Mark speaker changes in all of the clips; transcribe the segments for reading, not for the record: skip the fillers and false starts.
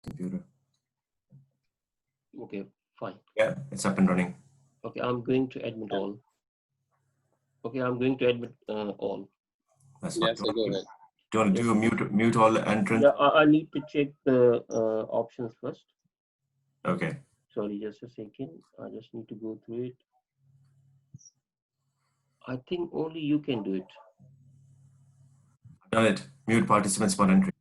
Speaker 1: computer.
Speaker 2: Okay, fine.
Speaker 1: Yeah, it's up and running.
Speaker 2: Okay, I'm going to admit all. Okay, I'm going to admit all.
Speaker 1: That's
Speaker 3: Yeah, so go ahead.
Speaker 1: Do you want to do a mute all entrance?
Speaker 2: Yeah, I need to check the options first.
Speaker 1: Okay.
Speaker 2: Sorry, just a second. I just need to go through it. I think only you can do it.
Speaker 1: Done it. Mute participants for entry.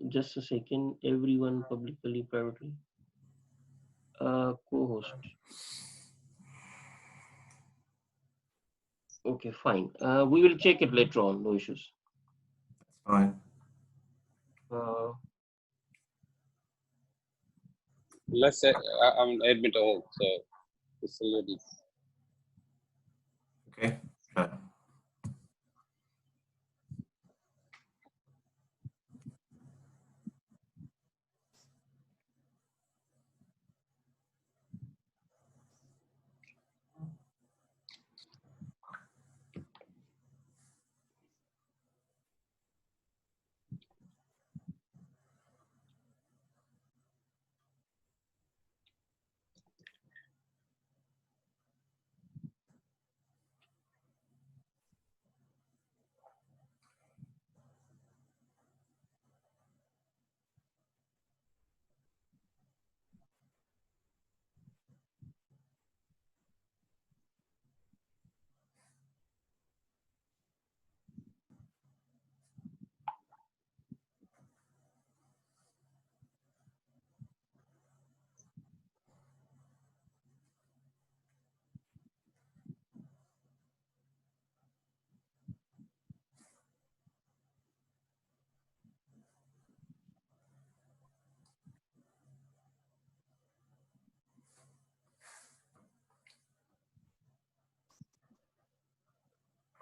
Speaker 2: Just a second. Everyone publicly, privately. Co-host. Okay, fine. We will check it later on. No issues.
Speaker 1: Fine.
Speaker 3: Let's say I'm admit all, so facility.
Speaker 1: Okay. Sure.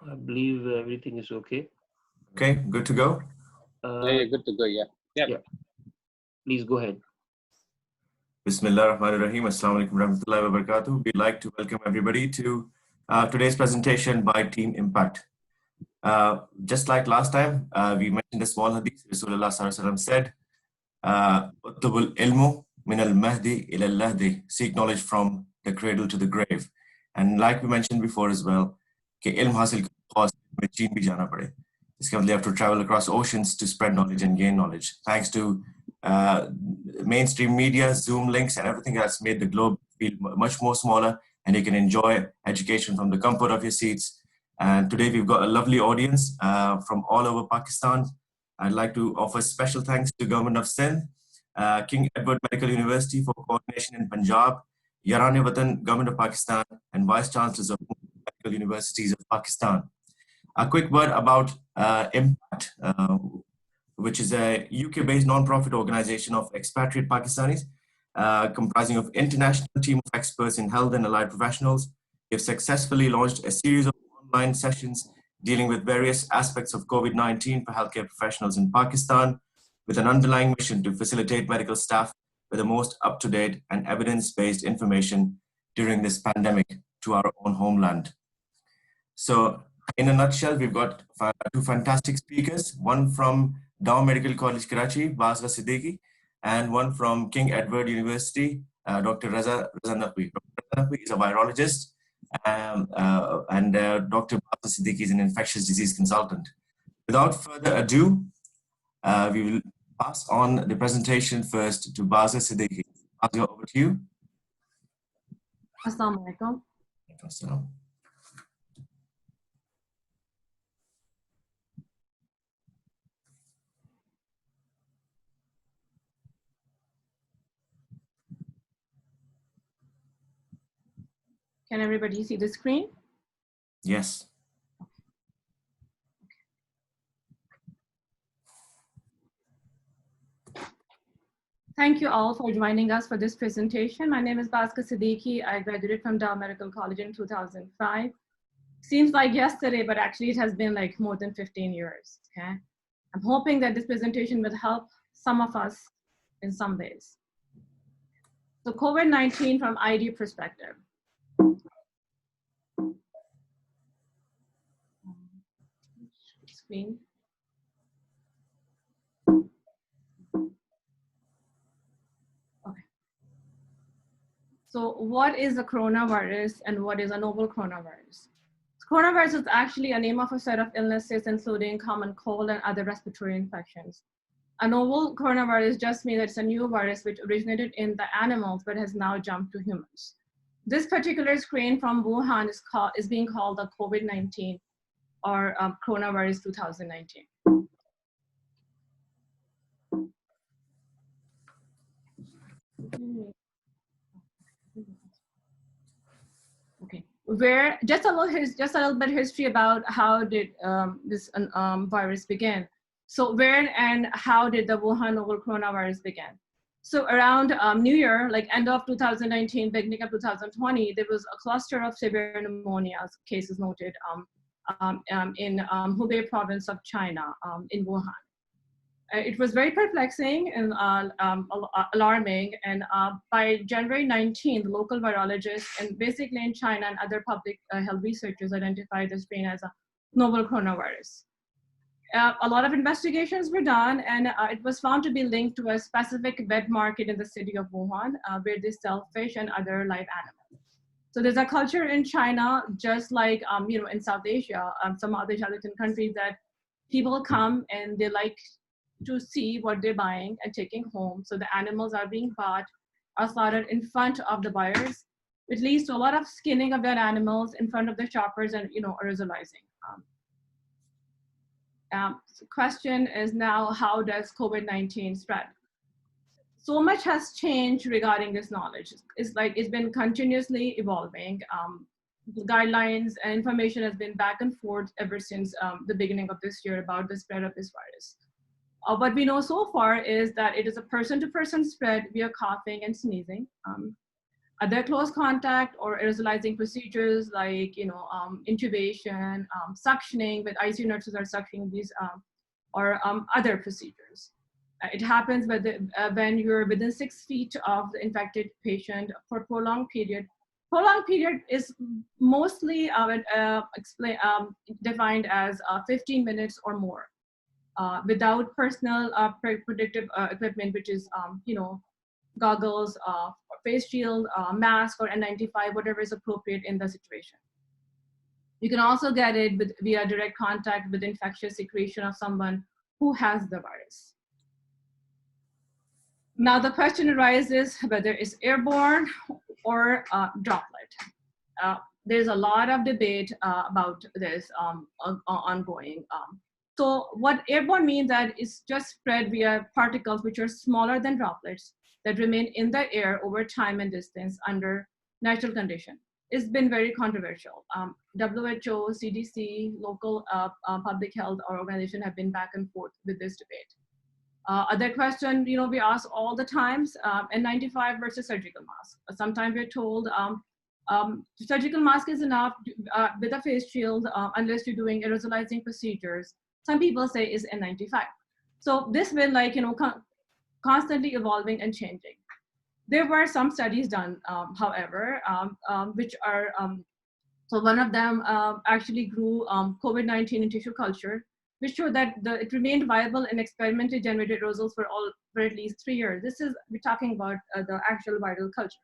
Speaker 2: I believe everything is okay.
Speaker 1: Okay, good to go?
Speaker 3: Yeah, good to go, yeah.
Speaker 2: Yeah. Please go ahead.
Speaker 1: Bismillah ar-Rahman ar-Rahim. Assalamu alaikum warahmatullahi wabarakatuh. We'd like to welcome everybody to today's presentation by Team Impact. Just like last time, we mentioned a small hadith. Rasulullah sallallahu alaihi wasallam said, "Utlubul ilmu min al-mahdi ila al-lahdi." Seek knowledge from the cradle to the grave. And like we mentioned before as well, कि ilm हासिल में चीन भी जाना पड़े. इसके मतलब you have to travel across oceans to spread knowledge and gain knowledge. Thanks to mainstream media, Zoom links, and everything that's made the globe feel much more smaller, and you can enjoy education from the comfort of your seats. And today we've got a lovely audience from all over Pakistan. I'd like to offer special thanks to Government of Sindh, King Edward Medical University for coordination in Punjab, Yaran-e-Watan, Government of Pakistan, and Vice Chancellors of Medical Universities of Pakistan. A quick word about Impact, which is a UK-based non-profit organization of expatriate Pakistanis, comprising of international team of experts in health and allied professionals. We have successfully launched a series of online sessions dealing with various aspects of COVID-19 for healthcare professionals in Pakistan, with an underlying mission to facilitate medical staff with the most up-to-date and evidence-based information during this pandemic to our own homeland. So in a nutshell, we've got two fantastic speakers, one from Dow Medical College, Karachi, Basra Siddiqui, and one from King Edward University, Dr. Raza Naqvi. Dr. Naqvi is a virologist, and Dr. Basra Siddiqui is an infectious disease consultant. Without further ado, we will pass on the presentation first to Basra Siddiqui. Basra, over to you.
Speaker 4: Assalamu alaikum.
Speaker 1: Assalamu.
Speaker 4: Can everybody see the screen?
Speaker 1: Yes.
Speaker 4: Thank you all for joining us for this presentation. My name is Bhaskar Siddiqui. I graduated from Dow Medical College in 2005. Seems like yesterday, but actually it has been like more than 15 years, okay? I'm hoping that this presentation will help some of us in some ways. So COVID-19 from ID perspective. Screen. So what is a coronavirus and what is a novel coronavirus? Coronavirus is actually a name of a set of illnesses, including common cold and other respiratory infections. A novel coronavirus just means that it's a new virus which originated in the animals but has now jumped to humans. This particular strain from Wuhan is being called the Covid19 or coronavirus 2019. Okay, where just a little bit history about how did this virus begin. So where and how did the Wuhan novel coronavirus begin? So around New Year, like end of 2019, beginning of 2020, there was a cluster of severe pneumonia cases noted in Hubei province of China, in Wuhan. It was very perplexing and alarming. And by January 19, the local virologists and basically in China and other public health researchers identified the strain as a novel coronavirus. A lot of investigations were done, and it was found to be linked to a specific wet market in the city of Wuhan, where they sell fish and other live animals. So there's a culture in China, just like in South Asia, some other Asian countries, that people come and they like to see what they're buying and taking home. So the animals are being bought, are slaughtered in front of the buyers, which leads to a lot of skinning of their animals in front of the shoppers and aerosolizing. So question is now, how does COVID-19 spread? So much has changed regarding this knowledge. It's been continuously evolving. The guidelines and information has been back and forth ever since the beginning of this year about the spread of this virus. What we know so far is that it is a person-to-person spread via coughing and sneezing. Other close contact or aerosolizing procedures like intubation, suctioning, with ICU nurses are suctioning these, or other procedures. It happens when you're within 6 feet of the infected patient for prolonged period. Prolonged period is mostly defined as 15 minutes or more, without personal protective equipment, which is goggles, face shield, mask, or N95, whatever is appropriate in the situation. You can also get it via direct contact with infectious secretion of someone who has the virus. Now the question arises whether it's airborne or droplet. There's a lot of debate about this ongoing. So what airborne means that it's just spread via particles which are smaller than droplets that remain in the air over time and distance under natural condition. It's been very controversial. WHO, CDC, local public health organization have been back and forth with this debate. Other question, we ask all the times, N95 versus surgical mask. Sometimes we're told surgical mask is enough with a face shield unless you're doing aerosolizing procedures. Some people say is N95. So this will constantly evolving and changing. There were some studies done, however, which are, so one of them actually grew COVID-19 in tissue culture, which showed that it remained viable in experimentally generated aerosols for at least 3 years. We're talking about the actual viral culture.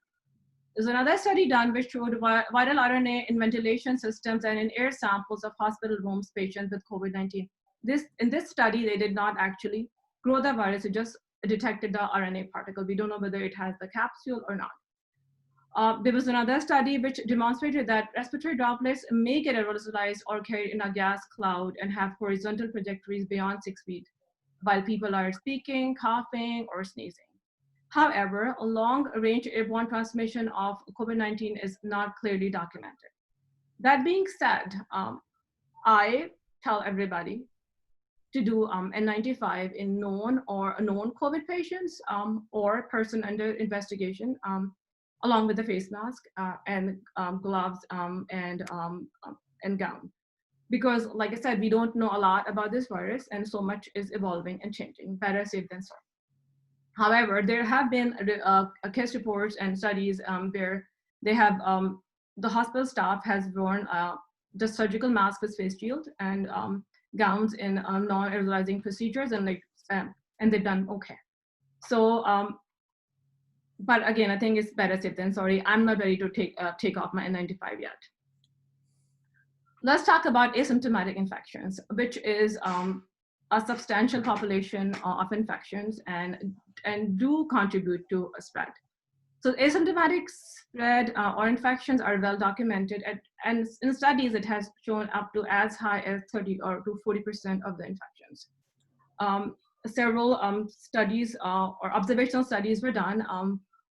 Speaker 4: There's another study done which showed viral RNA in ventilation systems and in air samples of hospital rooms patients with COVID-19. In this study, they did not actually grow the virus, it just detected the RNA particle. We don't know whether it has the capsule or not. There was another study which demonstrated that respiratory droplets may get aerosolized or carried in a gas cloud and have horizontal trajectories beyond 6 feet while people are speaking, coughing, or sneezing. However, a long-range airborne transmission of COVID-19 is not clearly documented. That being said, I tell everybody to do N95 in known or known COVID patients or person under investigation, along with the face mask and gloves and gown. Because like I said, we don't know a lot about this virus and so much is evolving and changing, better safe than sorry. However, there have been case reports and studies where they have, the hospital staff has worn the surgical mask with face shield and gowns in non-aerosolizing procedures and they've done okay. So But again, I think it's better safe than sorry. I'm not ready to take off my N95 yet. Let's talk about asymptomatic infections, which is a substantial population of infections and do contribute to a spread. So asymptomatic spread or infections are well documented, and in studies it has shown up to as high as 30 or to 40% of the infections. Several studies or observational studies were done.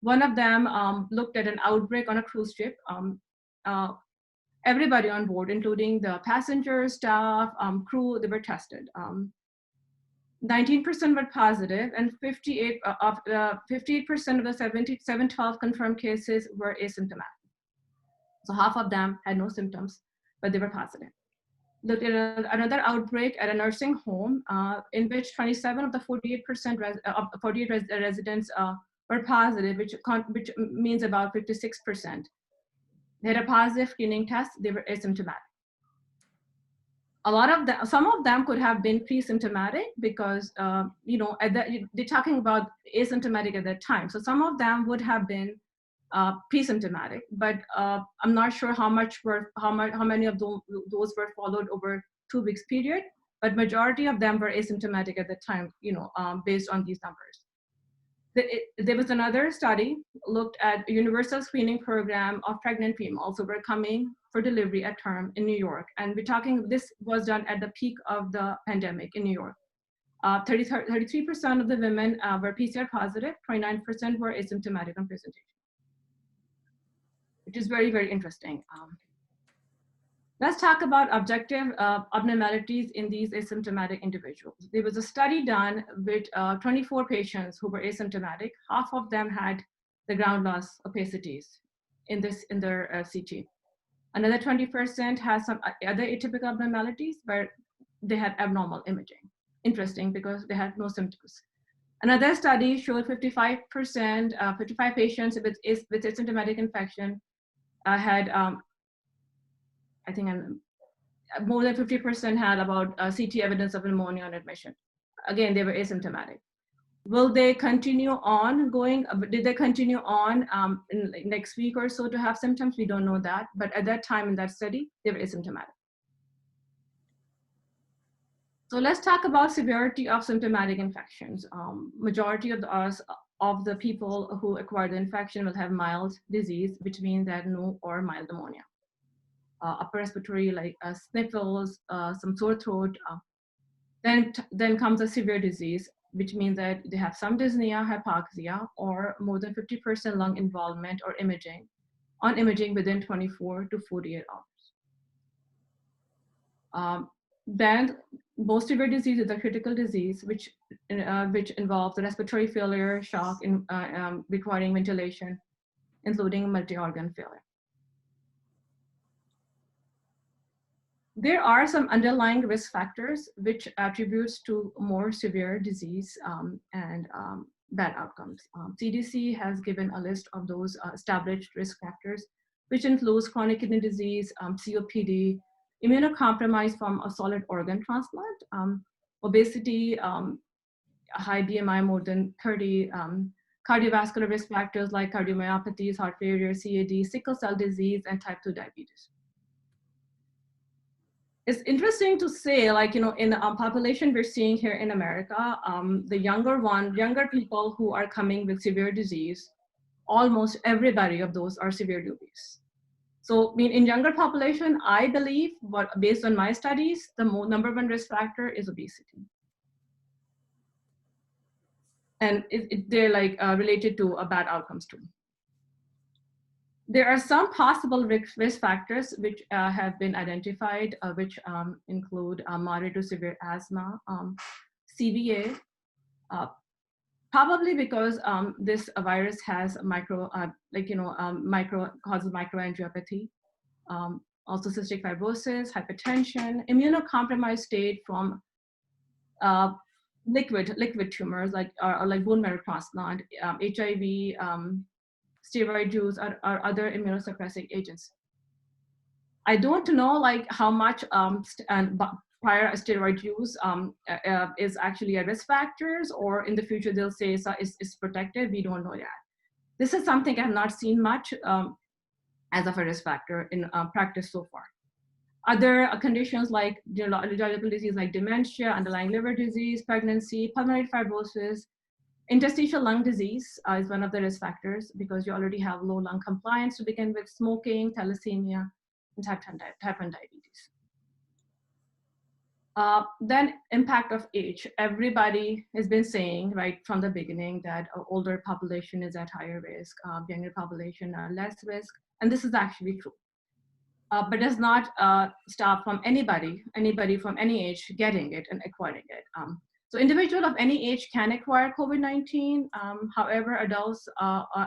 Speaker 4: One of them looked at an outbreak on a cruise ship. Everybody on board, including the passengers, staff, crew, they were tested. 19% were positive, and 58% of the 712 confirmed cases were asymptomatic. So half of them had no symptoms, but they were positive. Looked at another outbreak at a nursing home in which 27 of the 48 residents were positive, which means about 56%. They had a positive screening test. They were asymptomatic. Some of them could have been pre-symptomatic because, they're talking about asymptomatic at that time. So some of them would have been pre-symptomatic, but I'm not sure how many of those were followed over 2 weeks period, but majority of them were asymptomatic at the time, based on these numbers. There was another study looked at a universal screening program of pregnant females who were coming for delivery at term in New York. And this was done at the peak of the pandemic in New York. 33% of the women were PCR positive, 29% were asymptomatic on presentation, which is very, very interesting. Let's talk about objective abnormalities in these asymptomatic individuals. There was a study done with 24 patients who were asymptomatic. Half of them had the ground loss opacities in their CT. Another 20% has some other atypical abnormalities where they had abnormal imaging. Interesting, because they had no symptoms. Another study showed 55 patients with asymptomatic infection had I think more than 50% had about CT evidence of pneumonia on admission. Again, they were asymptomatic. Will they continue on going? Did they continue on in next week or so to have symptoms? We don't know that. But at that time in that study, they were asymptomatic. So let's talk about severity of symptomatic infections. Majority of the people who acquire the infection will have mild disease, which means that no or mild pneumonia. Upper respiratory, like sniffles, some sore throat. Then comes a severe disease, which means that they have some dyspnea, hypoxia, or more than 50% lung involvement or imaging within 24 to 48 hours. Then most severe disease is a critical disease, which involves respiratory failure, shock, requiring ventilation, including multi-organ failure. There are some underlying risk factors which attributes to more severe disease and bad outcomes. CDC has given a list of those established risk factors, which includes chronic kidney disease, COPD, immunocompromised from a solid organ transplant, obesity, high BMI more than 30, cardiovascular risk factors like cardiomyopathies, heart failure, CAD, sickle cell disease, and type 2 diabetes. It's interesting to say, like, in the population we're seeing here in America, the younger people who are coming with severe disease, almost everybody of those are severely obese. So, in younger population, I believe, based on my studies, the number one risk factor is obesity. And they're like related to bad outcomes too. There are some possible risk factors which have been identified, which include moderate to severe asthma, CVA, probably because this virus has causes microangiopathy, also cystic fibrosis, hypertension, immunocompromised state from liquid tumors like bone marrow transplant, HIV, steroid use, or other immunosuppressing agents. I don't know like how much prior steroid use is actually a risk factors, or in the future they'll say it's protected. We don't know yet. This is something I have not seen much as of a risk factor in practice so far. Other conditions like neurological disease like dementia, underlying liver disease, pregnancy, pulmonary fibrosis, interstitial lung disease is one of the risk factors because you already have low lung compliance to begin with, smoking, thalassemia, and type 1 diabetes. Then impact of age. Everybody has been saying right from the beginning that older population is at higher risk, younger population are less risk, and this is actually true. But does not stop from anybody from any age getting it and acquiring it. So individuals of any age can acquire COVID-19. However, adults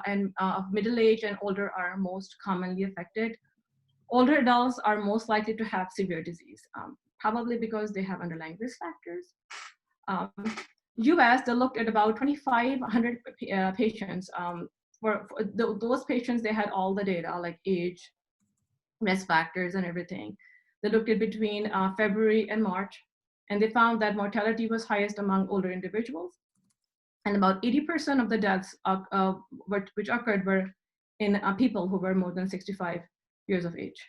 Speaker 4: and of middle age and older are most commonly affected. Older adults are most likely to have severe disease, probably because they have underlying risk factors. US, they looked at about 2,500 patients. For those patients, they had all the data like age, risk factors and everything. They looked at between February and March, and they found that mortality was highest among older individuals. And about 80% of the deaths which occurred were in people who were more than 65 years of age.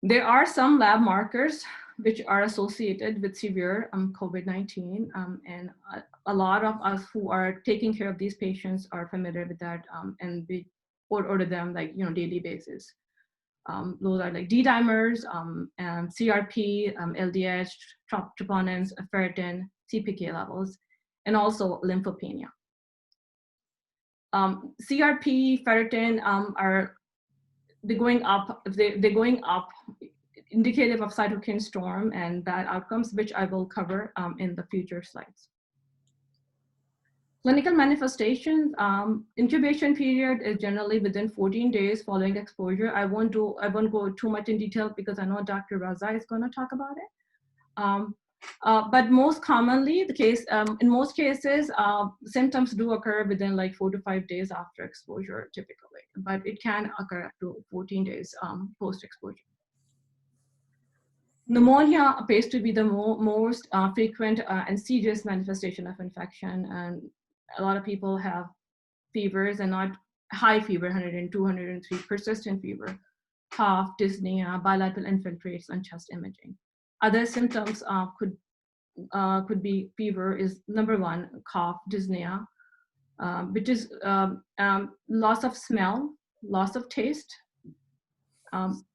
Speaker 4: There are some lab markers which are associated with severe COVID-19, and a lot of us who are taking care of these patients are familiar with that, and we order them like daily basis. Those are like D-dimers, CRP, LDH, troponins, ferritin, CPK levels, and also lymphopenia. CRP, ferritin they're going up. They're going up, indicative of cytokine storm and bad outcomes, which I will cover in the future slides. Clinical manifestations, incubation period is generally within 14 days following exposure. I won't go too much in detail because I know Dr. Raza is going to talk about it. But most commonly, in most cases, symptoms do occur within like 4 to 5 days after exposure, typically, but it can occur up to 14 days post-exposure. Pneumonia appears to be the most frequent and serious manifestation of infection, and a lot of people have fevers and not high fever, 102, 103, persistent fever, cough, dyspnea, bilateral infiltrates, and chest imaging. Other symptoms could be fever is number 1, cough, dyspnea, which is loss of smell, loss of taste,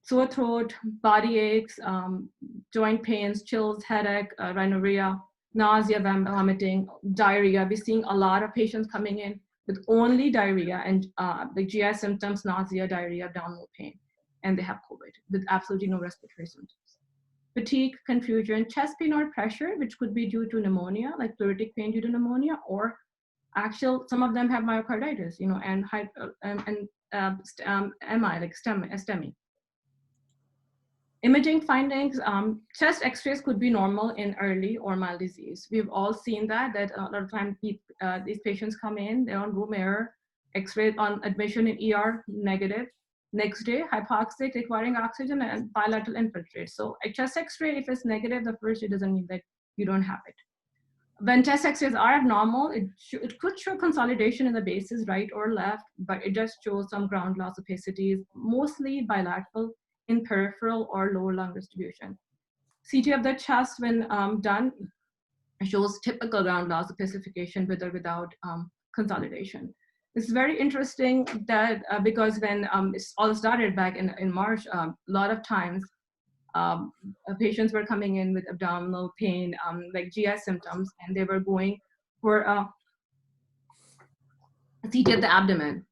Speaker 4: sore throat, body aches, joint pains, chills, headache, rhinorrhea, nausea, vomiting, diarrhea. We're seeing a lot of patients coming in with only diarrhea and the GI symptoms, nausea, diarrhea, abdominal pain, and they have COVID with absolutely no respiratory symptoms. Fatigue, confusion, chest pain or pressure, which could be due to pneumonia, like pleuritic pain due to pneumonia, or some of them have myocarditis, and MI, like STEMI. Imaging findings, chest x-rays could be normal in early or mild disease. We've all seen that a lot of times these patients come in, they're on room air, x-ray on admission in ER, negative. Next day, hypoxic, requiring oxygen, and bilateral infiltrate. So a chest x-ray, if it's negative, the first, it doesn't mean that you don't have it. When chest x-rays are abnormal, it could show consolidation in the bases, right or left, but it does show some ground loss opacities, mostly bilateral in peripheral or lower lung distribution. CT of the chest, when done, shows typical ground loss opacification with or without consolidation. It's very interesting that because when it all started back in March, a lot of times patients were coming in with abdominal pain, like GI symptoms, and they were going for a CT of the abdomen.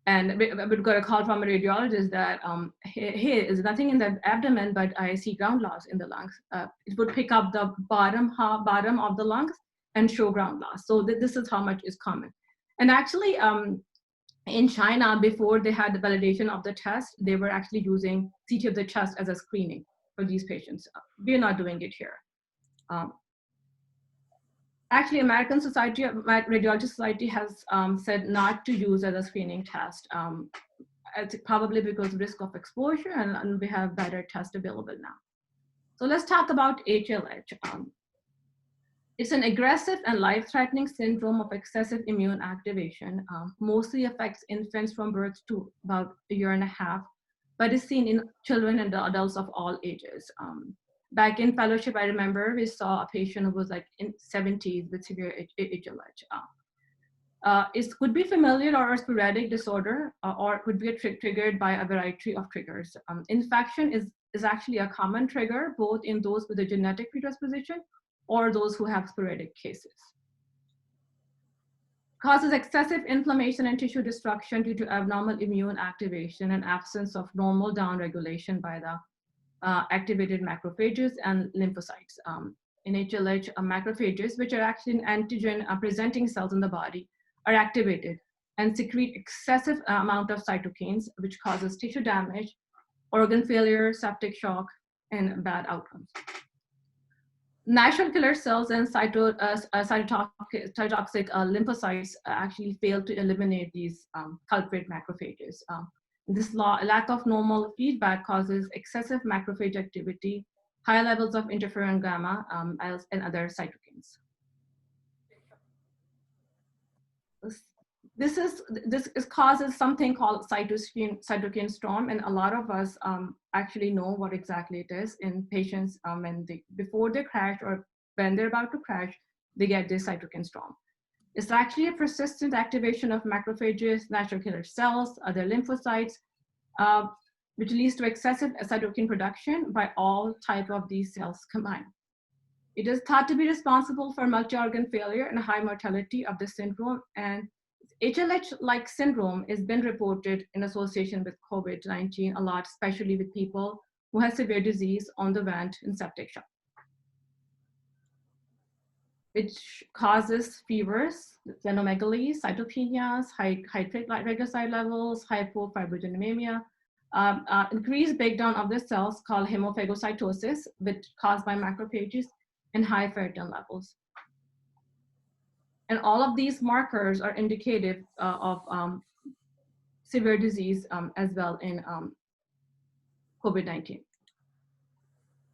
Speaker 4: And we got a call from a radiologist that, hey, there's nothing in the abdomen, but I see ground loss in the lungs. It would pick up the bottom of the lungs and show ground loss. So this is how much is common. And actually, in China, before they had the validation of the test, they were actually using CT of the chest as a screening for these patients. We're not doing it here. Actually, American Society of Radiology Society has said not to use as a screening test, probably because of risk of exposure, and we have better tests available now. So let's talk about HLH. It's an aggressive and life-threatening syndrome of excessive immune activation. Mostly affects infants from birth to about a year and a half, but is seen in children and adults of all ages. Back in fellowship, I remember we saw a patient who was like in 70s with severe HLH. It could be familial or a sporadic disorder, or could be triggered by a variety of triggers. Infection is actually a common trigger, both in those with a genetic predisposition or those who have sporadic cases. Causes excessive inflammation and tissue destruction due to abnormal immune activation and absence of normal downregulation by the activated macrophages and lymphocytes. In HLH, macrophages, which are actually antigen presenting cells in the body, are activated and secrete excessive amount of cytokines, which causes tissue damage, organ failure, septic shock, and bad outcomes. Natural killer cells and cytotoxic lymphocytes actually fail to eliminate these culprit macrophages. This lack of normal feedback causes excessive macrophage activity, high levels of interferon gamma, and other cytokines. This causes something called cytokine storm, and a lot of us actually know what exactly it is in patients before they crash or when they're about to crash, they get this cytokine storm. It's actually a persistent activation of macrophages, natural killer cells, other lymphocytes, which leads to excessive cytokine production by all type of these cells combined. It is thought to be responsible for multi-organ failure and high mortality of the syndrome, and HLH-like syndrome has been reported in association with COVID-19 a lot, especially with people who have severe disease on the vent and septic shock, which causes fevers, splenomegaly, cytopenias, high triglyceride levels, hypofibrinogenemia, increased breakdown of the cells called hemophagocytosis, which caused by macrophages, and high ferritin levels. And all of these markers are indicative of severe disease as well in COVID-19.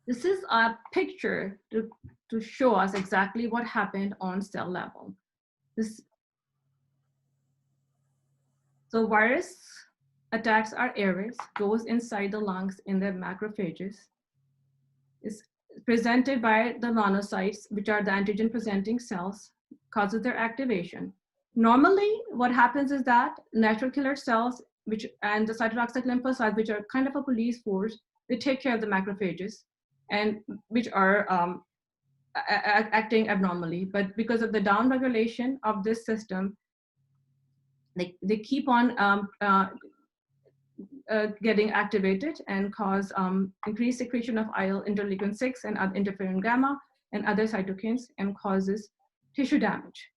Speaker 4: This is a picture to show us exactly what happened on cell level. So virus attacks our airways, goes inside the lungs in the macrophages. It's presented by the monocytes, which are the antigen presenting cells, causes their activation. Normally, what happens is that natural killer cells, and the cytotoxic lymphocytes, which are kind of a police force, they take care of the macrophages, and which are acting abnormally. But because of the downregulation of this system, they keep on getting activated and cause increased secretion of interleukin-6 and interferon gamma and other cytokines, and causes tissue damage,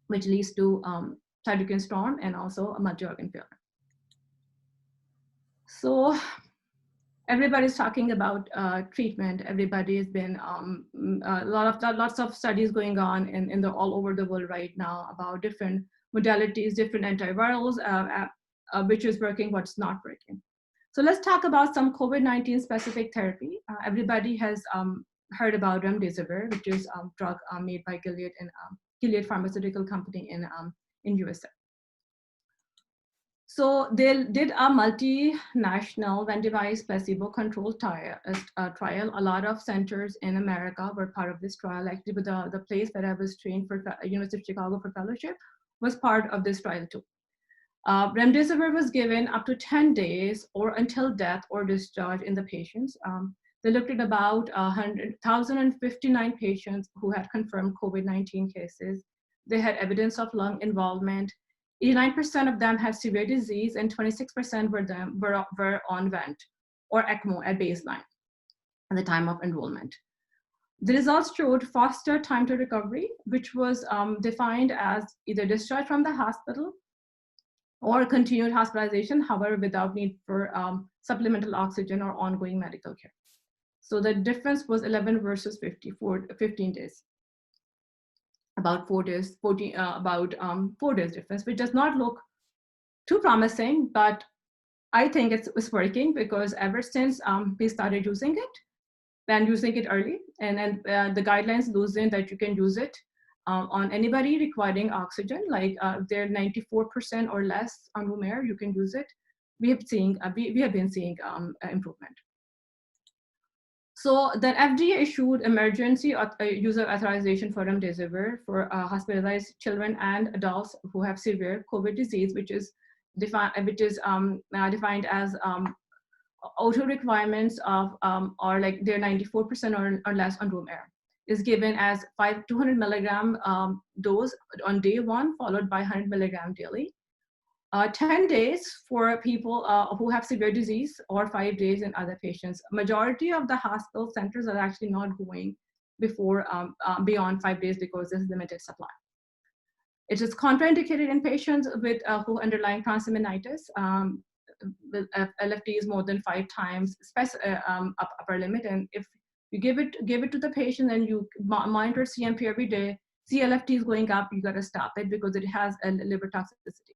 Speaker 4: which leads to cytokine storm and also a multi-organ failure. So everybody's talking about treatment. Everybody has been lots of studies going on all over the world right now about different modalities, different antivirals, which is working, what's not working. So let's talk about some COVID-19 specific therapy. Everybody has heard about remdesivir, which is a drug made by Gilead and Gilead Pharmaceutical Company in USA. So they did a multinational randomized placebo-controlled trial. A lot of centers in America were part of this trial. Actually, the place that I was trained for University of Chicago for fellowship was part of this trial too. Remdesivir was given up to 10 days or until death or discharge in the patients. They looked at about 1,059 patients who had confirmed COVID-19 cases. They had evidence of lung involvement. 89% of them had severe disease, and 26% were on vent or ECMO at baseline at the time of enrollment. The results showed faster time to recovery, which was defined as either discharge from the hospital or continued hospitalization, however, without need for supplemental oxygen or ongoing medical care. So the difference was 11 versus 15 days. About 4 days, 4 days difference, which does not look too promising, but I think it's working, because ever since we started using it, than using it early. And then the guidelines loosen that you can use it on anybody requiring oxygen, like if they're 94% or less on room air, you can use it. We have been seeing improvement. So the FDA issued emergency user authorization for remdesivir for hospitalized children and adults who have severe COVID disease, which is defined as auto requirements of or like they're 94% or less on room air, is given as 200 milligram dose on day 1, followed by 100 milligram daily. 10 days for people who have severe disease, or 5 days in other patients. Majority of the hospital centers are actually not going before beyond 5 days because there's limited supply. It is contraindicated in patients with who underlying transaminitis. With LFT is more than 5 times upper limit, and if you give it to the patient and you monitor CMP every day, CLFT is going up, you got to stop it because it has a liver toxicity.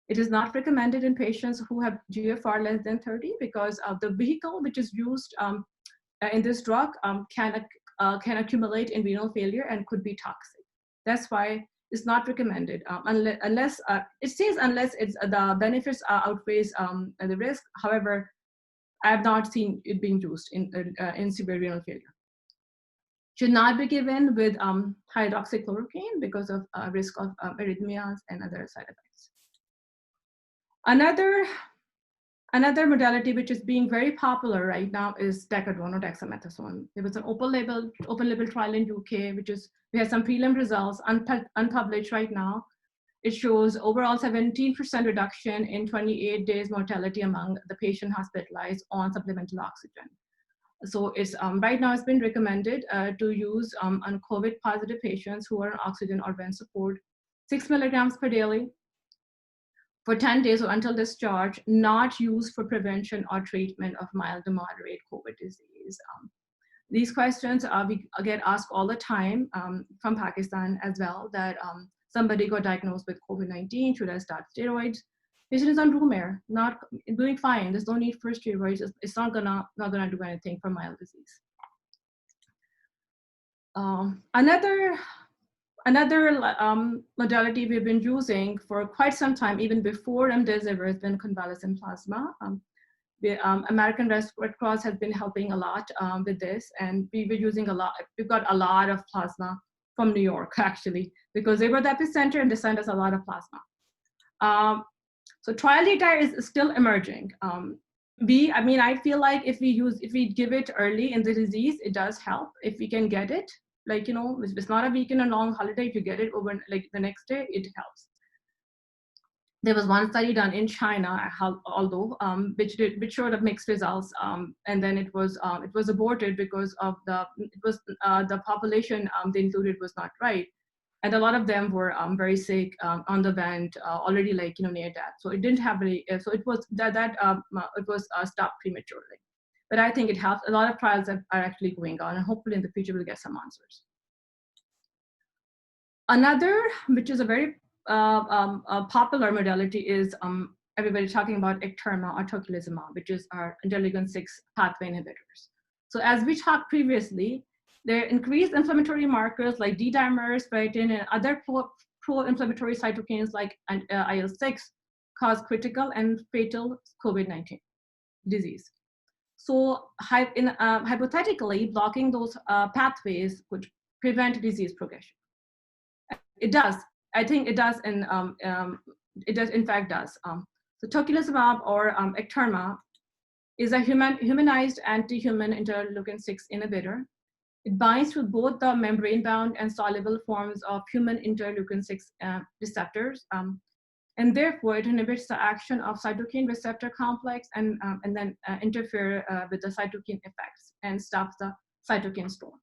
Speaker 4: It is not recommended in patients who have GFR less than 30 because the vehicle which is used in this drug can accumulate in renal failure and could be toxic. That's why it's not recommended unless it says unless it's the benefits outweighs the risk. However, I have not seen it being used in severe renal failure. Should not be given with hydroxychloroquine because of risk of arrhythmias and other side effects. Another modality which is being very popular right now is Decadron or Dexamethasone. There was an open label trial in UK, we have some prelim results unpublished right now. It shows overall 17% reduction in 28 days mortality among the patient hospitalized on supplemental oxygen. So it's right now it's been recommended to use on COVID positive patients who are on oxygen or vent support, 6 milligrams per daily for 10 days or until discharge, not used for prevention or treatment of mild to moderate COVID disease. These questions we get asked all the time from Pakistan as well, that somebody got diagnosed with COVID-19, should I start steroids? Patient is on room air, not doing fine. There's no need for steroids. It's not gonna do anything for mild disease. Another modality we've been using for quite some time, even before remdesivir, has been convalescent plasma. The American Red Cross has been helping a lot with this, and we were using a lot. We've got a lot of plasma from New York, actually, because they were the epicenter and they sent us a lot of plasma. So trial data is still emerging. I feel like if we give it early in the disease, it does help. If we can get it, like, it's not a weekend or long holiday, if you get it over like the next day, it helps. There was one study done in China, which showed up mixed results, and then it was aborted because of the population they included was not right, and a lot of them were very sick on the vent, already near death. So it didn't have any. So it was it was stopped prematurely. But I think it helps. A lot of trials are actually going on, and hopefully in the future we'll get some answers. Another, which is a very popular modality, is everybody talking about Acterma or tocilizumab, which is our interleukin-6 pathway inhibitors. So as we talked previously, their increased inflammatory markers like D-dimers, ferritin, and other pro-inflammatory cytokines like IL-6 cause critical and fatal COVID-19 disease. So hypothetically, blocking those pathways could prevent disease progression. It does. I think it does, and it does, in fact, does. So tocilizumab or Acterma is a humanized anti-human interleukin-6 inhibitor. It binds to both the membrane-bound and soluble forms of human interleukin-6 receptors, and therefore it inhibits the action of cytokine receptor complex and then interfere with the cytokine effects and stops the cytokine storm.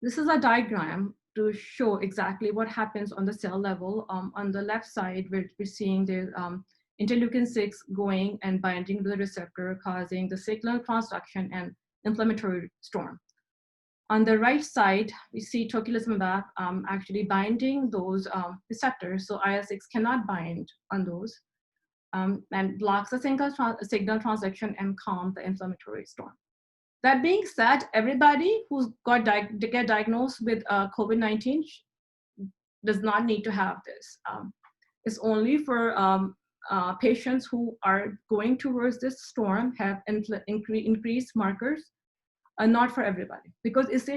Speaker 4: This is a diagram to show exactly what happens on the cell level. On the left side, we're seeing the interleukin-6 going and binding to the receptor, causing the signal transduction and inflammatory storm. On the right side, we see tocilizumab actually binding those receptors, so IL-6 cannot bind on those, and blocks the signal transduction and calm the inflammatory storm. That being said, everybody who's get diagnosed with COVID-19 does not need to have this. It's only for patients who are going towards this storm, have increased markers, not for everybody, because it's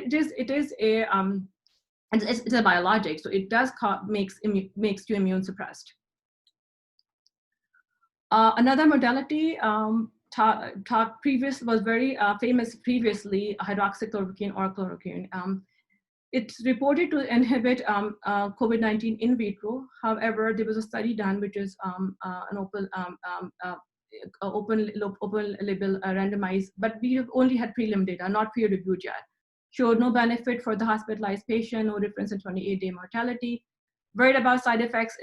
Speaker 4: a biologic, so it does makes you immune suppressed. Another modality was very famous previously, hydroxychloroquine or chloroquine. It's reported to inhibit COVID-19 in vitro. However, there was a study done, which is an open label randomized, but we only had prelim data, not peer reviewed yet. Showed no benefit for the hospitalized patient, no difference in 28-day mortality. Worried about side effects,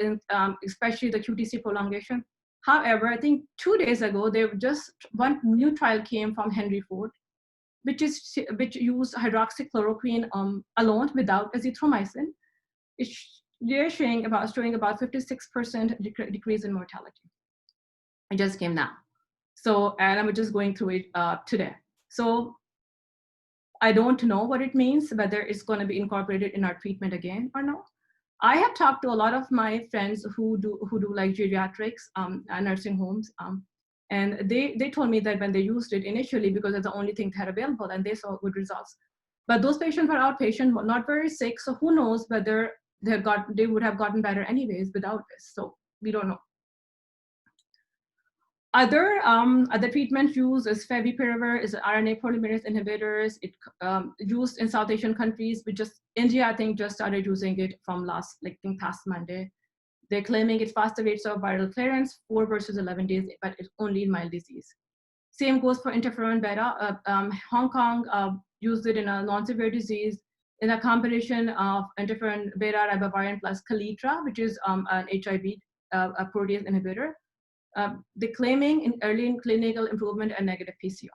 Speaker 4: especially the QTC prolongation. However, I think 2 days ago, one new trial came from Henry Ford, which used hydroxychloroquine alone without azithromycin. They're showing about 56% decrease in mortality. It just came now. So, and I'm just going through it today. So I don't know what it means, whether it's going to be incorporated in our treatment again or no. I have talked to a lot of my friends who do like geriatrics, nursing homes, and they told me that when they used it initially, because it's the only thing they had available, and they saw good results. But those patients were outpatient, not very sick, so who knows whether they would have gotten better anyways without this. So we don't know. Other treatments used is favipiravir, is RNA polymerase inhibitors. It used in South Asian countries. India, I think, just started using it from past Monday. They're claiming it's faster rates of viral clearance, 4 versus 11 days, but it's only in mild disease. Same goes for interferon beta. Hong Kong used it in a non-severe disease in a combination of interferon beta ribavirin plus Kaletra, which is an HIV protease inhibitor. They're claiming early clinical improvement and negative PCR.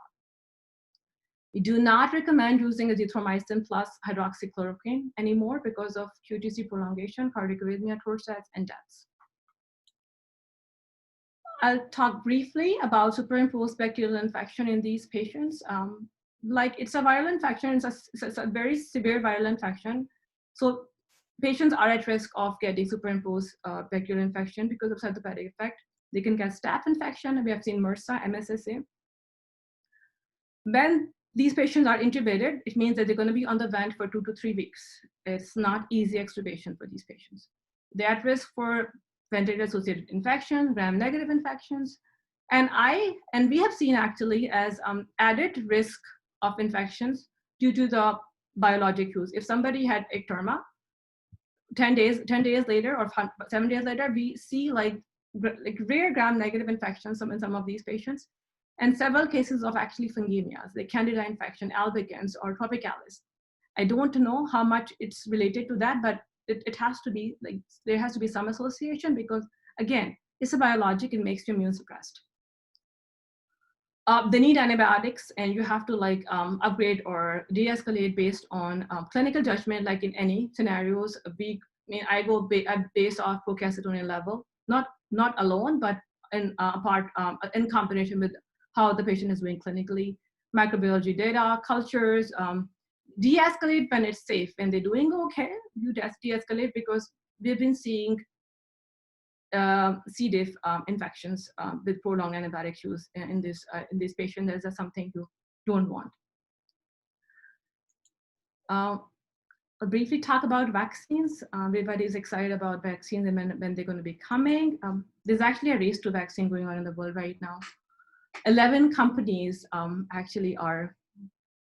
Speaker 4: We do not recommend using azithromycin plus hydroxychloroquine anymore because of QTC prolongation, cardiac arrhythmia, torsades, and deaths. I'll talk briefly about superimposed bacterial infection in these patients. It's a viral infection, it's a very severe viral infection. So patients are at risk of getting superimposed bacterial infection because of cytopenic effect. They can get staph infection. We have seen MRSA, MSSA. When these patients are intubated, it means that they're going to be on the vent for 2 to 3 weeks. It's not easy extubation for these patients. They're at risk for ventilator-associated infection, gram-negative infections, and we have seen actually as added risk of infections due to the biologic use. If somebody had ecterma, 10 days later or 7 days later, we see like rare gram-negative infections in some of these patients, and several cases of actually fungemias, like Candida infection, albicans, or tropicalis. I don't know how much it's related to that, but it has to be, there has to be some association because, again, it's a biologic, it makes you immune suppressed. They need antibiotics, and you have to upgrade or de-escalate based on clinical judgment, like in any scenarios. I go based off procalcitonin level, not alone, but in combination with how the patient is doing clinically, microbiology data, cultures, de-escalate when it's safe. When they're doing okay, you de-escalate because we've been seeing C. diff infections with prolonged antibiotic use in this patient. That's something you don't want. I'll briefly talk about vaccines. Everybody is excited about vaccines and when they're going to be coming. There's actually a race to vaccine going on in the world right now. 11 companies actually are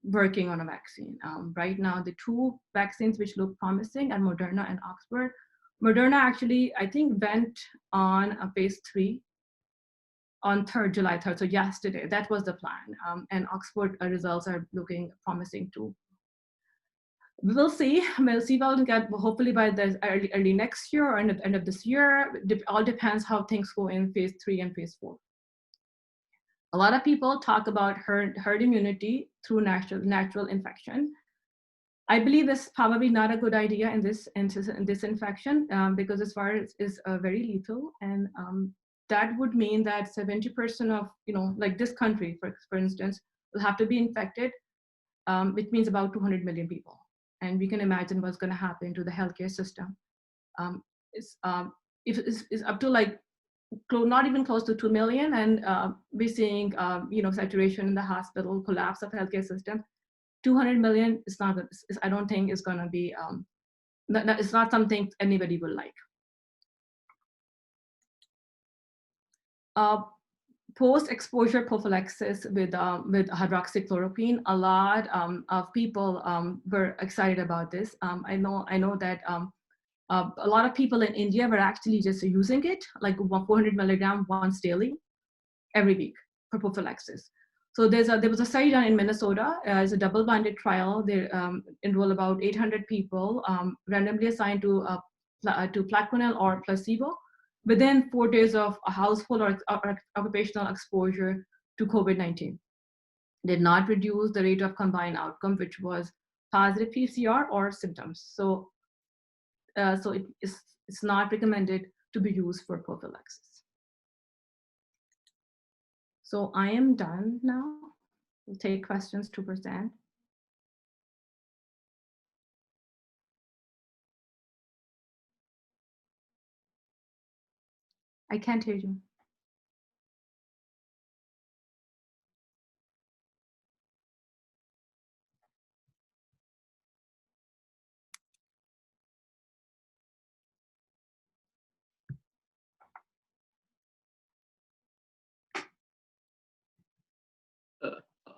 Speaker 4: working on a vaccine. Right now, the 2 vaccines which look promising are Moderna and Oxford. Moderna actually, I think, went on a phase 3 on July 3rd, so yesterday. That was the plan. And Oxford results are looking promising too. We'll see what we'll get, hopefully by the early next year or end of this year. It all depends how things go in phase 3 and phase 4. A lot of people talk about herd immunity through natural infection. I believe it's probably not a good idea in this infection because this virus is very lethal, and that would mean that 70% of, like this country, for instance, will have to be infected which means about 200 million people. And we can imagine what's going to happen to the healthcare system. If it's up to like not even close to 2 million, and we're seeing saturation in the hospital, collapse of the healthcare system. 200 million is not. I don't think it's going to be. It's not something anybody will like. Post-exposure prophylaxis with hydroxychloroquine, a lot of people were excited about this. I know that a lot of people in India were actually just using it, like 400 milligram once daily, every week for prophylaxis. So there was a study done in Minnesota. It's a double-blinded trial. They enrolled about 800 people, randomly assigned to Plaquenil or placebo, within 4 days of a household or occupational exposure to COVID-19. Did not reduce the rate of combined outcome, which was positive PCR or symptoms. So it's not recommended to be used for prophylaxis. So I am done now. We'll take questions 2%. I can't hear you.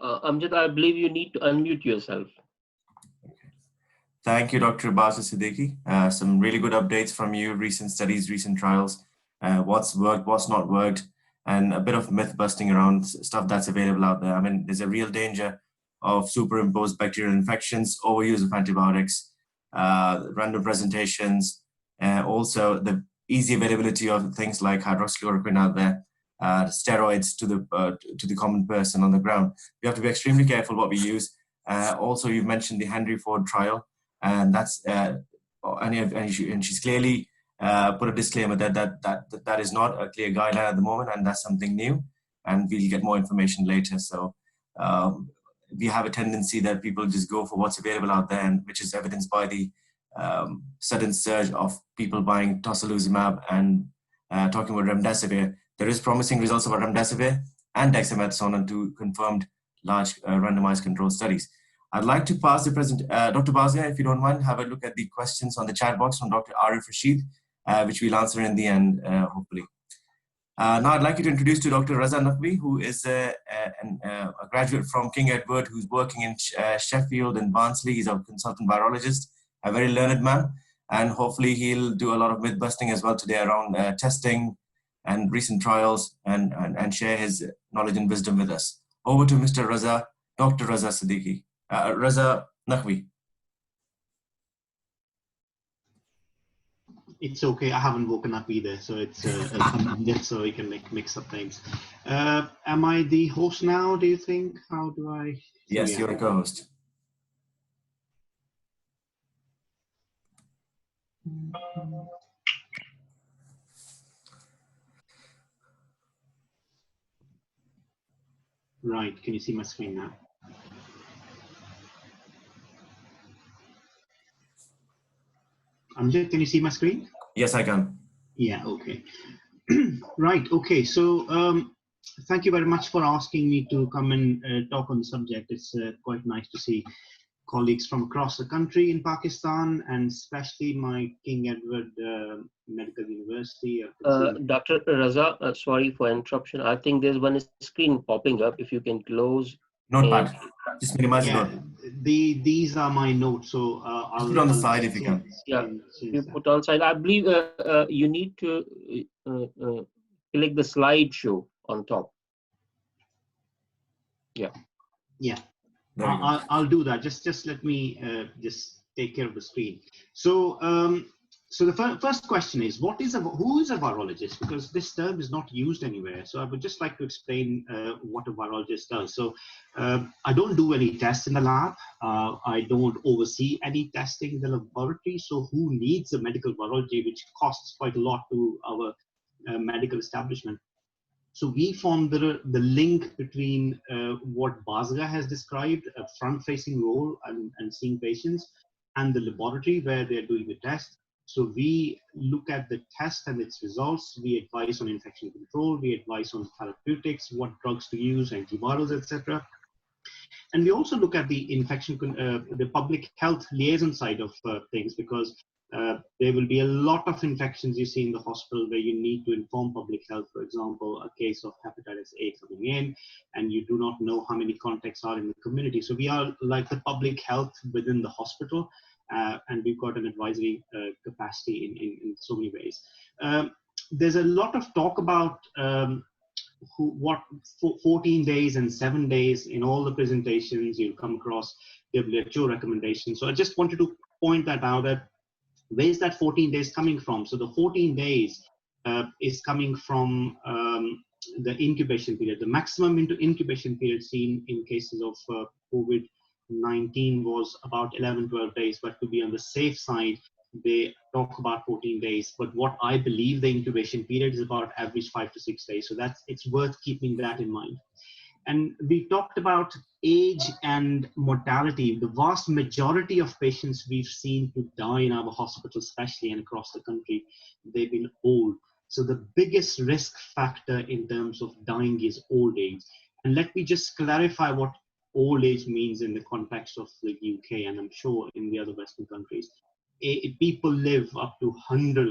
Speaker 2: Amjad, I believe you need to unmute yourself.
Speaker 1: Thank you, Dr. Basa Siddiqui. Some really good updates from you, recent studies, recent trials, what's worked, what's not worked, and a bit of myth busting around stuff that's available out there. I mean, there's a real danger of superimposed bacterial infections, overuse of antibiotics, random presentations, also the easy availability of things like hydroxychloroquine out there, steroids to the common person on the ground. We have to be extremely careful what we use. Also, you've mentioned the Henry Ford trial, and that's and she's clearly put a disclaimer that is not a clear guideline at the moment, and that's something new, and we'll get more information later. So we have a tendency that people just go for what's available out there, and which is evidenced by the sudden surge of people buying tocilizumab and talking about remdesivir. There is promising results about remdesivir and dexamethasone and two confirmed large randomized control studies. I'd like to pass the Dr. Bazia, if you don't mind, have a look at the questions on the chat box from Dr. Arif Rashid, which we'll answer in the end, hopefully. Now I'd like you to introduce to Dr. Raza Naqvi, who is a graduate from King Edward, who's working in Sheffield and Barnsley. He's a consultant virologist, a very learned man, and hopefully he'll do a lot of myth busting as well today around testing and recent trials and share his knowledge and wisdom with us. Over to Mr. Raza, Dr. Raza Siddiqui. Raza Naqvi.
Speaker 5: It's okay. I haven't woken up either, so it's just so we can mix up things. Am I the host now? Do you think? How do I?
Speaker 1: Yes,
Speaker 5: yeah.
Speaker 1: You're a co-host.
Speaker 5: Right. Can you see my screen now? Amjad, can you see my screen?
Speaker 1: Yes, I can.
Speaker 5: Yeah. Okay. Right. Okay. So thank you very much for asking me to come and talk on the subject. It's quite nice to see colleagues from across the country in Pakistan, and especially my King Edward Medical University.
Speaker 2: Dr. Raza, sorry for interruption. I think there's one screen popping up. If you can close.
Speaker 1: Notepad. Just minimize
Speaker 5: yeah,
Speaker 1: it.
Speaker 5: These are my notes, so I'll
Speaker 1: put on the side if you can.
Speaker 2: Yeah, you put on side. I believe you need to click the slideshow on top. Yeah.
Speaker 5: Yeah. I'll do that. Just let me just take care of the screen. So so the first question is, who is a virologist? Because this term is not used anywhere. So I would just like to explain what a virologist does. So I don't do any tests in the lab. I don't oversee any testing in the laboratory. So who needs a medical virology, which costs quite a lot to our medical establishment? So we formed the link between what Basga has described, a front-facing role and seeing patients, and the laboratory where they're doing the test. So we look at the test and its results. We advise on infection control. We advise on therapeutics, what drugs to use, antivirals, etc. And we also look at the the public health liaison side of things, because there will be a lot of infections you see in the hospital where you need to inform public health. For example, a case of hepatitis A coming in, and you do not know how many contacts are in the community. So we are like the public health within the hospital, and we've got an advisory capacity in so many ways. There's a lot of talk about 14 days and 7 days in all the presentations. You'll come across WHO recommendations. So I just wanted to point that out, that where is that 14 days coming from? So the 14 days is coming from the incubation period. The maximum incubation period seen in cases of COVID-19 was about 11-12 days, but to be on the safe side, they talk about 14 days. But what I believe the incubation period is about average 5 to 6 days. So it's worth keeping that in mind. And we talked about age and mortality. The vast majority of patients we've seen to die in our hospitals, especially and across the country, they've been old. So the biggest risk factor in terms of dying is old age. And let me just clarify what old age means in the context of the UK, and I'm sure in the other Western countries. People live up to 100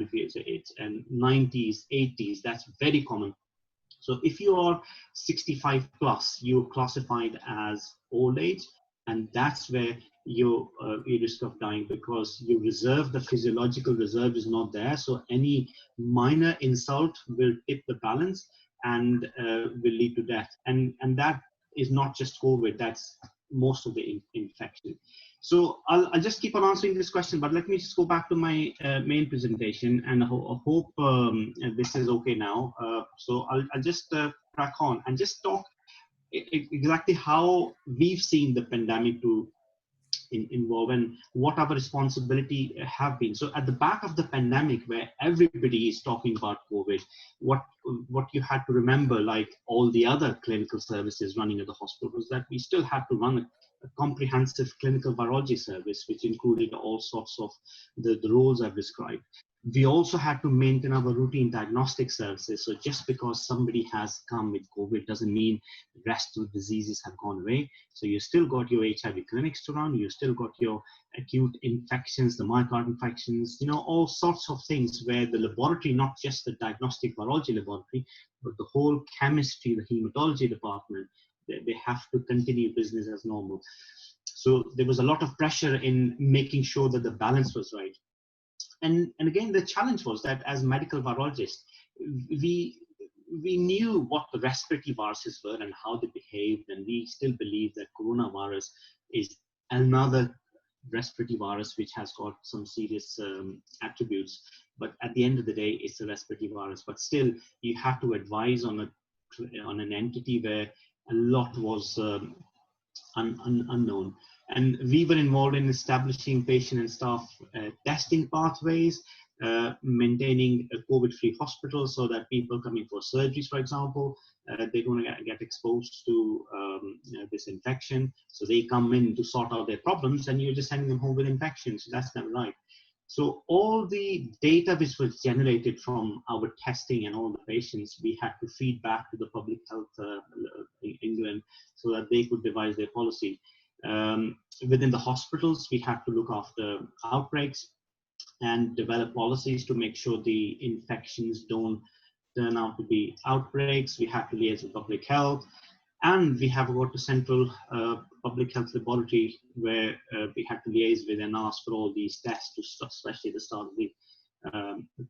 Speaker 5: of years of age, and 90s, 80s, that's very common. So if you are 65 plus, you're classified as old age, and that's where your risk of dying, because your reserve, the physiological reserve is not there. So any minor insult will tip the balance and will lead to death. And that is not just COVID, that's most of the infection. So I'll just keep on answering this question, but let me just go back to my main presentation, and I hope this is okay now. So I'll just crack on and just talk exactly how we've seen the pandemic to involve and what our responsibility have been. So at the back of the pandemic, where everybody is talking about COVID, what you had to remember, like all the other clinical services running at the hospital, was that we still had to run a comprehensive clinical virology service, which included all sorts of the roles I've described. We also had to maintain our routine diagnostic services. So just because somebody has come with COVID doesn't mean the rest of the diseases have gone away. So you still got your HIV clinics to run, you still got your acute infections, the myocardial infections, all sorts of things where the laboratory, not just the diagnostic virology laboratory, but the whole chemistry, the hematology department, they have to continue business as normal. So there was a lot of pressure in making sure that the balance was right. And again, the challenge was that as medical virologists, we knew what the respiratory viruses were and how they behaved, and we still believe that coronavirus is another respiratory virus which has got some serious attributes. But at the end of the day, it's a respiratory virus. But still, you have to advise on an entity where a lot was unknown. And we were involved in establishing patient and staff testing pathways, maintaining a COVID-free hospital so that people coming for surgeries, for example, they don't get exposed to this infection. So they come in to sort out their problems, and you're just sending them home with infections. So that's never right. So all the data which was generated from our testing and all the patients, we had to feed back to the public health in England so that they could devise their policy. Within the hospitals, we had to look after outbreaks and develop policies to make sure the infections don't turn out to be outbreaks. We had to liaise with public health, and we have got a central public health laboratory where we had to liaise with and ask for all these tests, especially at the start of the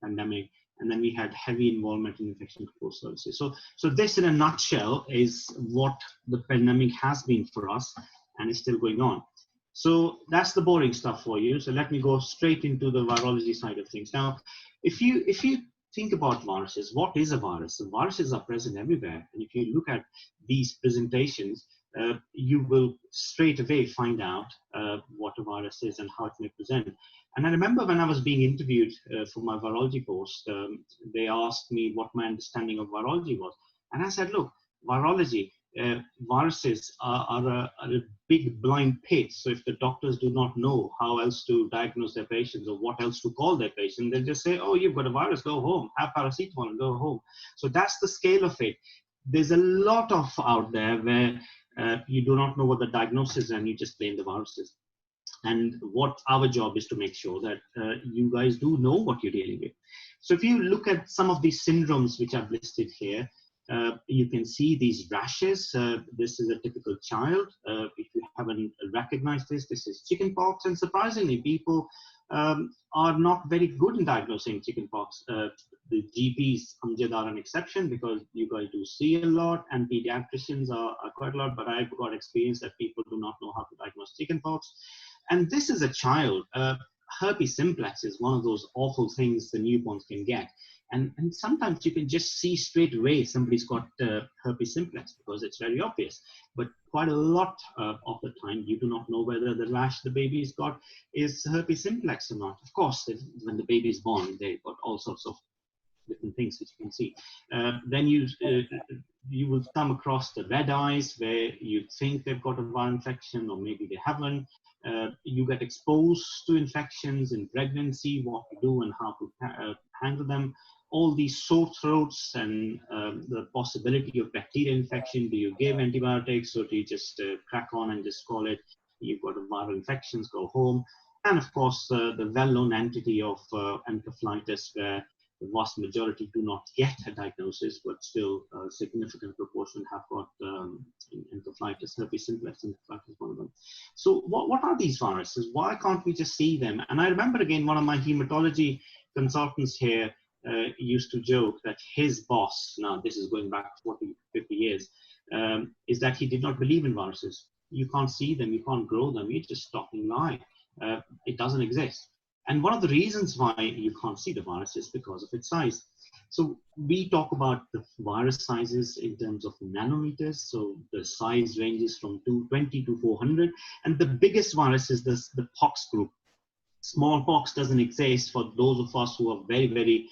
Speaker 5: pandemic. And then we had heavy involvement in infection control services. So this in a nutshell is what the pandemic has been for us, and it's still going on. So that's the boring stuff for you. So let me go straight into the virology side of things. Now, if you think about viruses, what is a virus? The viruses are present everywhere. And if you look at these presentations, you will straight away find out what a virus is and how it may present. And I remember when I was being interviewed for my virology course, they asked me what my understanding of virology was. And I said, look, virology, viruses are a big blind pit. So if the doctors do not know how else to diagnose their patients or what else to call their patient, they'll just say, oh, you've got a virus, go home, have paracetamol and go home. So that's the scale of it. There's a lot of out there where you do not know what the diagnosis is and you just blame the viruses. And what our job is to make sure that you guys do know what you're dealing with. So if you look at some of these syndromes which I've listed here, you can see these rashes. This is a typical child. If you haven't recognized this, this is chickenpox. And surprisingly, people are not very good in diagnosing chickenpox. The GPs, Amjad, are an exception because you guys do see a lot, and pediatricians are quite a lot, but I've got experience that people do not know how to diagnose chickenpox. And this is a child. Herpes simplex is one of those awful things the newborns can get. And sometimes you can just see straight away somebody's got herpes simplex because it's very obvious. But quite a lot of the time, you do not know whether the rash the baby's got is herpes simplex or not. Of course, when the baby is born, they've got all sorts of different things which you can see. Then you will come across the red eyes where you think they've got a viral infection or maybe they haven't. You get exposed to infections in pregnancy, what to do and how to handle them. All these sore throats and the possibility of bacterial infection. Do you give antibiotics or do you just crack on and just call it, you've got a viral infections, go home? And of course, the well-known entity of encephalitis, where the vast majority do not get a diagnosis, but still a significant proportion have got encephalitis, herpes simplex encephalitis is one of them. So what are these viruses? Why can't we just see them? And I remember again, one of my hematology consultants here used to joke that his boss, now this is going back 40, 50 years, is that he did not believe in viruses. You can't see them, you can't grow them, you're just talking lie. It doesn't exist. And one of the reasons why you can't see the virus is because of its size. So we talk about the virus sizes in terms of nanometers. So the size ranges from 220 to 400. And the biggest virus is the pox group. Smallpox doesn't exist for those of us who are very, very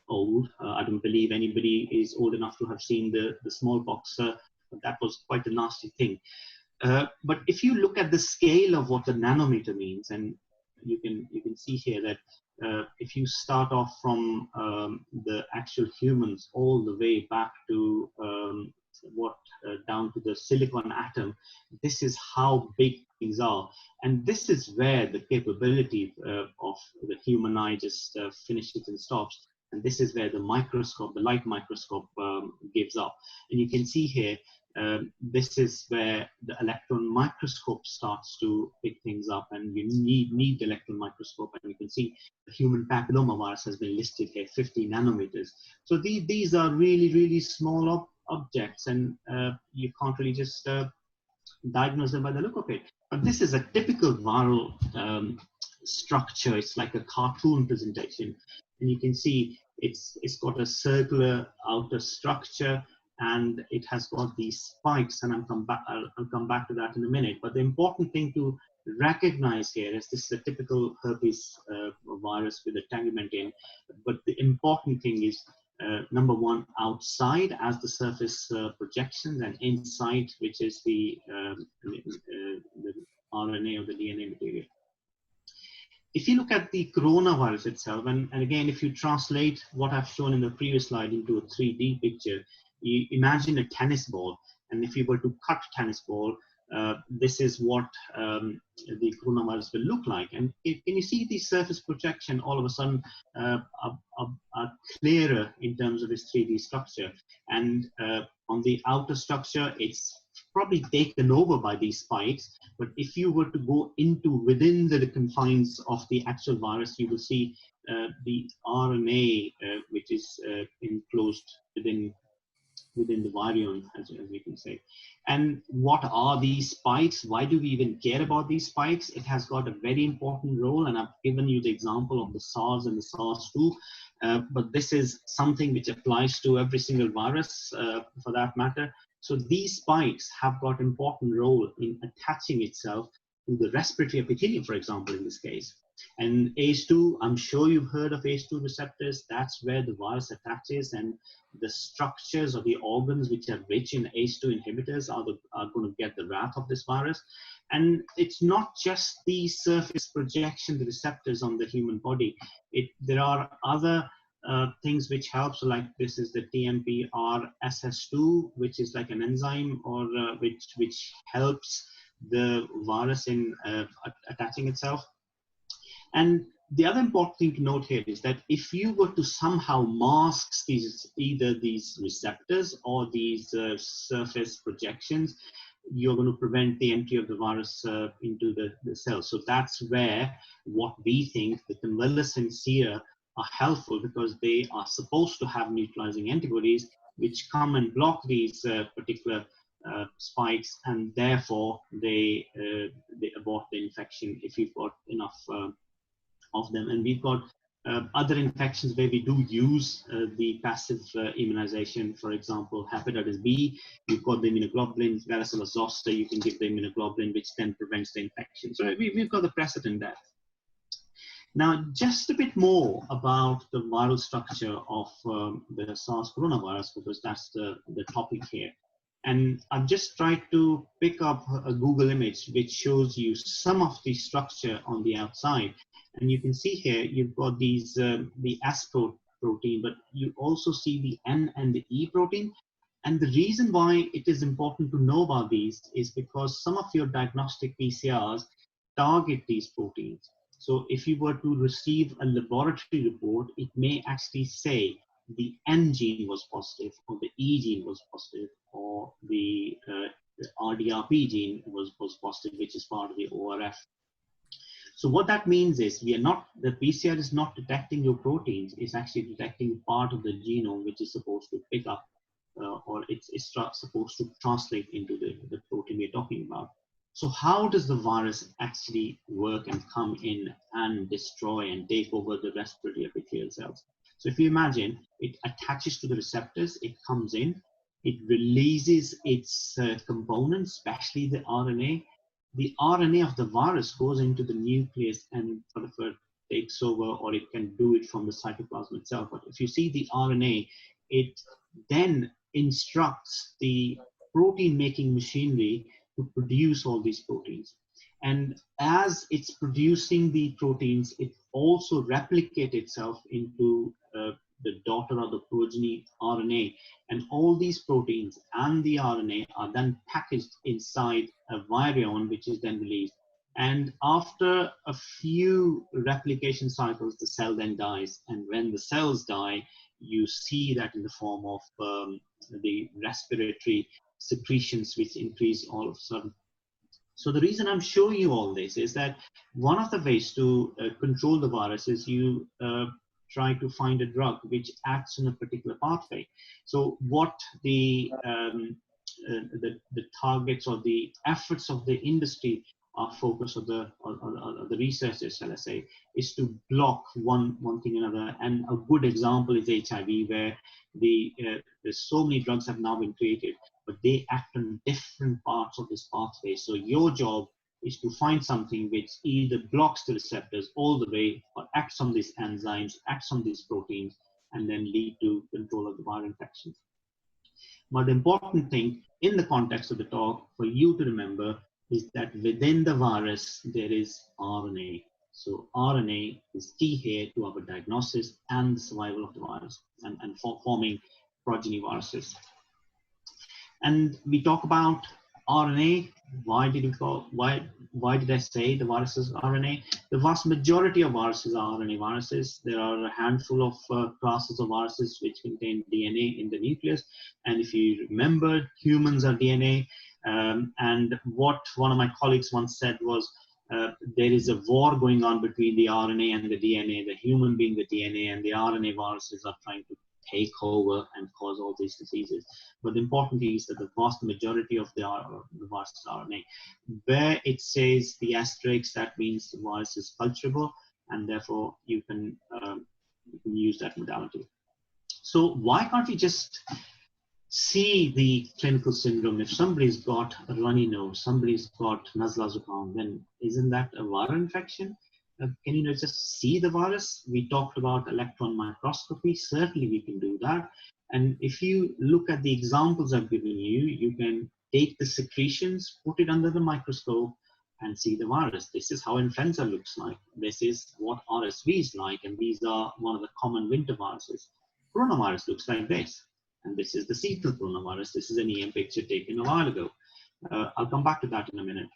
Speaker 5: old. I don't believe anybody is old enough to have seen the smallpox. That was quite a nasty thing. But if you look at the scale of what the nanometer means, and you can see here that if you start off from the actual humans all the way back to down to the silicon atom, this is how big things are. And this is where the capability of the human eye just finishes and stops. And this is where the microscope, the light microscope, gives up. And you can see here, this is where the electron microscope starts to pick things up, and you need the electron microscope. And you can see the human papillomavirus has been listed here, 50 nanometers. So these are really, really small objects, and you can't really just diagnose them by the look of it. But this is a typical viral structure. It's like a cartoon presentation, and you can see it's got a circular outer structure, and it has got these spikes, and I'll come back to that in a minute. But the important thing to recognize here is this is a typical herpes virus with a tegument in. But the important thing is, number one, outside as the surface projections, and inside, which is the RNA or the DNA material. If you look at the coronavirus itself, and again, if you translate what I've shown in the previous slide into a 3D picture, you imagine a tennis ball. And if you were to cut tennis ball, this is what the coronavirus will look like. And can you see the surface projection all of a sudden are clearer in terms of its 3D structure? And on the outer structure, it's probably taken over by these spikes. But if you were to go within the confines of the actual virus, you will see the RNA, which is enclosed within the virion, as we can say. And what are these spikes? Why do we even care about these spikes? It has got a very important role, and I've given you the example of the SARS and the SARS-2, but this is something which applies to every single virus for that matter. So these spikes have got an important role in attaching itself to the respiratory epithelium, for example, in this case. And ACE2, I'm sure you've heard of ACE2 receptors. That's where the virus attaches, and the structures of the organs which are rich in ACE2 inhibitors are going to get the wrath of this virus. And it's not just the surface projection, the receptors on the human body. There are other things which help. So like this is the TMPRSS2, which is like an enzyme or which helps the virus in attaching itself. And the other important thing to note here is that if you were to somehow mask either these receptors or these surface projections, you're going to prevent the entry of the virus into the cells. So that's where what we think the convalescents here are helpful, because they are supposed to have neutralizing antibodies which come and block these particular spikes, and therefore they abort the infection if you've got enough of them. And we've got other infections where we do use the passive immunization. For example, hepatitis B, you've got the immunoglobulin, varicella zoster, you can give the immunoglobulin, which then prevents the infection. So we've got the precedent there. Now, just a bit more about the viral structure of the SARS coronavirus, because that's the topic here. And I've just tried to pick up a Google image which shows you some of the structure on the outside. And you can see here, you've got these, the S protein, but you also see the N and the E protein. And the reason why it is important to know about these is because some of your diagnostic PCRs target these proteins. So if you were to receive a laboratory report, it may actually say the N gene was positive, or the E gene was positive, or the RDRP gene was positive, which is part of the ORF. So what that means is the PCR is not detecting your proteins, it's actually detecting part of the genome which is supposed to pick up or it's supposed to translate into the protein we're talking about. So how does the virus actually work and come in and destroy and take over the respiratory epithelial cells? So if you imagine, it attaches to the receptors, it comes in, it releases its components, especially the RNA. The RNA of the virus goes into the nucleus and sort of takes over, or it can do it from the cytoplasm itself. But if you see the RNA, it then instructs the protein making machinery to produce all these proteins. And as it's producing the proteins, it also replicates itself into the daughter or the progeny RNA. And all these proteins and the RNA are then packaged inside a virion, which is then released. And after a few replication cycles, the cell then dies. And when the cells die, you see that in the form of the respiratory secretions, which increase all of a sudden. So the reason I'm showing you all this is that one of the ways to control the virus is you try to find a drug which acts on a particular pathway. So what the targets or the efforts of the industry are focused, of the researchers, shall I say, is to block one thing or another. And a good example is HIV, where there's so many drugs have now been created, but they act on different parts of this pathway. So your job is to find something which either blocks the receptors all the way, or acts on these enzymes, acts on these proteins, and then lead to control of the viral infections. But the important thing in the context of the talk for you to remember is that within the virus, there is RNA. So RNA is key here to our diagnosis and the survival of the virus and for forming progeny viruses. And we talk about RNA. Why did I say the virus is RNA? The vast majority of viruses are RNA viruses. There are a handful of classes of viruses which contain DNA in the nucleus. And if you remember, humans are DNA. And what one of my colleagues once said was, there is a war going on between the RNA and the DNA, the human being the DNA, and the RNA viruses are trying to take over and cause all these diseases. But the important thing is that the vast majority of the virus is RNA. Where it says the asterisk, that means the virus is culturable, and therefore you can use that modality. So why can't we just see the clinical syndrome? If somebody's got a runny nose, somebody's got nazla zukam, then isn't that a viral infection? Can you just see the virus? We talked about electron microscopy. Certainly we can do that. And if you look at the examples I've given you, you can take the secretions, put it under the microscope, and see the virus. This is how influenza looks like. This is what RSV is like, and these are one of the common winter viruses. Coronavirus looks like this, and this is the seasonal coronavirus. This is an EM picture taken a while ago. I'll come back to that in a minute.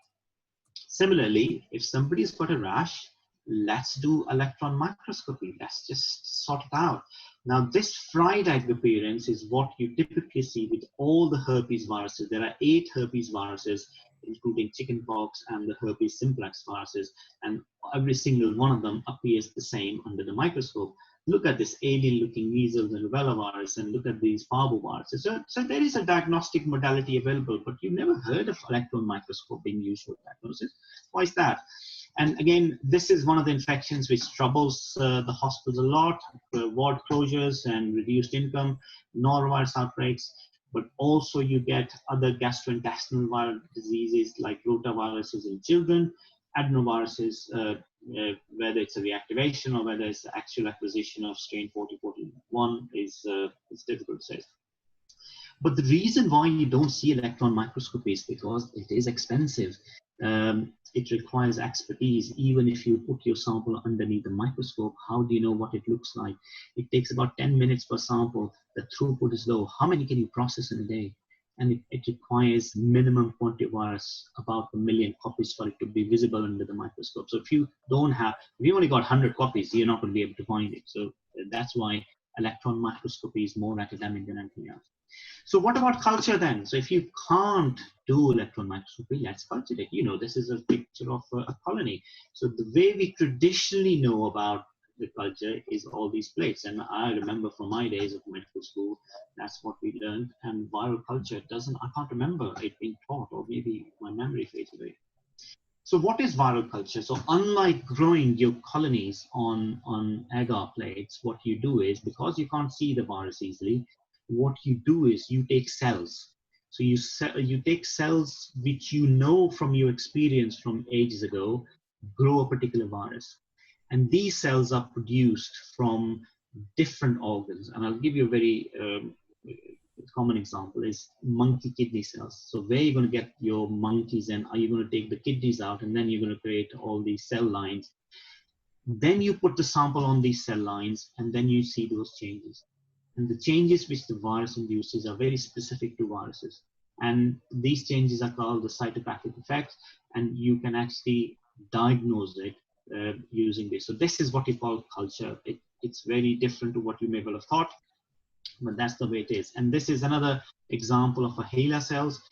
Speaker 5: Similarly, if somebody's got a rash, let's do electron microscopy. Let's just sort it out. Now, this fried-egg appearance is what you typically see with all the herpes viruses. There are 8 herpes viruses, including chickenpox and the herpes simplex viruses, and every single one of them appears the same under the microscope. Look at this alien-looking measles and rubella virus, and look at these parvoviruses. So there is a diagnostic modality available, but you've never heard of electron microscope being used for diagnosis. Why is that? And again, this is one of the infections which troubles the hospitals a lot, ward closures and reduced income, norovirus outbreaks, but also you get other gastrointestinal viral diseases like rotaviruses in children, adenoviruses, whether it's a reactivation or whether it's the actual acquisition of strain 4041 is difficult to say. But the reason why you don't see electron microscopy is because it is expensive. It requires expertise. Even if you put your sample underneath the microscope, how do you know what it looks like? It takes about 10 minutes per sample. The throughput is low. How many can you process in a day? And it requires minimum quantity of virus, about 1 million copies for it to be visible under the microscope. So if you only got 100 copies, you're not going to be able to find it. So that's why electron microscopy is more academic than anything else. So what about culture then? So if you can't do electron microscopy, let's culture it. You know, this is a picture of a colony. So the way we traditionally know about the culture is all these plates. And I remember from my days of medical school, that's what we learned. And viral culture I can't remember it being taught, or maybe my memory fades away. So what is viral culture? So unlike growing your colonies on agar plates, what you do is, because you can't see the virus easily, what you do is you take cells. So you take cells which you know from your experience from ages ago grow a particular virus. And these cells are produced from different organs. And I'll give you a very common example is monkey kidney cells. So where you're going to get your monkeys and are you going to take the kidneys out and then you're going to create all these cell lines. Then you put the sample on these cell lines and then you see those changes. And the changes which the virus induces are very specific to viruses. And these changes are called the cytopathic effects, and you can actually diagnose it using this. So this is what you call culture. It's very different to what you may well have thought, but that's the way it is. And this is another example of a HeLa cells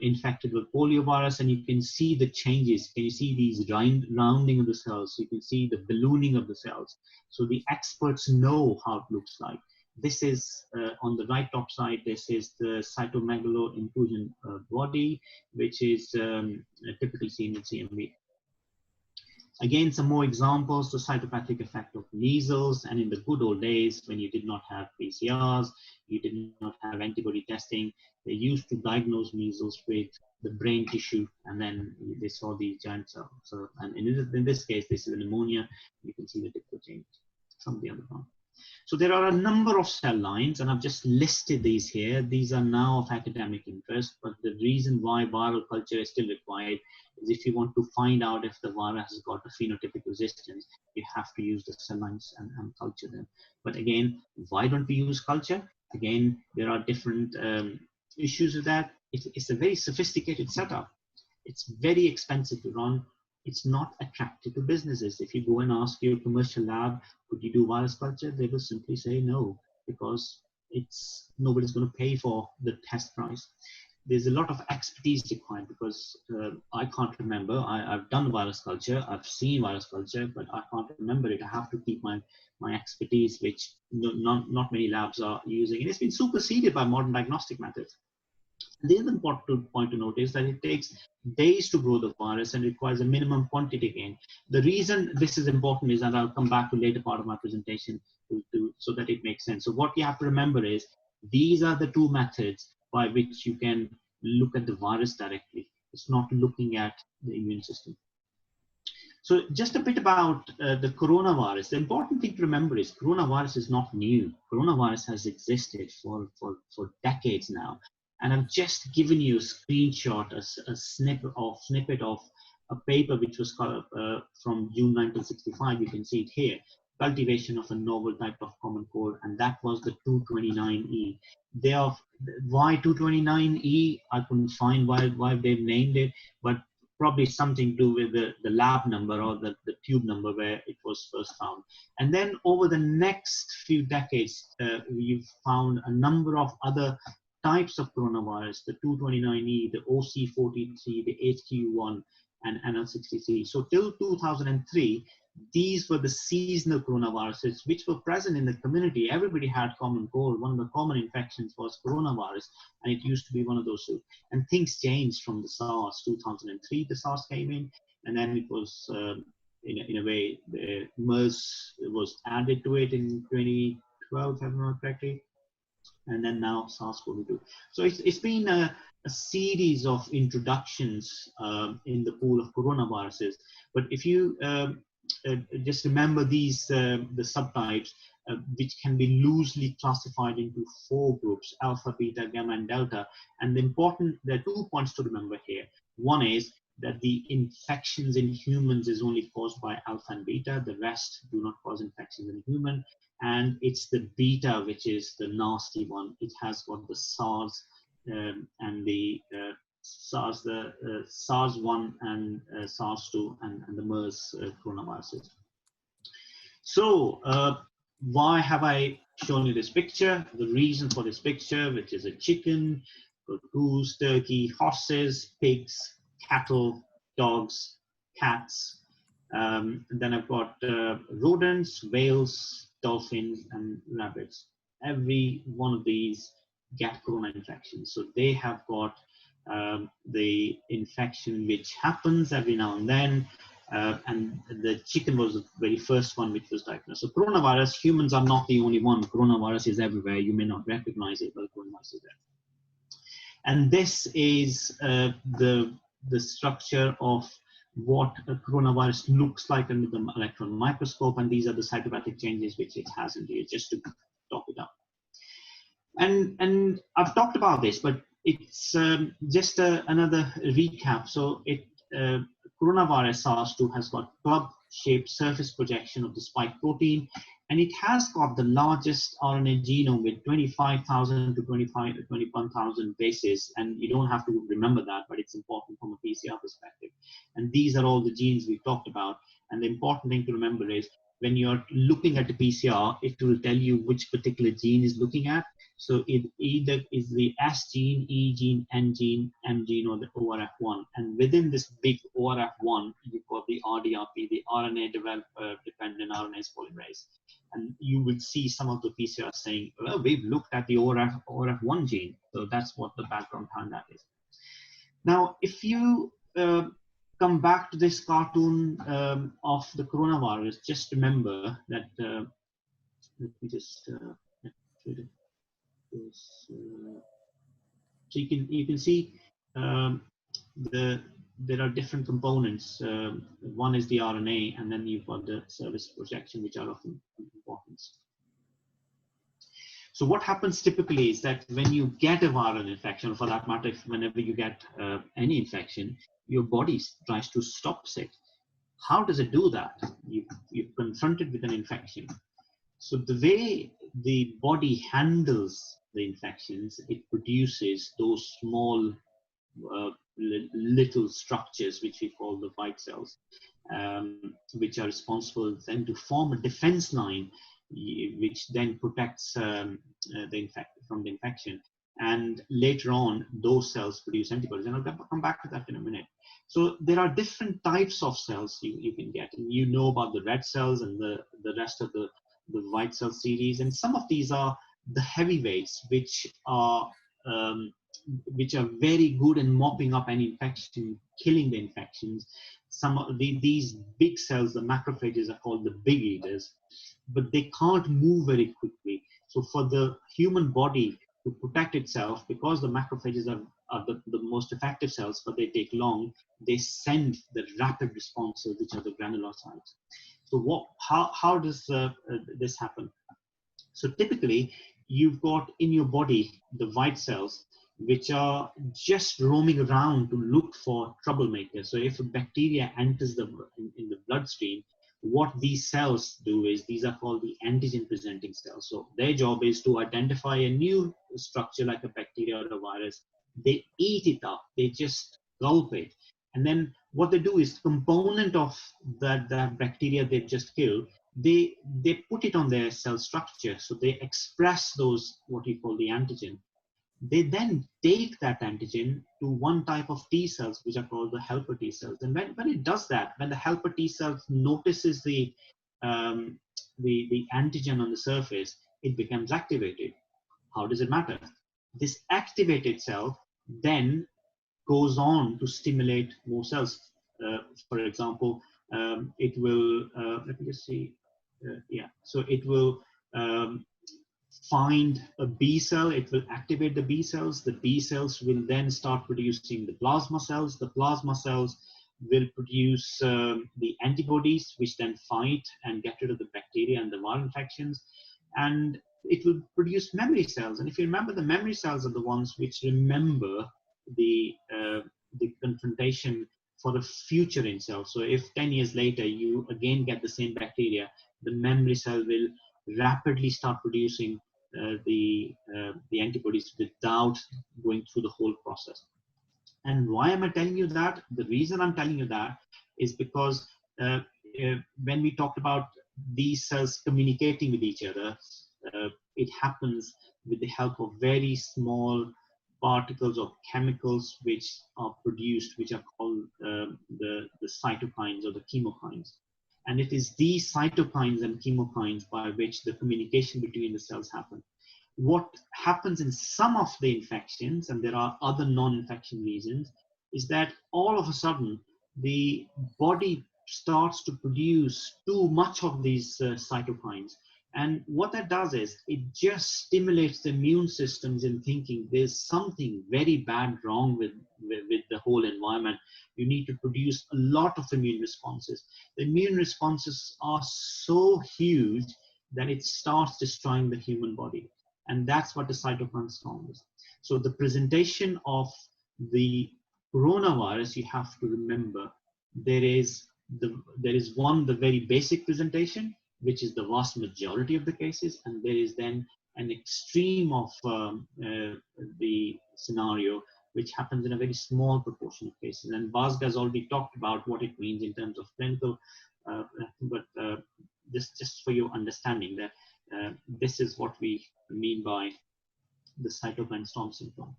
Speaker 5: infected with poliovirus, and you can see the changes. Can you see these rounding of the cells? You can see the ballooning of the cells. So the experts know how it looks like. This is on the right top side, this is the cytomegalo inclusion body, which is typically seen in CMV. Again, some more examples, the cytopathic effect of measles, and in the good old days when you did not have PCRs, you did not have antibody testing, they used to diagnose measles with the brain tissue, and then they saw these giant cells. So, and in this case, this is a pneumonia. You can see the typical change from the other one. So there are a number of cell lines, and I've just listed these here. These are now of academic interest, but the reason why viral culture is still required is if you want to find out if the virus has got a phenotypic resistance, you have to use the cell lines and culture them. But again, why don't we use culture? Again, there are different issues with that. It's a very sophisticated setup. It's very expensive to run. It's not attractive to businesses. If you go and ask your commercial lab, could you do virus culture? They will simply say no, because nobody's going to pay for the test price. There's a lot of expertise required, because I can't remember. I've done virus culture, I've seen virus culture, but I can't remember it. I have to keep my expertise, which not many labs are using. And it's been superseded by modern diagnostic methods. The other important point to note is that it takes days to grow the virus and requires a minimum quantity again. The reason this is important is, and I'll come back to later part of my presentation so that it makes sense. So what you have to remember is these are the two methods by which you can look at the virus directly. It's not looking at the immune system. So just a bit about the coronavirus. The important thing to remember is coronavirus is not new. Coronavirus has existed for decades now. And I've just given you a screenshot, a snippet of a paper which was from June 1965. You can see it here. Cultivation of a novel type of common cold, and that was the 229E. Why 229E? I couldn't find why they've named it, but probably something to do with the lab number or the tube number where it was first found. And then over the next few decades, we've found a number of other types of coronavirus, the 229E, the OC43, the HQ1, and NL63. So till 2003, these were the seasonal coronaviruses which were present in the community. Everybody had common cold. One of the common infections was coronavirus, and it used to be one of those two. And things changed from the SARS. 2003, the SARS came in, and then it was, in a way, the MERS was added to it in 2012, if I remember correctly, and then now SARS-CoV-2. So it's been a series of introductions in the pool of coronaviruses. But if you just remember these, the subtypes, which can be loosely classified into 4 groups: alpha, beta, gamma, and delta. And there are 2 points to remember here. One is that the infections in humans is only caused by alpha and beta. The rest do not cause infections in human. And it's the beta which is the nasty one. It has got the SARS and the SARS-1 and SARS-2 and the MERS coronaviruses. So why have I shown you this picture? The reason for this picture, which is a chicken, goose, turkey, horses, pigs, cattle, dogs, cats. Then I've got rodents, whales, dolphins, and rabbits. Every one of these get corona infections. So they have got the infection which happens every now and then. And the chicken was the very first one which was diagnosed. So coronavirus, humans are not the only one. Coronavirus is everywhere. You may not recognize it, but coronavirus is there. And this is the structure of what a coronavirus looks like under the electron microscope. And these are the cytopathic changes which it has in here, just to top it up. And I've talked about this, but it's just another recap. So coronavirus SARS-2 has got club-shaped surface projection of the spike protein, and it has got the largest RNA genome with 25,000 to 21,000 bases. And you don't have to remember that, but it's important from a PCR perspective. And these are all the genes we talked about. And the important thing to remember is when you're looking at the PCR, it will tell you which particular gene is looking at. So it either is the S gene, E gene, N gene, M gene, or the ORF1. And within this big ORF1, you've got the RDRP, the RNA dependent RNase polymerase. And you will see some of the PCR saying, well, we've looked at the ORF1 gene. So that's what the background behind that is. Now, if you come back to this cartoon of the coronavirus, just remember that, let me just, so you can see there are different components. One is the RNA, and then you've got the surface projection, which are of importance. So what happens typically is that when you get a viral infection, for that matter, whenever you get any infection, your body tries to stop it. How does it do that? You're confronted with an infection. So the way the body handles the infections, it produces those small little structures, which we call the white cells, which are responsible then to form a defense line, which then protects the from the infection. And later on, those cells produce antibodies. And I'll come back to that in a minute. So there are different types of cells you can get. And you know about the red cells and the rest of the white cell series. And some of these are the heavyweights, which are very good in mopping up any infection, killing the infections. Some of these big cells, the macrophages, are called the big eaters, but they can't move very quickly. So for the human body to protect itself, because the macrophages are are the most effective cells, but they take long. They send the rapid responses, which are the granulocytes. So how does this happen? So typically, you've got in your body the white cells, which are just roaming around to look for troublemakers. So if a bacteria enters in the bloodstream, what these cells do is, these are called the antigen presenting cells. So their job is to identify a new structure like a bacteria or a virus. They eat it up, they just gulp it. And then what they do is, component of that bacteria they've just killed, they put it on their cell structure. So they express those, what you call the antigen. They then take that antigen to one type of T cells, which are called the helper T cells. And when it does that, when the helper T cells notices the antigen on the surface, it becomes activated. How does it matter? This activated cell then goes on to stimulate more cells. For example, it will, let me just see, so it will find a B cell, it will activate the B cells. The B cells will then start producing the plasma cells. The plasma cells will produce the antibodies, which then fight and get rid of the bacteria and the viral infections. And it will produce memory cells. And if you remember, the memory cells are the ones which remember the confrontation for the future in cells. So if 10 years later you again get the same bacteria, the memory cell will rapidly start producing the antibodies without going through the whole process. And why am I telling you that? The reason I'm telling you that is because when we talked about these cells communicating with each other, it happens with the help of very small particles of chemicals which are produced, which are called the cytokines or the chemokines. And it is these cytokines and chemokines by which the communication between the cells happen. What happens in some of the infections, and there are other non-infection reasons, is that all of a sudden the body starts to produce too much of these cytokines. And what that does is, it just stimulates the immune systems in thinking there's something very bad wrong with the whole environment. You need to produce a lot of immune responses. The immune responses are so huge that it starts destroying the human body. And that's what the cytokine storm is. So the presentation of the coronavirus, you have to remember, there is the very basic presentation, which is the vast majority of the cases, and there is then an extreme of the scenario, which happens in a very small proportion of cases. And Bhaskar has already talked about what it means in terms of clinical, but just for your understanding that this is what we mean by the cytokine storm syndrome.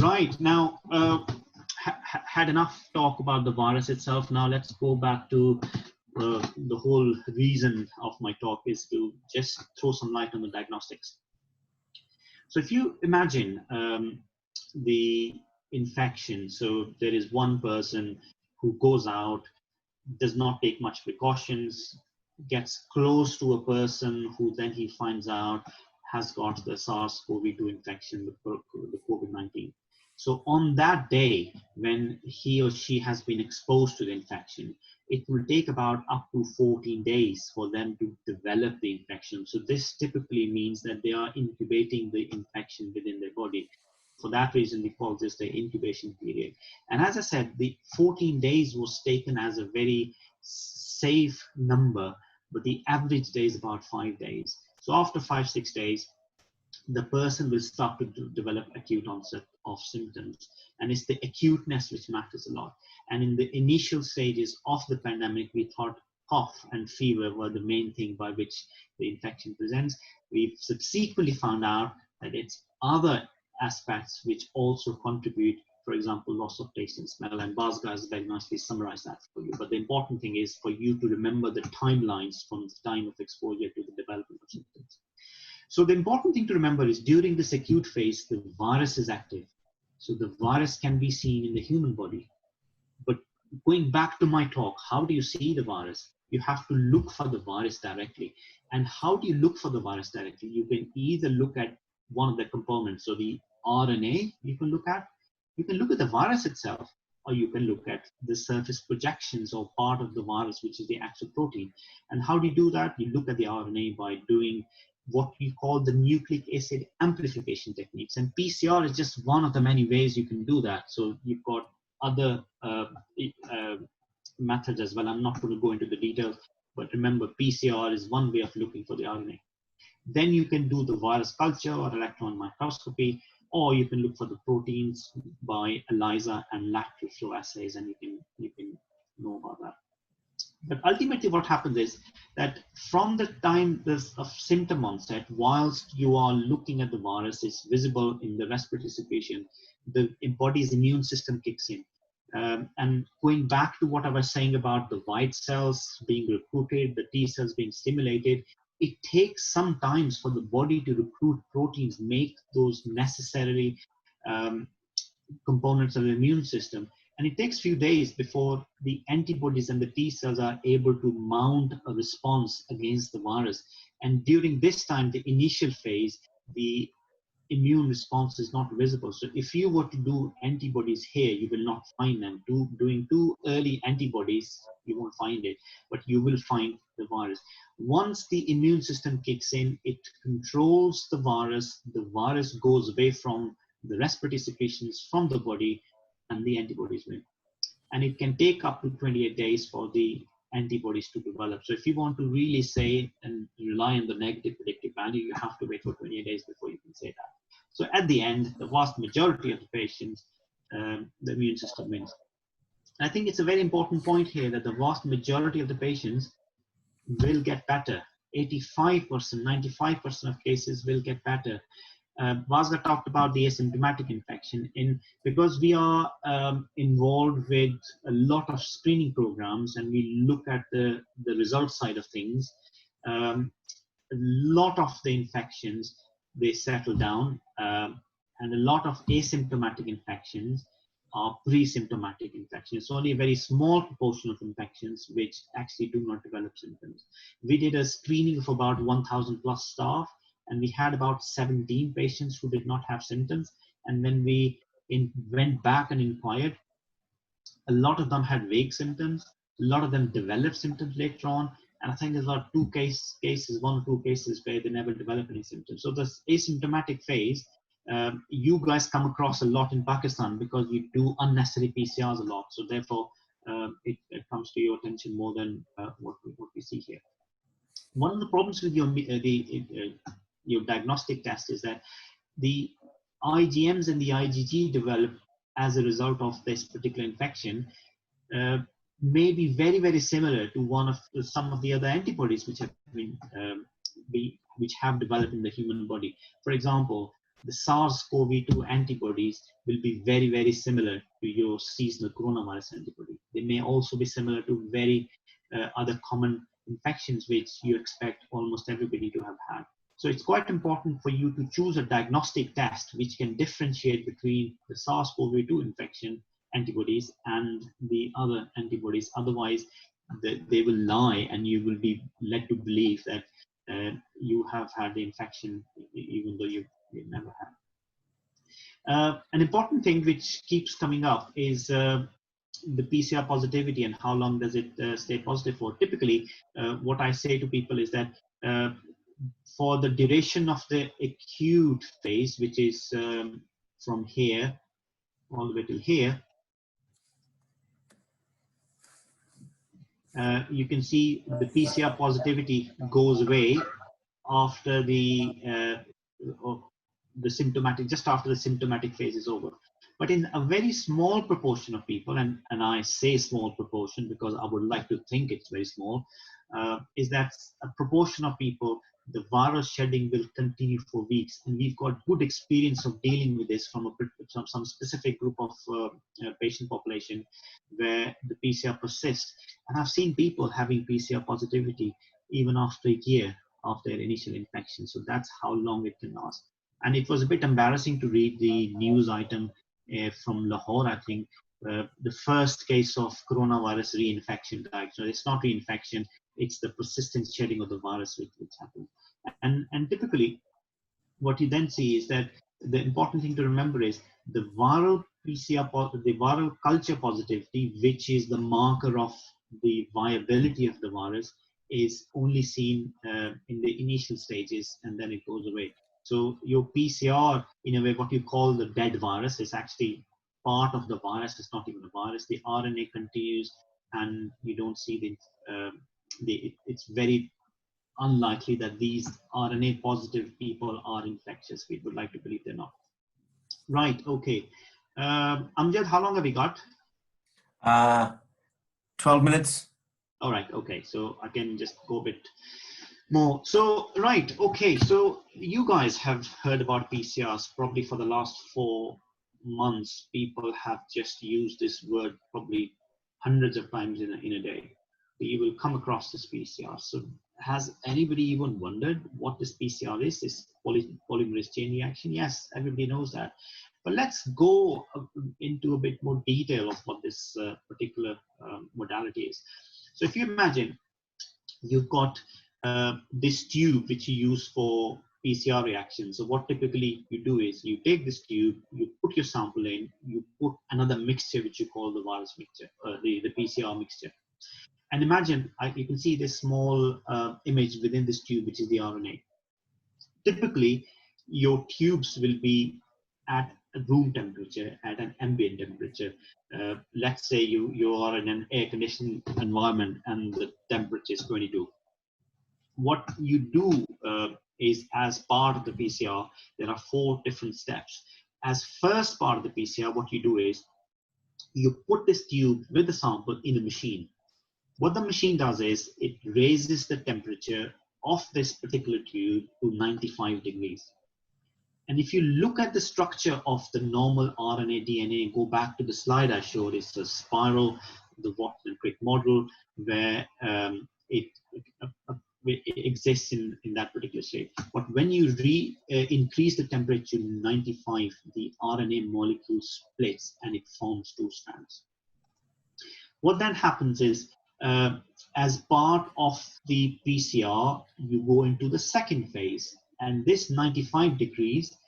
Speaker 5: Right, now, had enough talk about the virus itself. Now let's go back to the whole reason of my talk is to just throw some light on the diagnostics. So if you imagine the infection, so there is one person who goes out, does not take much precautions, gets close to a person who then he finds out has got the SARS-CoV-2 infection, the COVID-19. So on that day, when he or she has been exposed to the infection, it will take about up to 14 days for them to develop the infection. So this typically means that they are incubating the infection within their body. For that reason, we call this the incubation period. And as I said, the 14 days was taken as a very safe number, but the average day is about 5 days. So after 5-6 days, the person will start to develop acute onset of symptoms. And it's the acuteness which matters a lot. And in the initial stages of the pandemic, we thought cough and fever were the main thing by which the infection presents. We've subsequently found out that it's other aspects which also contribute, for example, loss of taste and smell. And Bhaskar has very nicely summarized that for you. But the important thing is for you to remember the timelines from the time of exposure to the development of symptoms. So the important thing to remember is during this acute phase, the virus is active. So the virus can be seen in the human body. But going back to my talk, how do you see the virus? You have to look for the virus directly. And how do you look for the virus directly? You can either look at one of the components. So the RNA you can look at, You can look at the virus itself, or you can look at the surface projections or part of the virus, which is the actual protein. And how do you do that? You look at the RNA by doing what we call the nucleic acid amplification techniques. And PCR is just one of the many ways you can do that. So you've got other methods as well. I'm not going to go into the details, but remember, PCR is one way of looking for the RNA. Then you can do the virus culture or electron microscopy, or you can look for the proteins by ELISA and lateral flow assays, and you can know about that. But ultimately what happens is that from the time of symptom onset, whilst you are looking at the virus, it's visible in the respiratory secretion, the body's immune system kicks in. And going back to what I was saying about the white cells being recruited, the T cells being stimulated, it takes some time for the body to recruit proteins, make those necessary components of the immune system. And it takes a few days before the antibodies and the T cells are able to mount a response against the virus. And during this time, the initial phase, the immune response is not visible. So if you were to do antibodies here, you will not find them. Doing too early antibodies, you won't find it, but you will find the virus. Once the immune system kicks in, it controls the virus goes away from the respiratory secretions from the body, and the antibodies win. And it can take up to 28 days for the antibodies to develop. So if you want to really say and rely on the negative predictive value, you have to wait for 28 days before you can say that. So at the end, the vast majority of the patients, the immune system wins. I think it's a very important point here that the vast majority of the patients will get better. 85%, 95% of cases will get better. Bhaskar talked about the asymptomatic infection. Because we are involved with a lot of screening programs and we look at the result side of things, a lot of the infections, they settle down, and a lot of asymptomatic infections are pre-symptomatic infections. It's only a very small proportion of infections which actually do not develop symptoms. We did a screening of about 1,000 plus staff, and we had about 17 patients who did not have symptoms. And when we went back and inquired, a lot of them had vague symptoms. A lot of them developed symptoms later on. And I think there's about one or two cases where they never developed any symptoms. So this asymptomatic phase, you guys come across a lot in Pakistan because we do unnecessary PCRs a lot. So therefore, it comes to your attention more than what we see here. One of the problems with your diagnostic test is that the IgMs and the IgG develop as a result of this particular infection may be very, very similar to some of the other antibodies which have been which have developed in the human body. For example, the SARS-CoV-2 antibodies will be very, very similar to your seasonal coronavirus antibody. They may also be similar to very other common infections which you expect almost everybody to have had. So it's quite important for you to choose a diagnostic test which can differentiate between the SARS-CoV-2 infection antibodies and the other antibodies. Otherwise, they will lie and you will be led to believe that you have had the infection even though you never have. An important thing which keeps coming up is the PCR positivity and how long does it stay positive for. Typically, what I say to people is that for the duration of the acute phase, which is from here all the way till here, you can see the PCR positivity goes away after the symptomatic, just after the symptomatic phase is over. But in a very small proportion of people, and I say small proportion because I would like to think it's very small, is that a proportion of people, the virus shedding will continue for weeks. And we've got good experience of dealing with this from some specific group of patient population where the PCR persists. And I've seen people having PCR positivity even after a year of their initial infection. So that's how long it can last. And it was a bit embarrassing to read the news item from Lahore, I think, the first case of coronavirus reinfection died. So it's not reinfection, it's the persistent shedding of the virus which happened. And typically, what you then see is that the important thing to remember is the viral the viral culture positivity, which is the marker of the viability of the virus, is only seen in the initial stages, and then it goes away. So your PCR, in a way, what you call the dead virus, is actually part of the virus. It's not even a virus. The RNA continues, and you don't see it's very unlikely that these RNA positive people are infectious. We would like to believe they're not. Right, okay. Amjad, how long have we got?
Speaker 1: 12 minutes.
Speaker 5: All right, okay. So I can just go a bit more. So, right, okay. So you guys have heard about PCRs probably for the last 4 months. People have just used this word probably hundreds of times in a day. You will come across this PCR. So has anybody even wondered what this PCR is, this polymerase chain reaction? Yes, everybody knows that. But let's go into a bit more detail of what this particular modality is. So if you imagine you've got this tube which you use for PCR reactions. So what typically you do is you take this tube, you put your sample in, you put another mixture which you call the virus mixture, the PCR mixture. And imagine, you can see this small image within this tube, which is the RNA. Typically, your tubes will be at a room temperature, at an ambient temperature. Let's say you are in an air-conditioned environment and the temperature is 22. What you do is, as part of the PCR, there are 4 different steps. As first part of the PCR, what you do is you put this tube with the sample in a machine. What the machine does is it raises the temperature of this particular tube to 95 degrees. And if you look at the structure of the normal RNA DNA, go back to the slide I showed, it's a spiral, the Watson and Crick model, where it exists in that particular shape. But when you increase the temperature to 95, the RNA molecule splits and it forms 2 strands. What then happens is, as part of the PCR, you go into the second phase, and this 95 degrees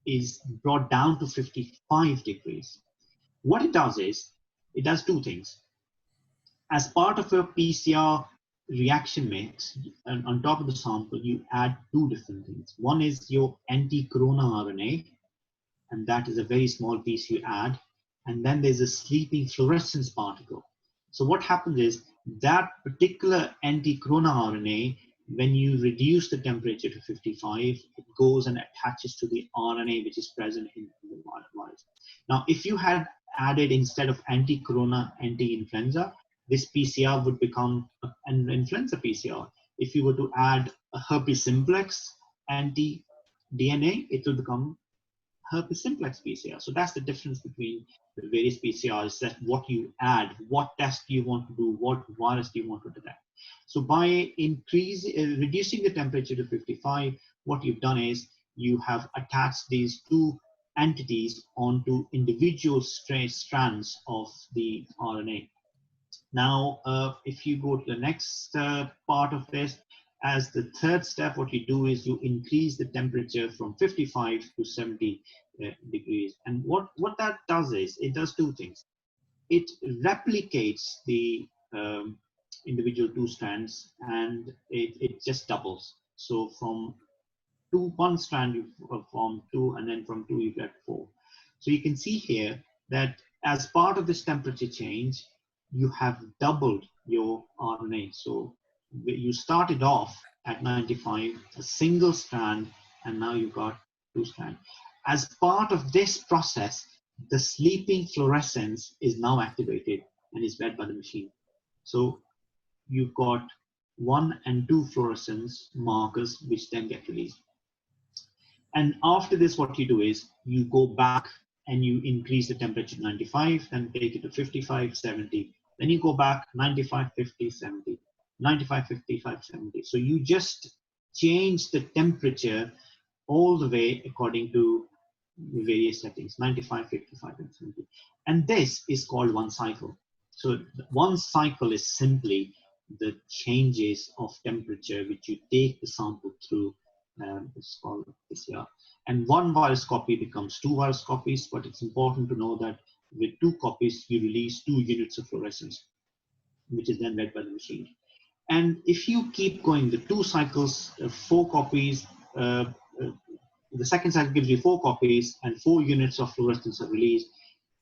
Speaker 5: is brought down to 55 degrees. What it does is, it does 2 things. As part of your PCR reaction mix, and on top of the sample, you add 2 different things. One is your anti-corona RNA, and that is a very small piece you add. And then there's a sleeping fluorescence particle. So what happens is that particular anti-corona RNA, when you reduce the temperature to 55, it goes and attaches to the RNA which is present in the virus. Now, if you had added, instead of anti-corona, anti-influenza, this PCR would become an influenza PCR. If you were to add a herpes simplex anti-DNA, it will become herpes simplex PCR. So that's the difference between the various PCRs, that what you add, what test do you want to do, what virus do you want to detect. So by reducing the temperature to 55, what you've done is you have attached these 2 entities onto individual strands of the RNA. Now, if you go to the next part of this, as the third step, what you do is you increase the temperature from 55 to 70 degrees. And what that does is, it does 2 things. It replicates the individual 2 strands, and it just doubles. So from 1 strand you form 2, and then from 2 you get 4. So you can see here that as part of this temperature change, you have doubled your RNA. So you started off at 95, a single strand, and now you've got 2 strands. As part of this process, the sleeping fluorescence is now activated and is read by the machine. So you've got 1 and 2 fluorescence markers which then get released. And after this, what you do is you go back and you increase the temperature to 95, then take it to 55, 70. Then you go back 95, 50, 70, 95, 55, 70. So you just change the temperature all the way according to various settings, 95, 55, and 70. And this is called 1 cycle. So 1 cycle is simply the changes of temperature which you take the sample through. It's called PCR. And 1 virus copy becomes 2 virus copies, but it's important to know that with 2 copies, you release 2 units of fluorescence, which is then read by the machine. And if you keep going, the 2 cycles, 4 copies, the second cycle gives you 4 copies and 4 units of fluorescence are released,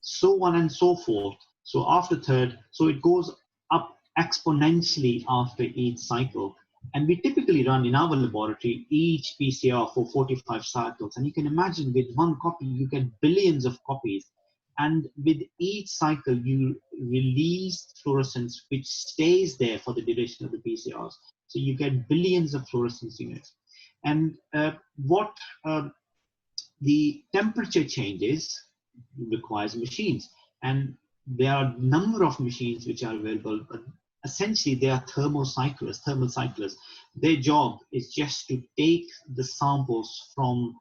Speaker 5: so on and so forth. So after third, so it goes up exponentially after each cycle. And we typically run in our laboratory each PCR for 45 cycles. And you can imagine with 1 copy, you get billions of copies. And with each cycle, you release fluorescence, which stays there for the duration of the PCRs. So you get billions of fluorescence units. And what the temperature changes requires machines. And there are a number of machines which are available, but essentially they are thermal cyclists. Their job is just to take the samples from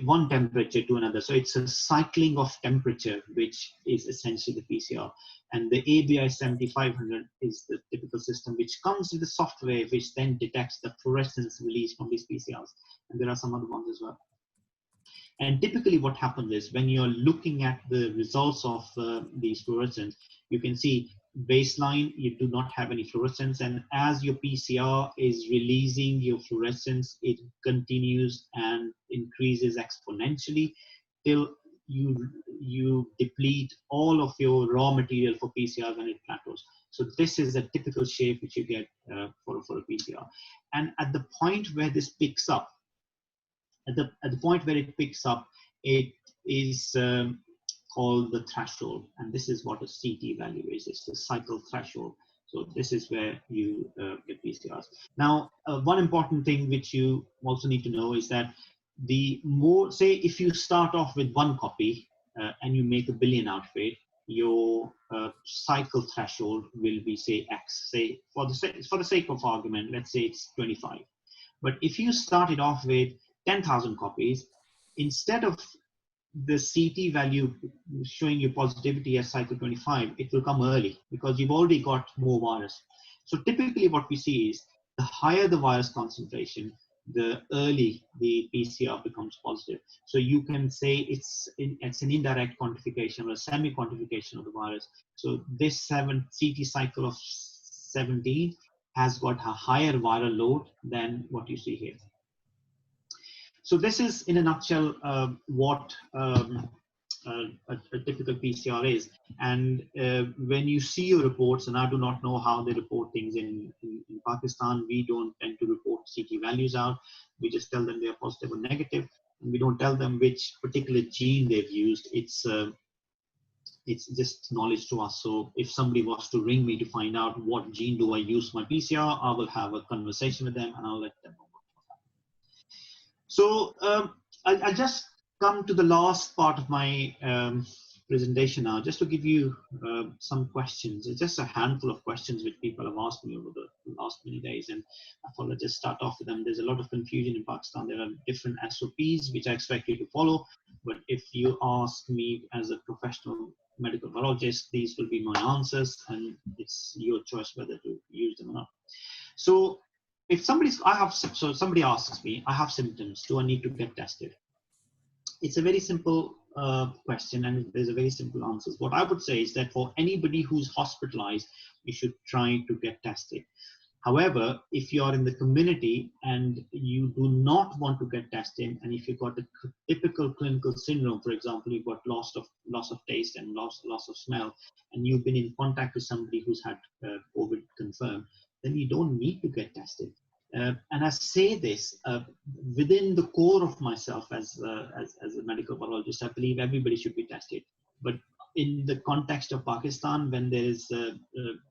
Speaker 5: one temperature to another. So it's a cycling of temperature, which is essentially the PCR. And the ABI 7500 is the typical system, which comes with the software, which then detects the fluorescence released from these PCRs. And there are some other ones as well. And typically what happens is when you're looking at the results of these fluorescence, you can see baseline, you do not have any fluorescence. And as your PCR is releasing your fluorescence, it continues and increases exponentially till you deplete all of your raw material for PCR when it plateaus. So this is a typical shape which you get for a PCR. And at the point where this picks up, at the point where it picks up, it is called the threshold, and this is what a CT value is. It's the cycle threshold. So this is where you get PCRs. Now, one important thing which you also need to know is that the more, say, if you start off with 1 copy and you make 1 billion out of it, your cycle threshold will be, say, X. Say, for the sake of argument, let's say it's 25. But if you started off with 10,000 copies, instead of the CT value showing you positivity at cycle 25, it will come early because you've already got more virus. So typically what we see is the higher the virus concentration, the early the PCR becomes positive. So you can say it's an indirect quantification or a semi-quantification of the virus. So this CT cycle of 17 has got a higher viral load than what you see here. So this is, in a nutshell, what a typical PCR is. And when you see your reports, and I do not know how they report things in Pakistan, we don't tend to report CT values out. We just tell them they are positive or negative, and we don't tell them which particular gene they've used. It's just knowledge to us. So if somebody was to ring me to find out what gene do I use for my PCR, I will have a conversation with them and I'll let them know. So I just come to the last part of my presentation now, just to give you some questions. It's just a handful of questions which people have asked me over the last many days, and I thought I'd just start off with them. There's a lot of confusion in Pakistan. There are different SOPs which I expect you to follow, but if you ask me as a professional medical virologist, these will be my answers, and it's your choice whether to use them or not. So if somebody asks me, I have symptoms, do I need to get tested? It's a very simple question, and there's a very simple answer. What I would say is that for anybody who's hospitalized, you should try to get tested. However, if you are in the community and you do not want to get tested, and if you've got a typical clinical syndrome, for example, you've got loss of taste and loss of smell, and you've been in contact with somebody who's had COVID confirmed, then you don't need to get tested. And I say this within the core of myself as a medical virologist. I believe everybody should be tested. But in the context of Pakistan, when there is,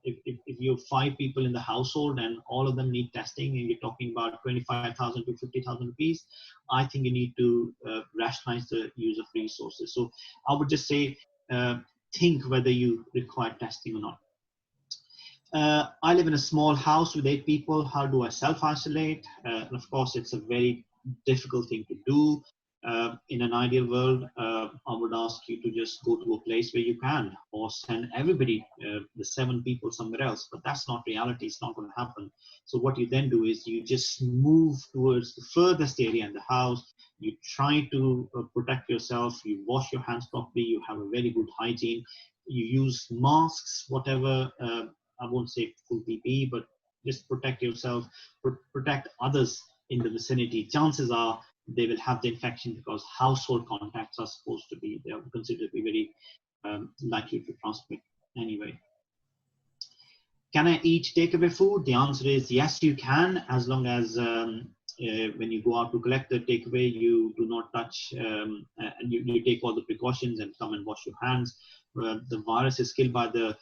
Speaker 5: if you have 5 people in the household and all of them need testing, and you're talking about 25,000 to 50,000 rupees, I think you need to rationalize the use of resources. So I would just say, think whether you require testing or not. I live in a small house with 8 people. How do I self-isolate? And of course, it's a very difficult thing to do. In an ideal world, I would ask you to just go to a place where you can, or send everybody, the 7 people somewhere else, but that's not reality. It's not going to happen. So what you then do is you just move towards the furthest area in the house. You try to protect yourself. You wash your hands properly. You have a very good hygiene. You use masks, whatever, I won't say full PPE, but just protect yourself, protect others in the vicinity. Chances are they will have the infection because household contacts are supposed to be, they are considered to be very likely to transmit anyway. Can I eat takeaway food? The answer is yes, you can, as long as when you go out to collect the takeaway, you do not touch, and you take all the precautions and come and wash your hands. The virus is killed by the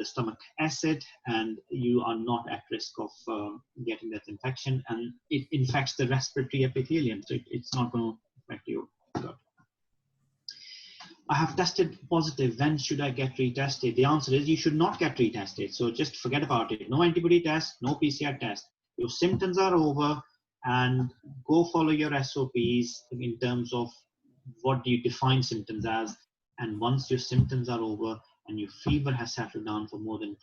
Speaker 5: stomach acid, and you are not at risk of getting that infection, and it infects the respiratory epithelium, so it's not going to affect your gut. I have tested positive. When should I get retested? The answer is you should not get retested. So just forget about it. No antibody test, no PCR test. Your symptoms are over, and go follow your SOPs in terms of what do you define symptoms as. And once your symptoms are over and your fever has settled down for more than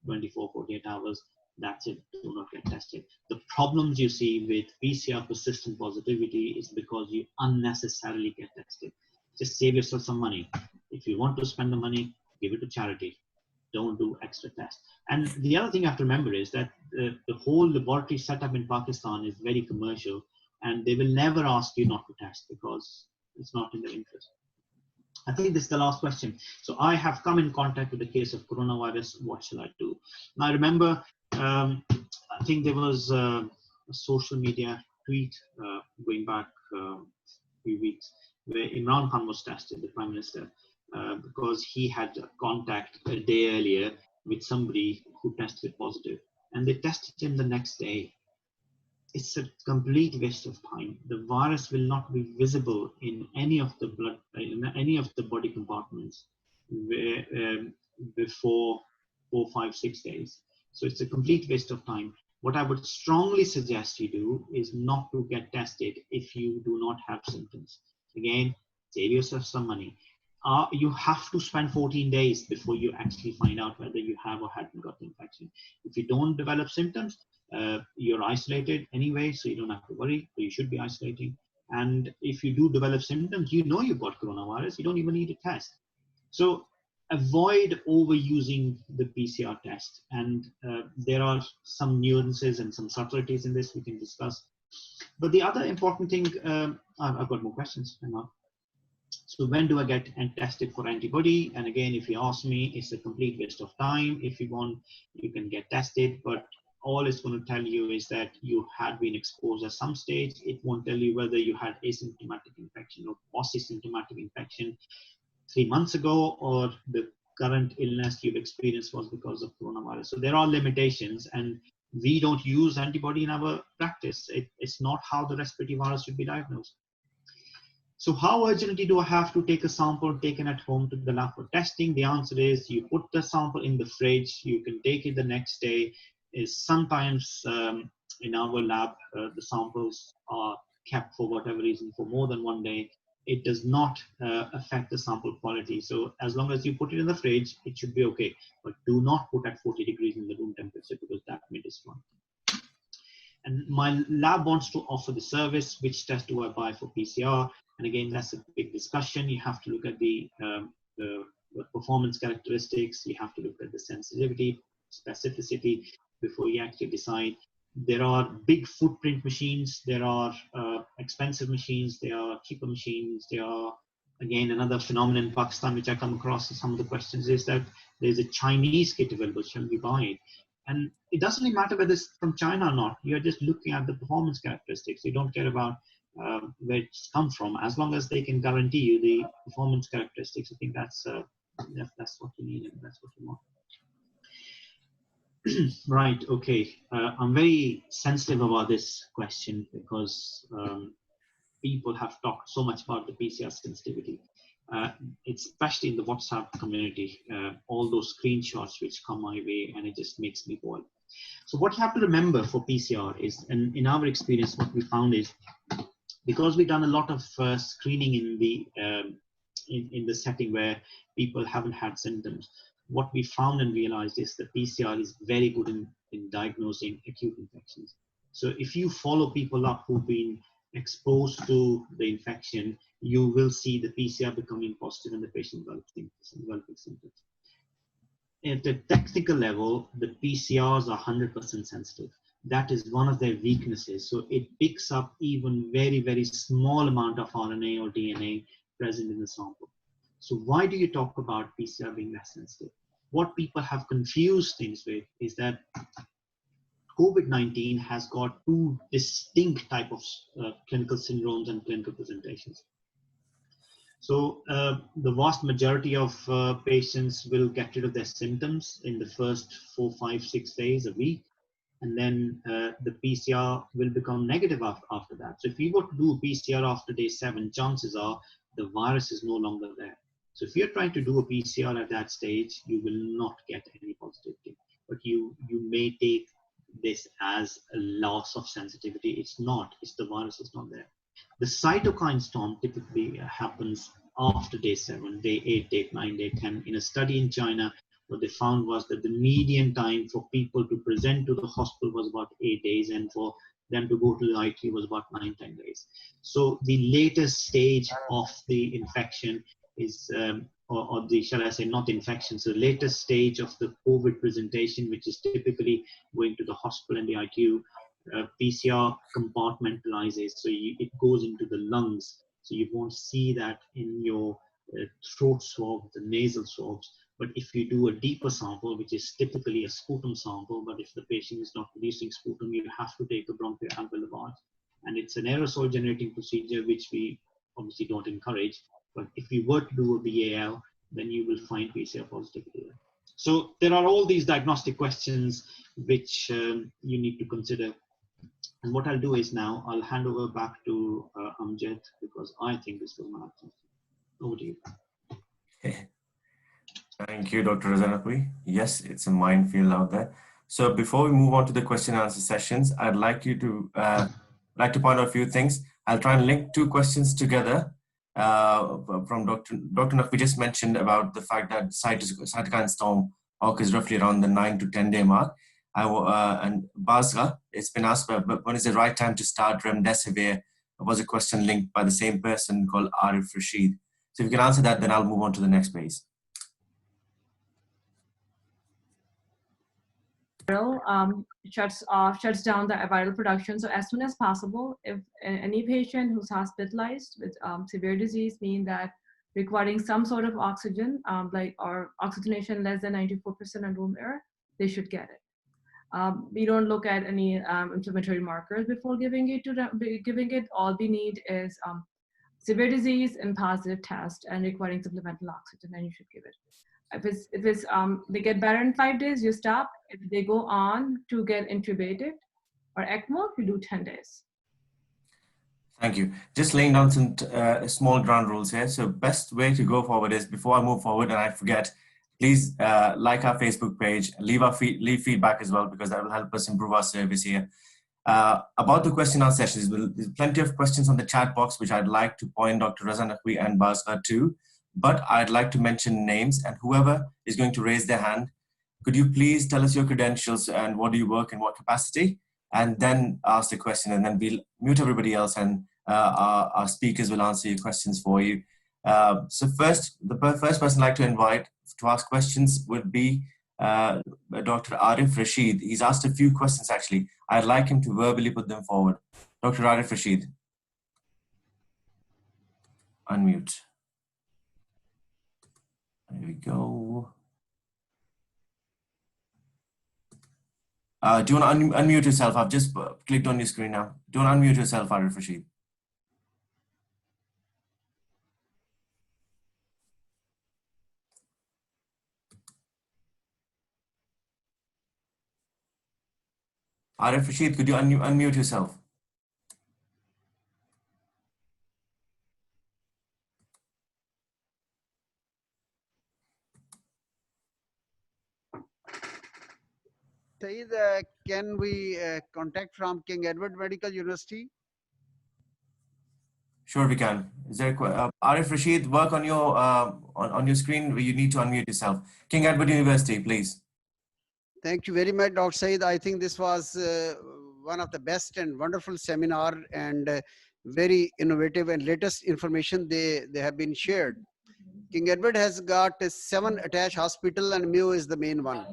Speaker 5: 24, 48 hours, that's it. Do not get tested. The problems you see with PCR persistent positivity is because you unnecessarily get tested. Just save yourself some money. If you want to spend the money, give it to charity. Don't do extra tests. And the other thing you have to remember is that the whole laboratory setup in Pakistan is very commercial, and they will never ask you not to test because it's not in their interest. I think this is the last question. So I have come in contact with a case of coronavirus. What shall I do? Now I remember, I think there was a social media tweet going back a few weeks where Imran Khan was tested, the Prime Minister, because he had contact a day earlier with somebody who tested positive, and they tested him the next day. It's a complete waste of time. The virus will not be visible in any of the blood, in any of the body compartments before 4, 5, 6 days. So it's a complete waste of time. What I would strongly suggest you do is not to get tested if you do not have symptoms. Again, save yourself some money. You have to spend 14 days before you actually find out whether you have or haven't got the infection. If you don't develop symptoms, you're isolated anyway, so you don't have to worry, but you should be isolating. And if you do develop symptoms, you know you've got coronavirus, you don't even need a test. So avoid overusing the PCR test. And there are some nuances and some subtleties in this we can discuss. But the other important thing, I've got more questions. Hang on. So when do I get tested for antibody? And again, if you ask me, it's a complete waste of time. If you want, you can get tested, but all it's going to tell you is that you had been exposed at some stage. It won't tell you whether you had asymptomatic infection or post-symptomatic infection 3 months ago, or the current illness you've experienced was because of coronavirus. So there are limitations, and we don't use antibody in our practice. It's not how the respiratory virus should be diagnosed. So how urgently do I have to take a sample taken at home to the lab for testing? The answer is you put the sample in the fridge. You can take it the next day. Sometimes in our lab, the samples are kept for whatever reason for more than 1 day. It does not affect the sample quality. So as long as you put it in the fridge, it should be okay. But do not put at 40 degrees in the room temperature, because that may destroy. And my lab wants to offer the service. Which test do I buy for PCR? And again, that's a big discussion. You have to look at the performance characteristics. You have to look at the sensitivity, specificity before you actually decide. There are big footprint machines. There are expensive machines. There are cheaper machines. There are, again, another phenomenon in Pakistan, which I come across in some of the questions, is that there's a Chinese kit available. Shall we buy it? And it doesn't really matter whether it's from China or not. You're just looking at the performance characteristics. You don't care about where it's come from, as long as they can guarantee you the performance characteristics. I think that's what you need, and that's what you want. Right, okay. I'm very sensitive about this question because people have talked so much about the PCR sensitivity. Especially in the WhatsApp community, all those screenshots which come my way, and it just makes me boil. So what you have to remember for PCR is, and in our experience, what we found is because we've done a lot of screening in the setting where people haven't had symptoms, what we found and realized is that PCR is very good in diagnosing acute infections. So if you follow people up who've been exposed to the infection, you will see the PCR becoming positive and the patient developing symptoms. At the technical level, the PCRs are 100% sensitive. That is one of their weaknesses. So it picks up even very, very small amount of RNA or DNA present in the sample. So why do you talk about PCR being less sensitive? What people have confused things with is that COVID-19 has got two distinct type of clinical syndromes and clinical presentations. So the vast majority of patients will get rid of their symptoms in the first 4, 5, 6 days, a week, and then the PCR will become negative after that. So if you were to do a PCR after day 7, chances are the virus is no longer there. So if you're trying to do a PCR at that stage, you will not get any positivity, but you may take this as a loss of sensitivity. It's not, it's the virus is not there. The cytokine storm typically happens after day 7, day 8, day 9, day 10. In a study in China, what they found was that the median time for people to present to the hospital was about 8 days, and for them to go to the ICU was about 9, 10 days. So the latest stage of the infection is, or the, shall I say, not infection, so the latest stage of the COVID presentation, which is typically going to the hospital and the ICU, PCR compartmentalizes, so it goes into the lungs. So you won't see that in your throat swab, the nasal swabs. But if you do a deeper sample, which is typically a sputum sample, but if the patient is not producing sputum, you have to take a bronchoalveolar lavage. And it's an aerosol generating procedure, which we obviously don't encourage. But if you were to do a BAL, then you will find PCR positivity there. So there are all these diagnostic questions which you need to consider. And what I'll do is now I'll hand over back to Amjad, because I think this was my answer. Over to you.
Speaker 1: Thank you, Dr. Razanapui. Yes, it's a minefield out there. So before we move on to the question and answer sessions, I'd like you to point out a few things. I'll try and link 2 questions together from Dr. Naqvi just mentioned about the fact that cytokine storm occurs roughly around the 9 to 10 day mark. And Basra, it's been asked, but when is the right time to start remdesivir? Was a question linked by the same person called Arif Rashid. So if you can answer that, then I'll move on to the next page.
Speaker 4: Shuts down the viral production. So as soon as possible, if any patient who's hospitalized with severe disease, mean that requiring some sort of oxygen, or oxygenation less than 94% on room air, they should get it. We don't look at any inflammatory markers before giving it. All we need is severe disease and positive test and requiring supplemental oxygen, and you should give it. If they get better in 5 days, you stop. If they go on to get intubated or ECMO, you do 10 days.
Speaker 1: Thank you. Just laying down some small ground rules here. So best way to go forward is, before I move forward and I forget, please like our Facebook page, leave feedback as well, because that will help us improve our service here. About the question and answer sessions, there's plenty of questions on the chat box, which I'd like to point Dr. Razanapui and Bhaskar to, but I'd like to mention names, and whoever is going to raise their hand, could you please tell us your credentials and what do you work in what capacity, and then ask the question, and then we'll mute everybody else, and our speakers will answer your questions for you. So the first person I'd like to invite to ask questions would be Dr. Arif Rashid. He's asked a few questions actually. I'd like him to verbally put them forward. Dr. Arif Rashid. Unmute. There we go. Do you want to unmute yourself? I've just clicked on your screen now. Do you want to unmute yourself, Arif Rashid? Arif Rashid, could you unmute yourself?
Speaker 6: Saeed, can we contact from King Edward Medical University?
Speaker 1: Sure, we can. Is there Arif Rashid, work on your on your screen where you need to unmute yourself. King Edward University, please.
Speaker 7: Thank you very much, Dr. Said. I think this was one of the best and wonderful seminar and very innovative and latest information they have been shared. King Edward has got 7 attached hospital and Mayo is the main one.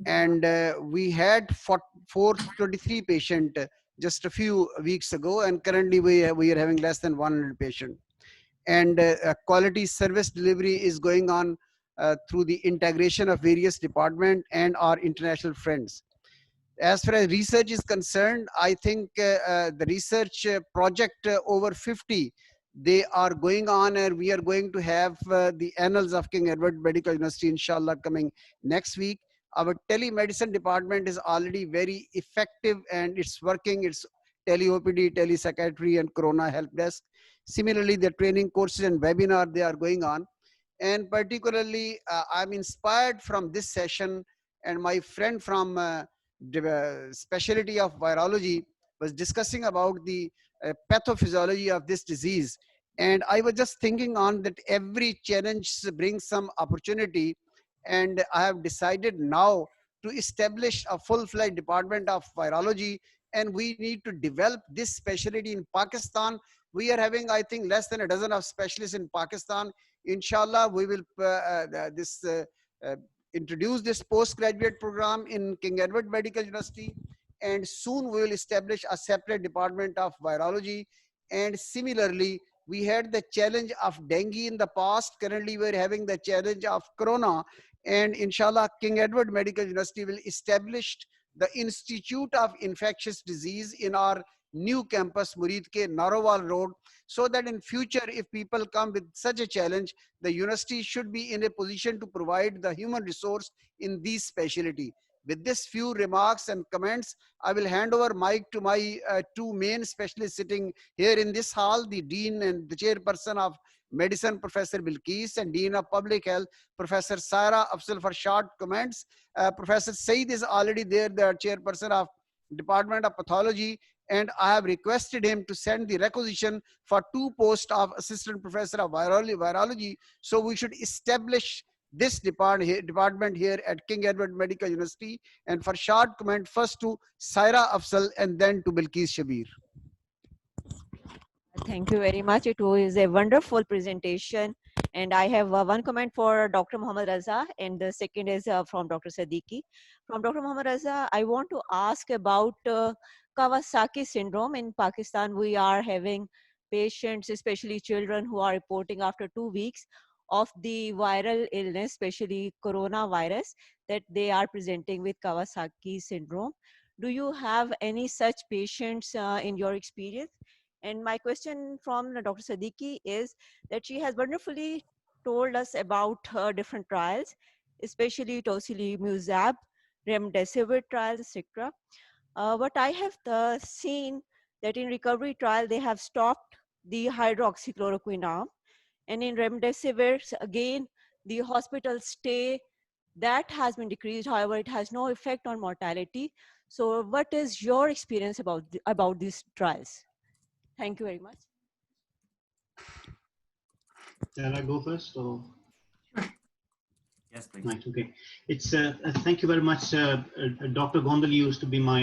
Speaker 7: And we had 423 patient just a few weeks ago, and currently we are having less than 100 patient. And quality service delivery is going on through the integration of various departments and our international friends. As far as research is concerned, I think the research project over 50, they are going on, and we are going to have the annals of King Edward Medical University, inshallah, coming next week. Our telemedicine department is already very effective and it's working. It's tele-OPD, tele-psychiatry and corona help desk. Similarly, the training courses and webinar, they are going on. And particularly, I'm inspired from this session, and my friend from the specialty of virology was discussing about the pathophysiology of this disease. And I was just thinking on that every challenge brings some opportunity. And I have decided now to establish a full-fledged department of virology, and we need to develop this specialty in Pakistan. We are having, I think, less than a dozen of specialists in Pakistan. Inshallah, we will introduce this postgraduate program in King Edward Medical University, and soon we will establish a separate department of virology. And similarly, we had the challenge of dengue in the past. Currently, we're having the challenge of corona, and inshallah, King Edward Medical University will establish the Institute of Infectious Disease in our new campus, Murid Ke Narowal Road, so that in future, if people come with such a challenge, the university should be in a position to provide the human resource in these specialty. With this few remarks and comments, I will hand over mic to my 2 main specialists sitting here in this hall, the Dean and the Chairperson of Medicine, Professor Bilkis, and Dean of Public Health, Professor Saira Afzal, for short comments. Professor Said is already there, the Chairperson of Department of Pathology, and I have requested him to send the requisition for 2 posts of Assistant Professor of Virology. So we should establish this department here at King Edward Medical University. And for short comment, first to Saira Afzal and then to Bilkis Shabir.
Speaker 8: Thank you very much. It was a wonderful presentation. And I have one comment for Dr. Muhammad Raza, and the second is from Dr. Siddiqui. From Dr. Muhammad Raza, I want to ask about Kawasaki syndrome. In Pakistan, we are having patients, especially children, who are reporting after 2 weeks of the viral illness, especially coronavirus, that they are presenting with Kawasaki syndrome. Do you have any such patients in your experience? And my question from Dr. Siddiqui is that she has wonderfully told us about her different trials, especially tocilizumab, remdesivir trials, etc. But I have seen that in recovery trial, they have stopped the hydroxychloroquine arm. And in remdesivir, again, the hospital stay, that has been decreased. However, it has no effect on mortality. So what is your experience about these trials? Thank you very much.
Speaker 5: Shall I go first? Or?
Speaker 1: Yes, please.
Speaker 5: Right, okay. It's thank you very much. Dr. Gondal used to be my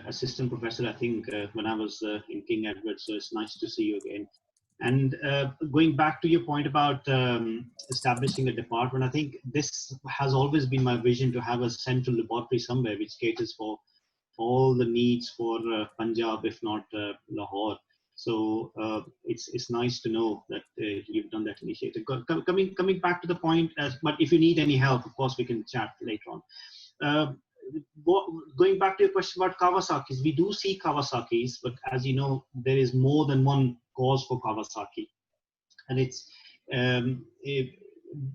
Speaker 5: assistant professor, I think, when I was in King Edward. So it's nice to see you again. And going back to your point about establishing a department, I think this has always been my vision, to have a central laboratory somewhere which caters for all the needs for Punjab, if not Lahore. So it's nice to know that you've done that initiative. Coming back to the point, but if you need any help, of course, we can chat later on. Going back to your question about Kawasaki's, we do see Kawasaki's, but as you know, there is more than one cause for Kawasaki. And it's,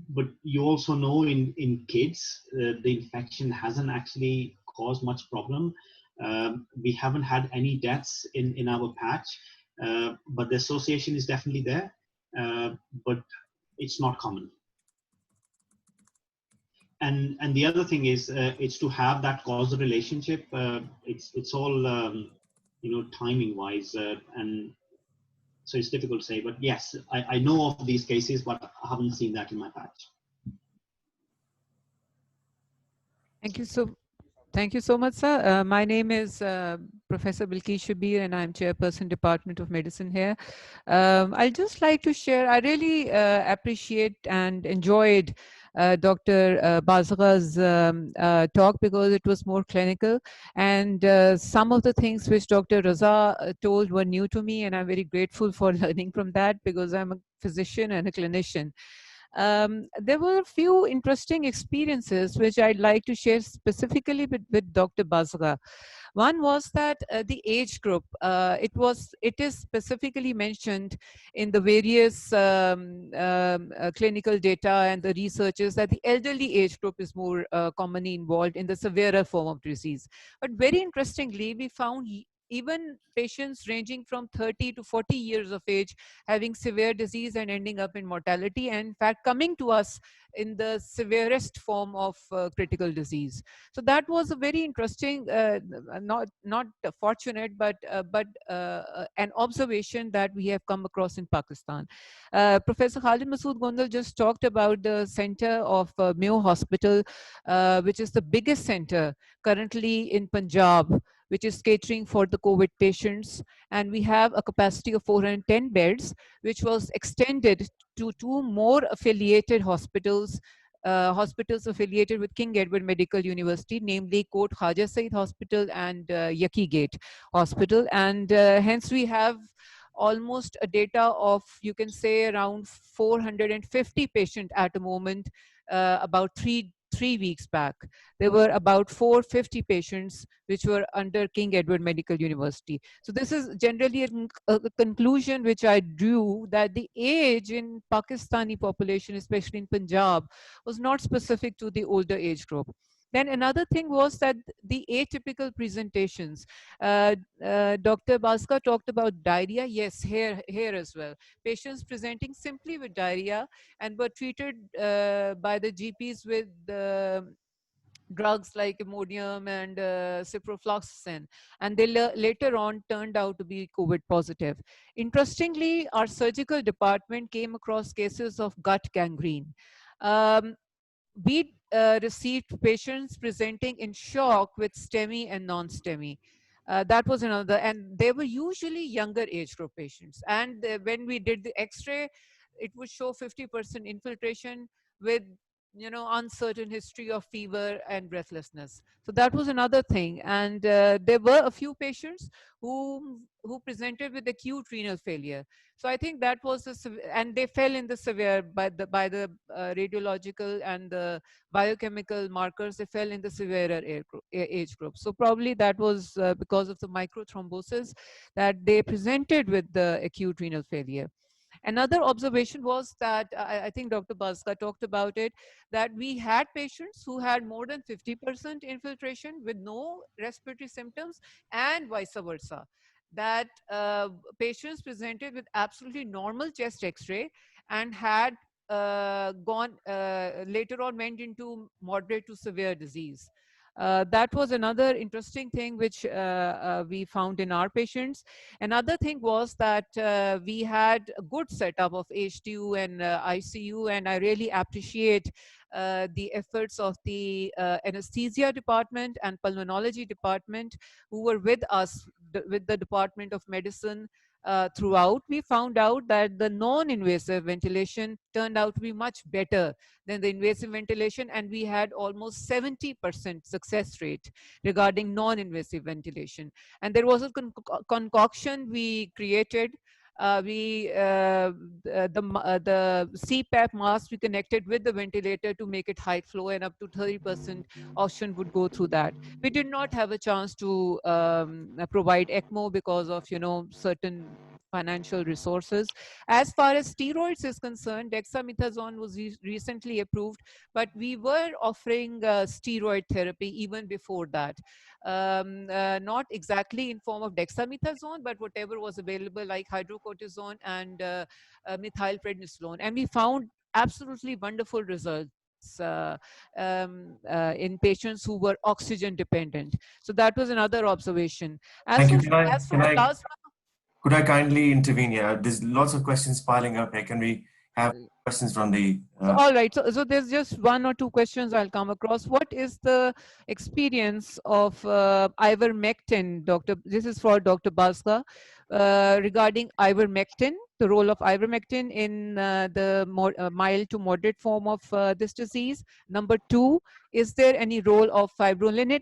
Speaker 5: but you also know in kids, the infection hasn't actually caused much problem. We haven't had any deaths in our patch, but the association is definitely there, but it's not common. And the other thing is, it's to have that causal relationship. It's all, you know, timing wise, and So it's difficult to say, but yes, I know of these cases, but I haven't seen that in my patch.
Speaker 9: Thank you so much, sir. My name is Professor Bilki Shabir, and I'm Chairperson, Department of Medicine here. I'd just like to share, I really appreciate and enjoyed Dr. Bazgha's talk because it was more clinical. And some of the things which Dr. Raza told were new to me, and I'm very grateful for learning from that because I'm a physician and a clinician. There were a few interesting experiences which I'd like to share specifically with Dr. Bazgha. One was that the age group, it is specifically mentioned in the various clinical data and the researches that the elderly age group is more commonly involved in the severer form of disease. But very interestingly, we found even patients ranging from 30 to 40 years of age having severe disease and ending up in mortality, and in fact coming to us in the severest form of critical disease. So that was a very interesting, not fortunate, but an observation that we have come across in Pakistan. Professor Khalid Masood Gondal just talked about the center of Mayo Hospital, which is the biggest center currently in Punjab, which is catering for the COVID patients. And we have a capacity of 410 beds, which was extended to 2 more affiliated hospitals, hospitals affiliated with King Edward Medical University, namely Kot Khaja Said Hospital and Yaki Gate Hospital. And hence we have almost a data of, you can say, around 450 patients at the moment. About three weeks back, there were about 450 patients which were under King Edward Medical University. So this is generally a conclusion which I drew, that the age in Pakistani population, especially in Punjab, was not specific to the older age group. Then another thing was that the atypical presentations. Dr. Bhaskar talked about diarrhea. Yes, here as well. Patients presenting simply with diarrhea and were treated by the GPs with drugs like Imodium and ciprofloxacin, and they later on turned out to be COVID positive. Interestingly, our surgical department came across cases of gut gangrene. We received patients presenting in shock with STEMI and non-STEMI. That was another, and they were usually younger age group patients. And when we did the X-ray, it would show 50% infiltration with, you know, uncertain history of fever and breathlessness. So that was another thing. And there were a few patients who presented with acute renal failure. So I think that was and they fell in the severe by the radiological and the biochemical markers. They fell in the severer age group. So probably that was because of the microthrombosis that they presented with the acute renal failure. Another observation was that I think Dr. Bazka talked about it, that we had patients who had more than 50% infiltration with no respiratory symptoms, and vice versa. That patients presented with absolutely normal chest X-ray and had later on went into moderate to severe disease. That was another interesting thing which we found in our patients. Another thing was that we had a good setup of HTU and ICU, and I really appreciate the efforts of the anesthesia department and pulmonology department who were with us, with the Department of Medicine throughout. We found out that the non-invasive ventilation turned out to be much better than the invasive ventilation, and we had almost 70% success rate regarding non-invasive ventilation. And there was a concoction we created. The CPAP mask we connected with the ventilator to make it high flow, and up to 30% oxygen would go through that. We did not have a chance to provide ECMO because of, you know, certain financial resources. As far as steroids is concerned, dexamethasone was recently approved, but we were offering steroid therapy even before that. Not exactly in form of dexamethasone, but whatever was available, like hydrocortisone and methylprednisolone. And we found absolutely wonderful results in patients who were oxygen dependent. So that was another observation.
Speaker 1: Thank you.
Speaker 9: As for plasma,
Speaker 1: Could I kindly intervene here? There's lots of questions piling up here. Can we have questions from the...
Speaker 9: So, all right, so there's just one or two questions I'll come across. What is the experience of ivermectin, Doctor? This is for Dr. Baska, regarding ivermectin, the role of ivermectin in the mild to moderate form of this disease. Number two, is there any role of fibrinolytic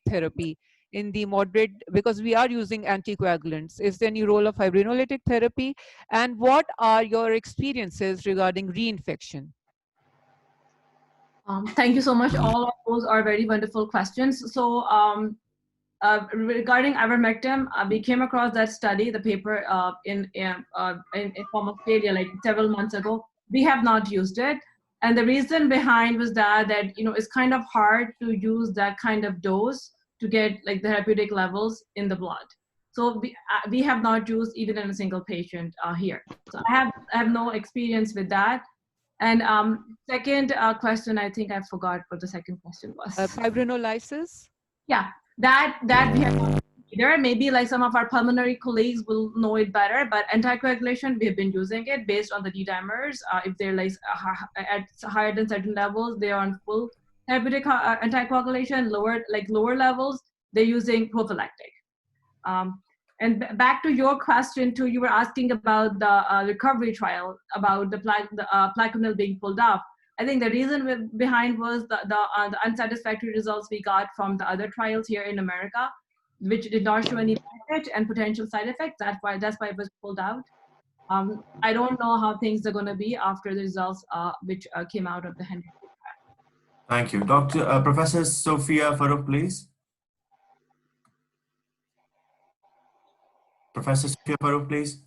Speaker 9: therapy in the moderate, because we are using anticoagulants? Is there any role of fibrinolytic therapy? And what are your experiences regarding reinfection?
Speaker 4: Thank you so much. All of those are very wonderful questions. So regarding ivermectin, we came across that study, the paper in form of failure, like several months ago. We have not used it. And the reason behind was that it's kind of hard to use that kind of dose to get like the therapeutic levels in the blood. So we have not used even in a single patient here. So I have no experience with that. And second question, I think I forgot what the second question was.
Speaker 9: Fibrinolysis?
Speaker 4: Yeah, that we have not either. Maybe like some of our pulmonary colleagues will know it better, but anticoagulation, we have been using it based on the D-dimers. If they're like at higher than certain levels, they are on full therapeutic anticoagulation. Lower levels, they're using prophylactic. And back to your question too, you were asking about the recovery trial, about the Plaquenil being pulled off. I think the reason behind was the unsatisfactory results we got from the other trials here in America, which did not show any benefit and potential side effects. That's why it was pulled out. I don't know how things are going to be after the results which came out of the Henry trial.
Speaker 1: Thank you. Professor Sophia Farouk, please. Professor Sophia Farouk, please.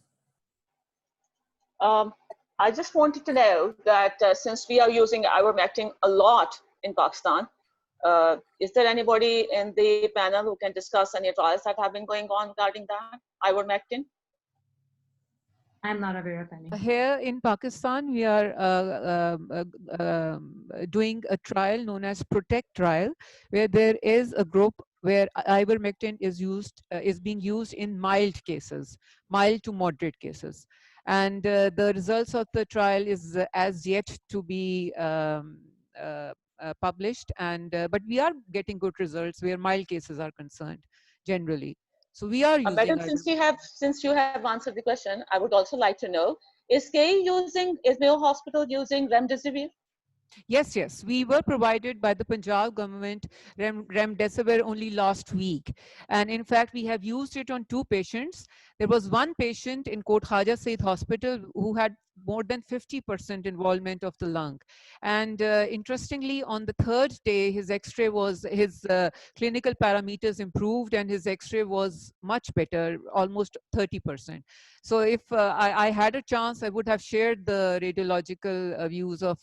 Speaker 8: I just wanted to know that since we are using ivermectin a lot in Pakistan, is there anybody in the panel who can discuss any trials that have been going on regarding that, ivermectin?
Speaker 4: I'm not aware of any.
Speaker 9: Here in Pakistan, we are doing a trial known as PROTECT trial, where there is a group where ivermectin is being used in mild cases, mild to moderate cases. And the results of the trial is as yet to be published, but we are getting good results where mild cases are concerned generally. So we are using.
Speaker 8: Madam, since you have answered the question, I would also like to know: is Mayo Hospital using remdesivir?
Speaker 9: Yes, we were provided by the Punjab government remdesivir only last week, and in fact we have used it on 2 patients. There was one patient in Kot Khaja Said Hospital who had more than 50% involvement of the lung, and interestingly, on the 3rd day his X-ray was, his clinical parameters improved and his X-ray was much better, almost 30%. So if I had a chance, I would have shared the radiological views of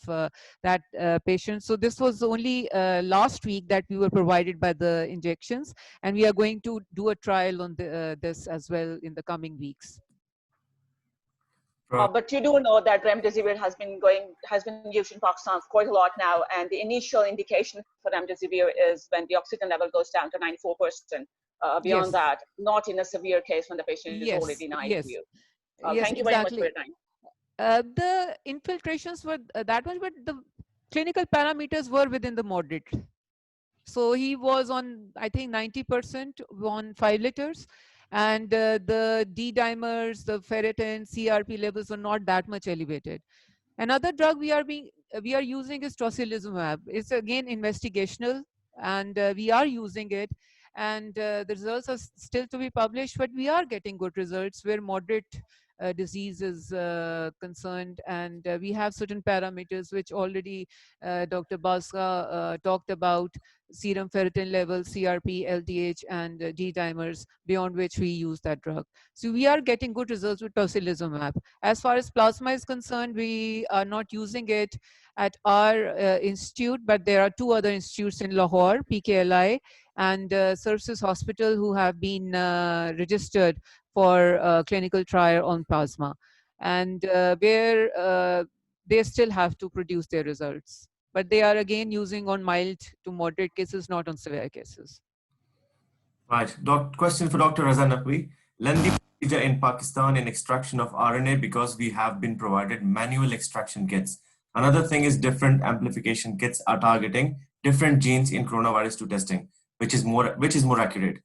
Speaker 9: that patient. So this was only last week that we were provided by the injections, and we are going to do a trial on this as well in the coming weeks.
Speaker 8: But you do know that remdesivir has been used in Pakistan for quite a lot now, and the initial indication for remdesivir is when the oxygen level goes down to 94%. Beyond that, not in a severe case when the patient is already in ICU. Thank you very much for your time.
Speaker 9: The infiltrations were that much, but the clinical parameters were within the moderate. So he was on, I think, 90% on 5 liters. And the D-dimers, the ferritin, CRP levels were not that much elevated. Another drug we are using is tocilizumab. It's again investigational, and we are using it. And the results are still to be published, but we are getting good results where moderate disease is concerned, and we have certain parameters which already Dr. Baska talked about: serum ferritin level, CRP, LDH, and D-dimers, beyond which we use that drug. So we are getting good results with tocilizumab. As far as plasma is concerned, we are not using it at our institute, but there are 2 other institutes in Lahore, PKLI and Services Hospital, who have been registered for clinical trial on plasma, and where they still have to produce their results. But they are again using on mild to moderate cases, not on severe cases.
Speaker 1: Right. Question for Dr. Razan Naqvi. Lengthy procedure in Pakistan in extraction of RNA because we have been provided manual extraction kits. Another thing is different amplification kits are targeting different genes in coronavirus 2 testing, which is more accurate.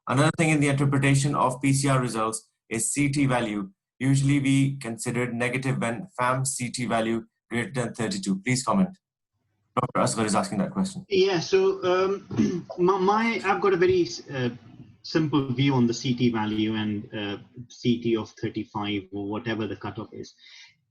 Speaker 1: Another thing in the interpretation of PCR results is CT value. Usually we considered negative when FAM CT value greater than 32. Please comment. Dr. Asghar is asking that question.
Speaker 5: Yeah, so I've got a very simple view on the CT value and CT of 35 or whatever the cutoff is.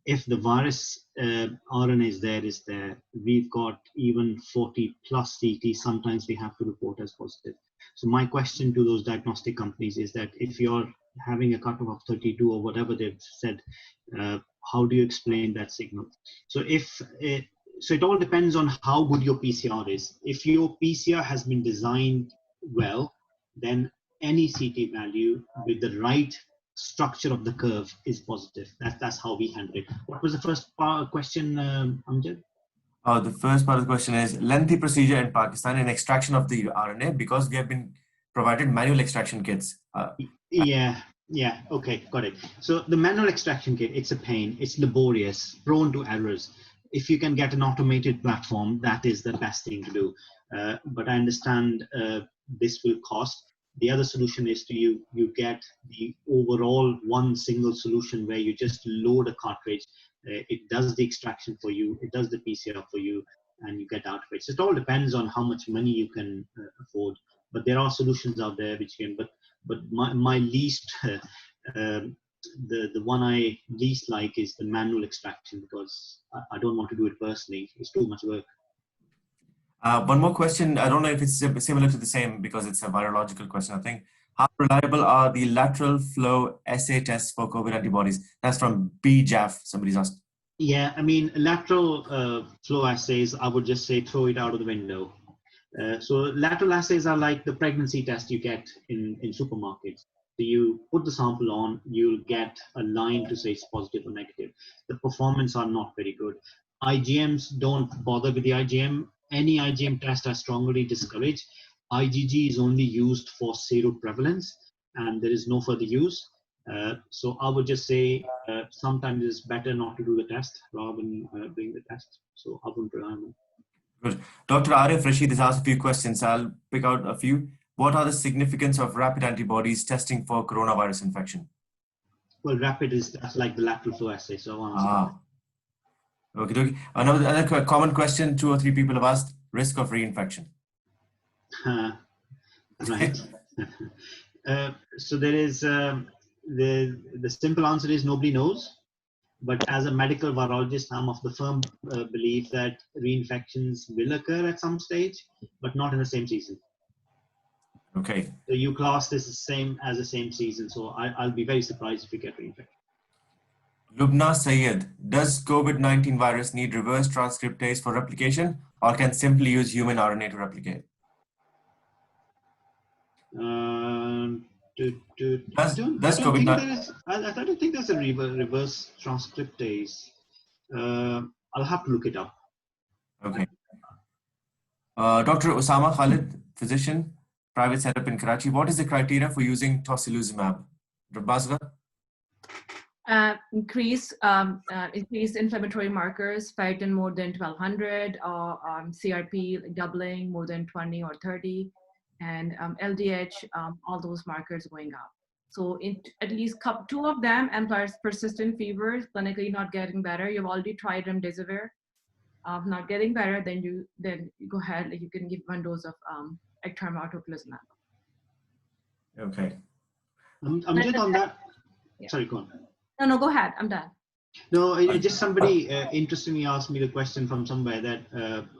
Speaker 5: If the virus RNA is there, we've got even 40 plus CT, sometimes we have to report as positive. So my question to those diagnostic companies is that if you're having a cutoff of 32 or whatever they've said, how do you explain that signal? So so it all depends on how good your PCR is. If your PCR has been designed well, then any CT value with the right structure of the curve is positive. That's how we handle it. What was the first question, Amjad?
Speaker 1: The first part of the question is lengthy procedure in Pakistan in extraction of the RNA because we have been provided manual extraction kits.
Speaker 5: Yeah, okay, got it. So the manual extraction kit, it's a pain, it's laborious, prone to errors. If you can get an automated platform, that is the best thing to do. But I understand this will cost. The other solution is you get the overall one single solution where you just load a cartridge. It does the extraction for you, it does the PCR for you, and you get out of it. So it all depends on how much money you can afford. But there are solutions out there which can. But my least the one I least like is the manual extraction because I don't want to do it personally. It's too much work.
Speaker 1: One more question. I don't know if it's similar to the same because it's a virological question, I think. How reliable are the lateral flow assay tests for COVID antibodies? That's from BJAF, somebody's asked.
Speaker 5: Yeah, I mean, lateral flow assays, I would just say throw it out of the window. So lateral assays are like the pregnancy test you get in supermarkets. So you put the sample on, you'll get a line to say it's positive or negative. The performance are not very good. IgMs, don't bother with the IgM. Any IgM test I strongly discourage. IgG is only used for seroprevalence and there is no further use. So I would just say sometimes it's better not to do the test rather than doing the test. So I wouldn't rely on it.
Speaker 1: Good. Dr. Arif Rashid has asked a few questions. I'll pick out a few. What are the significance of rapid antibodies testing for coronavirus infection?
Speaker 5: Well, rapid is like the lateral flow assay. So
Speaker 1: okay. Another common question 2 or 3 people have asked: risk of reinfection.
Speaker 5: Right. So there is the simple answer is nobody knows. But as a medical virologist, I'm of the firm belief that reinfections will occur at some stage, but not in the same season.
Speaker 1: Okay.
Speaker 5: So you class this as the same season. So I'll be very surprised if you get reinfected.
Speaker 1: Lubna Sayed, does COVID-19 virus need reverse transcriptase for replication or can simply use human RNA to replicate?
Speaker 5: I don't think there's a reverse transcriptase. I'll have to look it up.
Speaker 1: Okay. Dr. Osama Khalid, physician, private setup in Karachi. What is the criteria for using tocilizumab? Dr. Basra?
Speaker 4: Increased inflammatory markers, ferritin more than 1200, or CRP doubling more than 20 or 30, and LDH, all those markers going up. So at least 2 of them, and plus persistent fevers, clinically not getting better. You've already tried remdesivir, not getting better, then you go ahead, you can give 1 dose of ecterm or tocilizumab.
Speaker 1: Okay.
Speaker 5: I'm just on that.
Speaker 4: Yeah.
Speaker 5: Sorry, go on.
Speaker 4: No, go ahead. I'm done.
Speaker 5: No, just somebody interestingly asked me the question from somewhere that,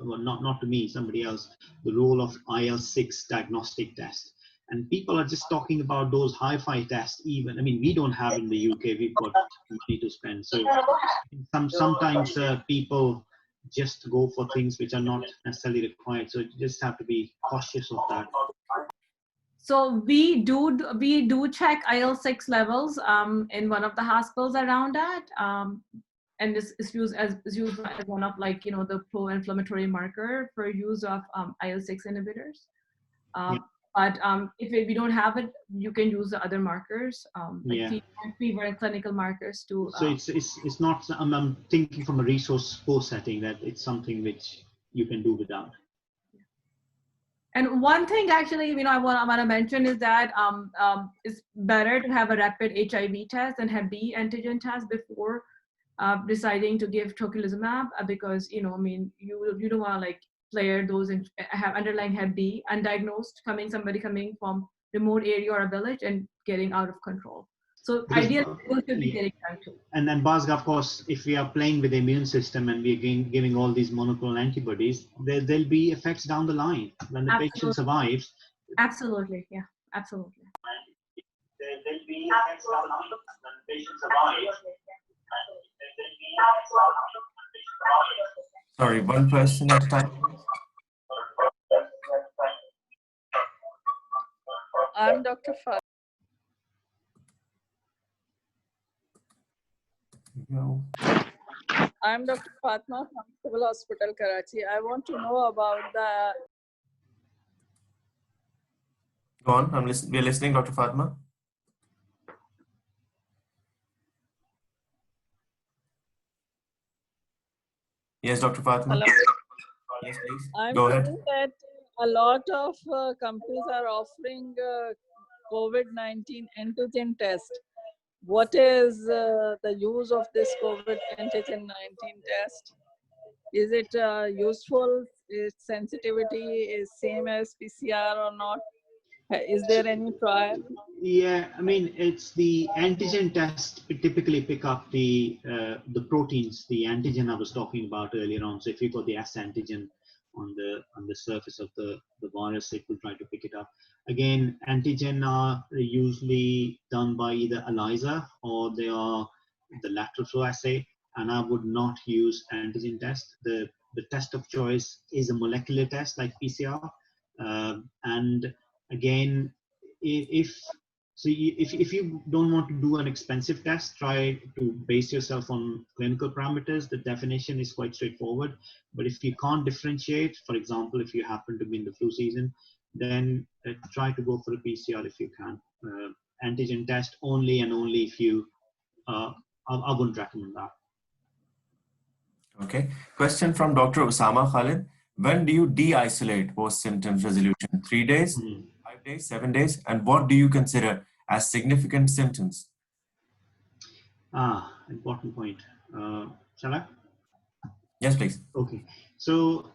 Speaker 5: well, not to me, somebody else, the role of IL-6 diagnostic test. And people are just talking about those hi-fi tests even. I mean, we don't have in the UK, we've got money to spend. So sometimes people just go for things which are not necessarily required. So you just have to be cautious of that.
Speaker 4: So we do check IL-6 levels in one of the hospitals around that, and this is used as one of the pro-inflammatory marker for use of IL-6 inhibitors. But if we don't have it, you can use the other markers, like fever and clinical markers to.
Speaker 5: So it's not. I'm thinking from a resource poor setting that it's something which you can do without.
Speaker 4: And one thing actually, I want to mention is that it's better to have a rapid HIV test and Hep B antigen test before deciding to give tocilizumab, because you don't want to like player those and have underlying Hep B undiagnosed, somebody coming from remote area or a village and getting out of control. So ideally, people should be getting done too.
Speaker 5: And then, Bhaskar, of course, if we are playing with the immune system and we are giving all these monoclonal antibodies, there'll be effects down the line when the patient survives.
Speaker 4: Absolutely, yeah, absolutely.
Speaker 5: There'll be effects down the line when the patient survives.
Speaker 1: Sorry, one person at a time.
Speaker 10: I'm Dr. Fatma. I'm Dr. Fatma from Civil Hospital, Karachi. I want to know about the.
Speaker 1: Go on, we're listening, Dr. Fatma. Yes, Dr. Fatma.
Speaker 10: Hello.
Speaker 1: Yes, please.
Speaker 10: I'm
Speaker 1: Go ahead.
Speaker 10: saying that a lot of companies are offering COVID-19 antigen test. What is the use of this COVID antigen 19 test? Is it useful? Its sensitivity is same as PCR or not? Is there any trial?
Speaker 5: Yeah, I mean, it's the antigen test typically pick up the proteins, the antigen I was talking about earlier on. So if you got the S antigen on the surface of the virus, it will try to pick it up. Again, antigen are usually done by either ELISA or they are the lateral flow assay, and I would not use antigen test. The test of choice is a molecular test like PCR, and again, if you don't want to do an expensive test, try to base yourself on clinical parameters. The definition is quite straightforward. But if you can't differentiate, for example, if you happen to be in the flu season, then try to go for a PCR if you can. Antigen test only and only if you, I wouldn't recommend that.
Speaker 1: Okay. Question from Dr. Osama Khalid. When do you de-isolate post-symptoms resolution? 3 days, 5 days, 7 days? And what do you consider as significant symptoms?
Speaker 5: Important point. Shall I?
Speaker 1: Yes, please.
Speaker 5: Okay. So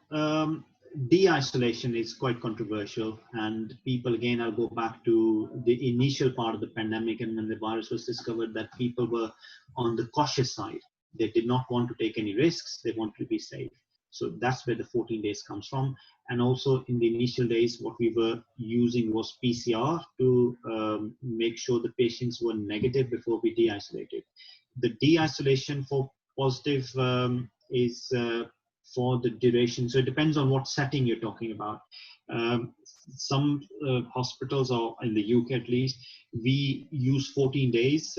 Speaker 5: de-isolation is quite controversial, and people, again, I'll go back to the initial part of the pandemic and when the virus was discovered, that people were on the cautious side. They did not want to take any risks. They wanted to be safe. So that's where the 14 days comes from. And also in the initial days, what we were using was PCR to make sure the patients were negative before we de-isolated. The de-isolation for positive is for the duration. So it depends on what setting you're talking about. Some hospitals, or in the UK at least, we use 14 days.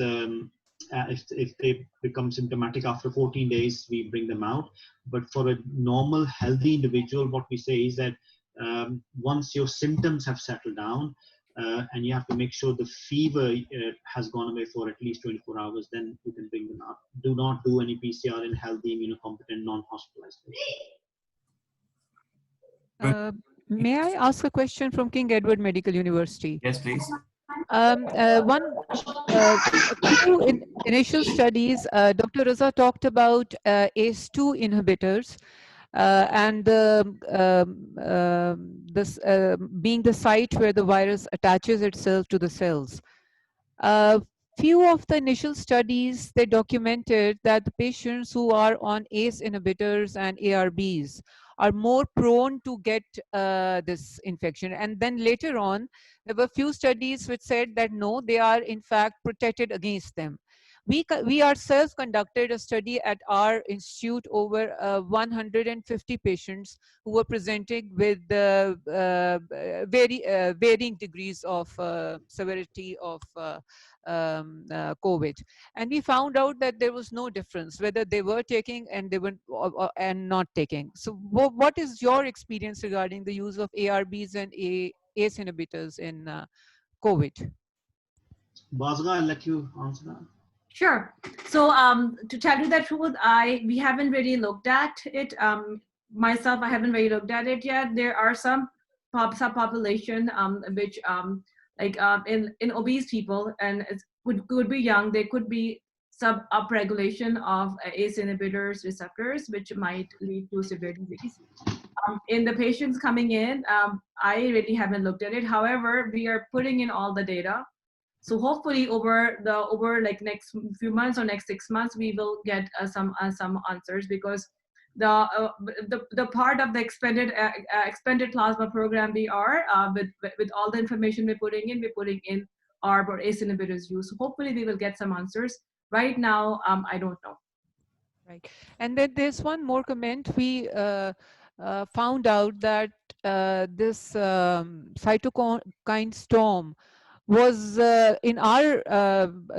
Speaker 5: If they become symptomatic after 14 days, we bring them out. But for a normal, healthy individual, what we say is that once your symptoms have settled down, and you have to make sure the fever has gone away for at least 24 hours, then you can bring them out. Do not do any PCR in healthy, immunocompetent, non-hospitalized
Speaker 9: patients. May I ask a question from King Edward Medical University?
Speaker 1: Yes, please.
Speaker 9: In initial studies, Dr. Raza talked about ACE2 inhibitors and being the site where the virus attaches itself to the cells. Few of the initial studies, they documented that the patients who are on ACE inhibitors and ARBs are more prone to get this infection. And then later on, there were few studies which said that no, they are in fact protected against them. We ourselves conducted a study at our institute over 150 patients who were presenting with varying degrees of severity of COVID, and we found out that there was no difference whether they were taking and they were and not taking. So, what is your experience regarding the use of ARBs and ACE inhibitors in COVID?
Speaker 5: Basga, I'll let you answer that.
Speaker 4: Sure. So to tell you the truth, we haven't really looked at it. Myself, I haven't really looked at it yet. There are some subpopulation which in obese people, and it could be young. There could be upregulation of ACE inhibitors receptors, which might lead to severe disease. In the patients coming in, I really haven't looked at it. However, we are putting in all the data. So hopefully over like next few months or next 6 months, we will get some answers, because the part of the expanded plasma program we are with all the information we're putting in ARB or ACE inhibitors use. So hopefully we will get some answers. Right now, I don't know.
Speaker 9: Right. And then there's one more comment. We found out that this cytokine storm was in our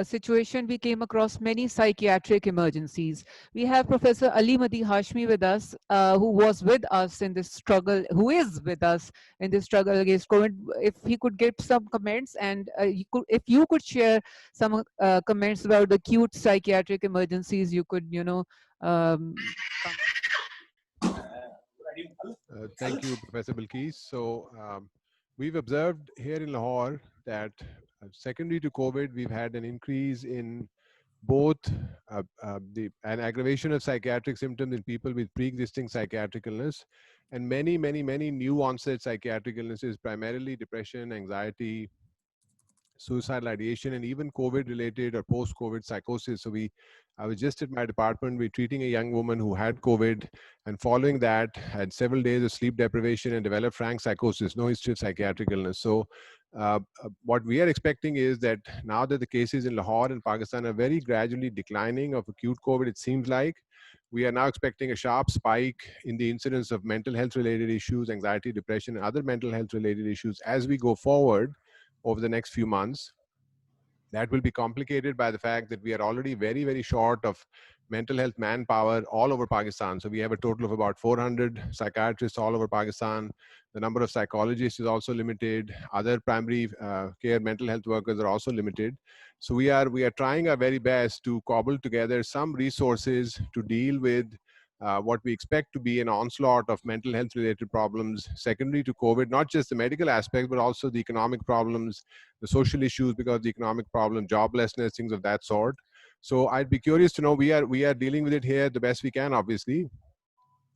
Speaker 9: situation, we came across many psychiatric emergencies. We have Professor Ali Madi Hashmi with us, who was with us in this struggle, who is with us in this struggle against COVID. If he could give some comments, and if you could share some comments about the acute psychiatric emergencies, you could,
Speaker 11: Thank you, Professor Bilkis. So we've observed here in Lahore that secondary to COVID, we've had an increase in both an aggravation of psychiatric symptoms in people with pre-existing psychiatric illness, and many new onset psychiatric illnesses, primarily depression, anxiety, suicidal ideation, and even COVID-related or post-COVID psychosis. So I was just at my department, we're treating a young woman who had COVID, and following that had several days of sleep deprivation and developed frank psychosis, no history of psychiatric illness. So what we are expecting is that now that the cases in Lahore and Pakistan are very gradually declining of acute COVID, it seems like, we are now expecting a sharp spike in the incidence of mental health related issues, anxiety, depression, and other mental health related issues as we go forward over the next few months. That will be complicated by the fact that we are already very short of mental health manpower all over Pakistan. So we have a total of about 400 psychiatrists all over Pakistan. The number of psychologists is also limited. Other primary care mental health workers are also limited. So we are trying our very best to cobble together some resources to deal with what we expect to be an onslaught of mental health related problems secondary to COVID, not just the medical aspect, but also the economic problems, the social issues because of the economic problem, joblessness, things of that sort. So I'd be curious to know, we are dealing with it here the best we can, obviously.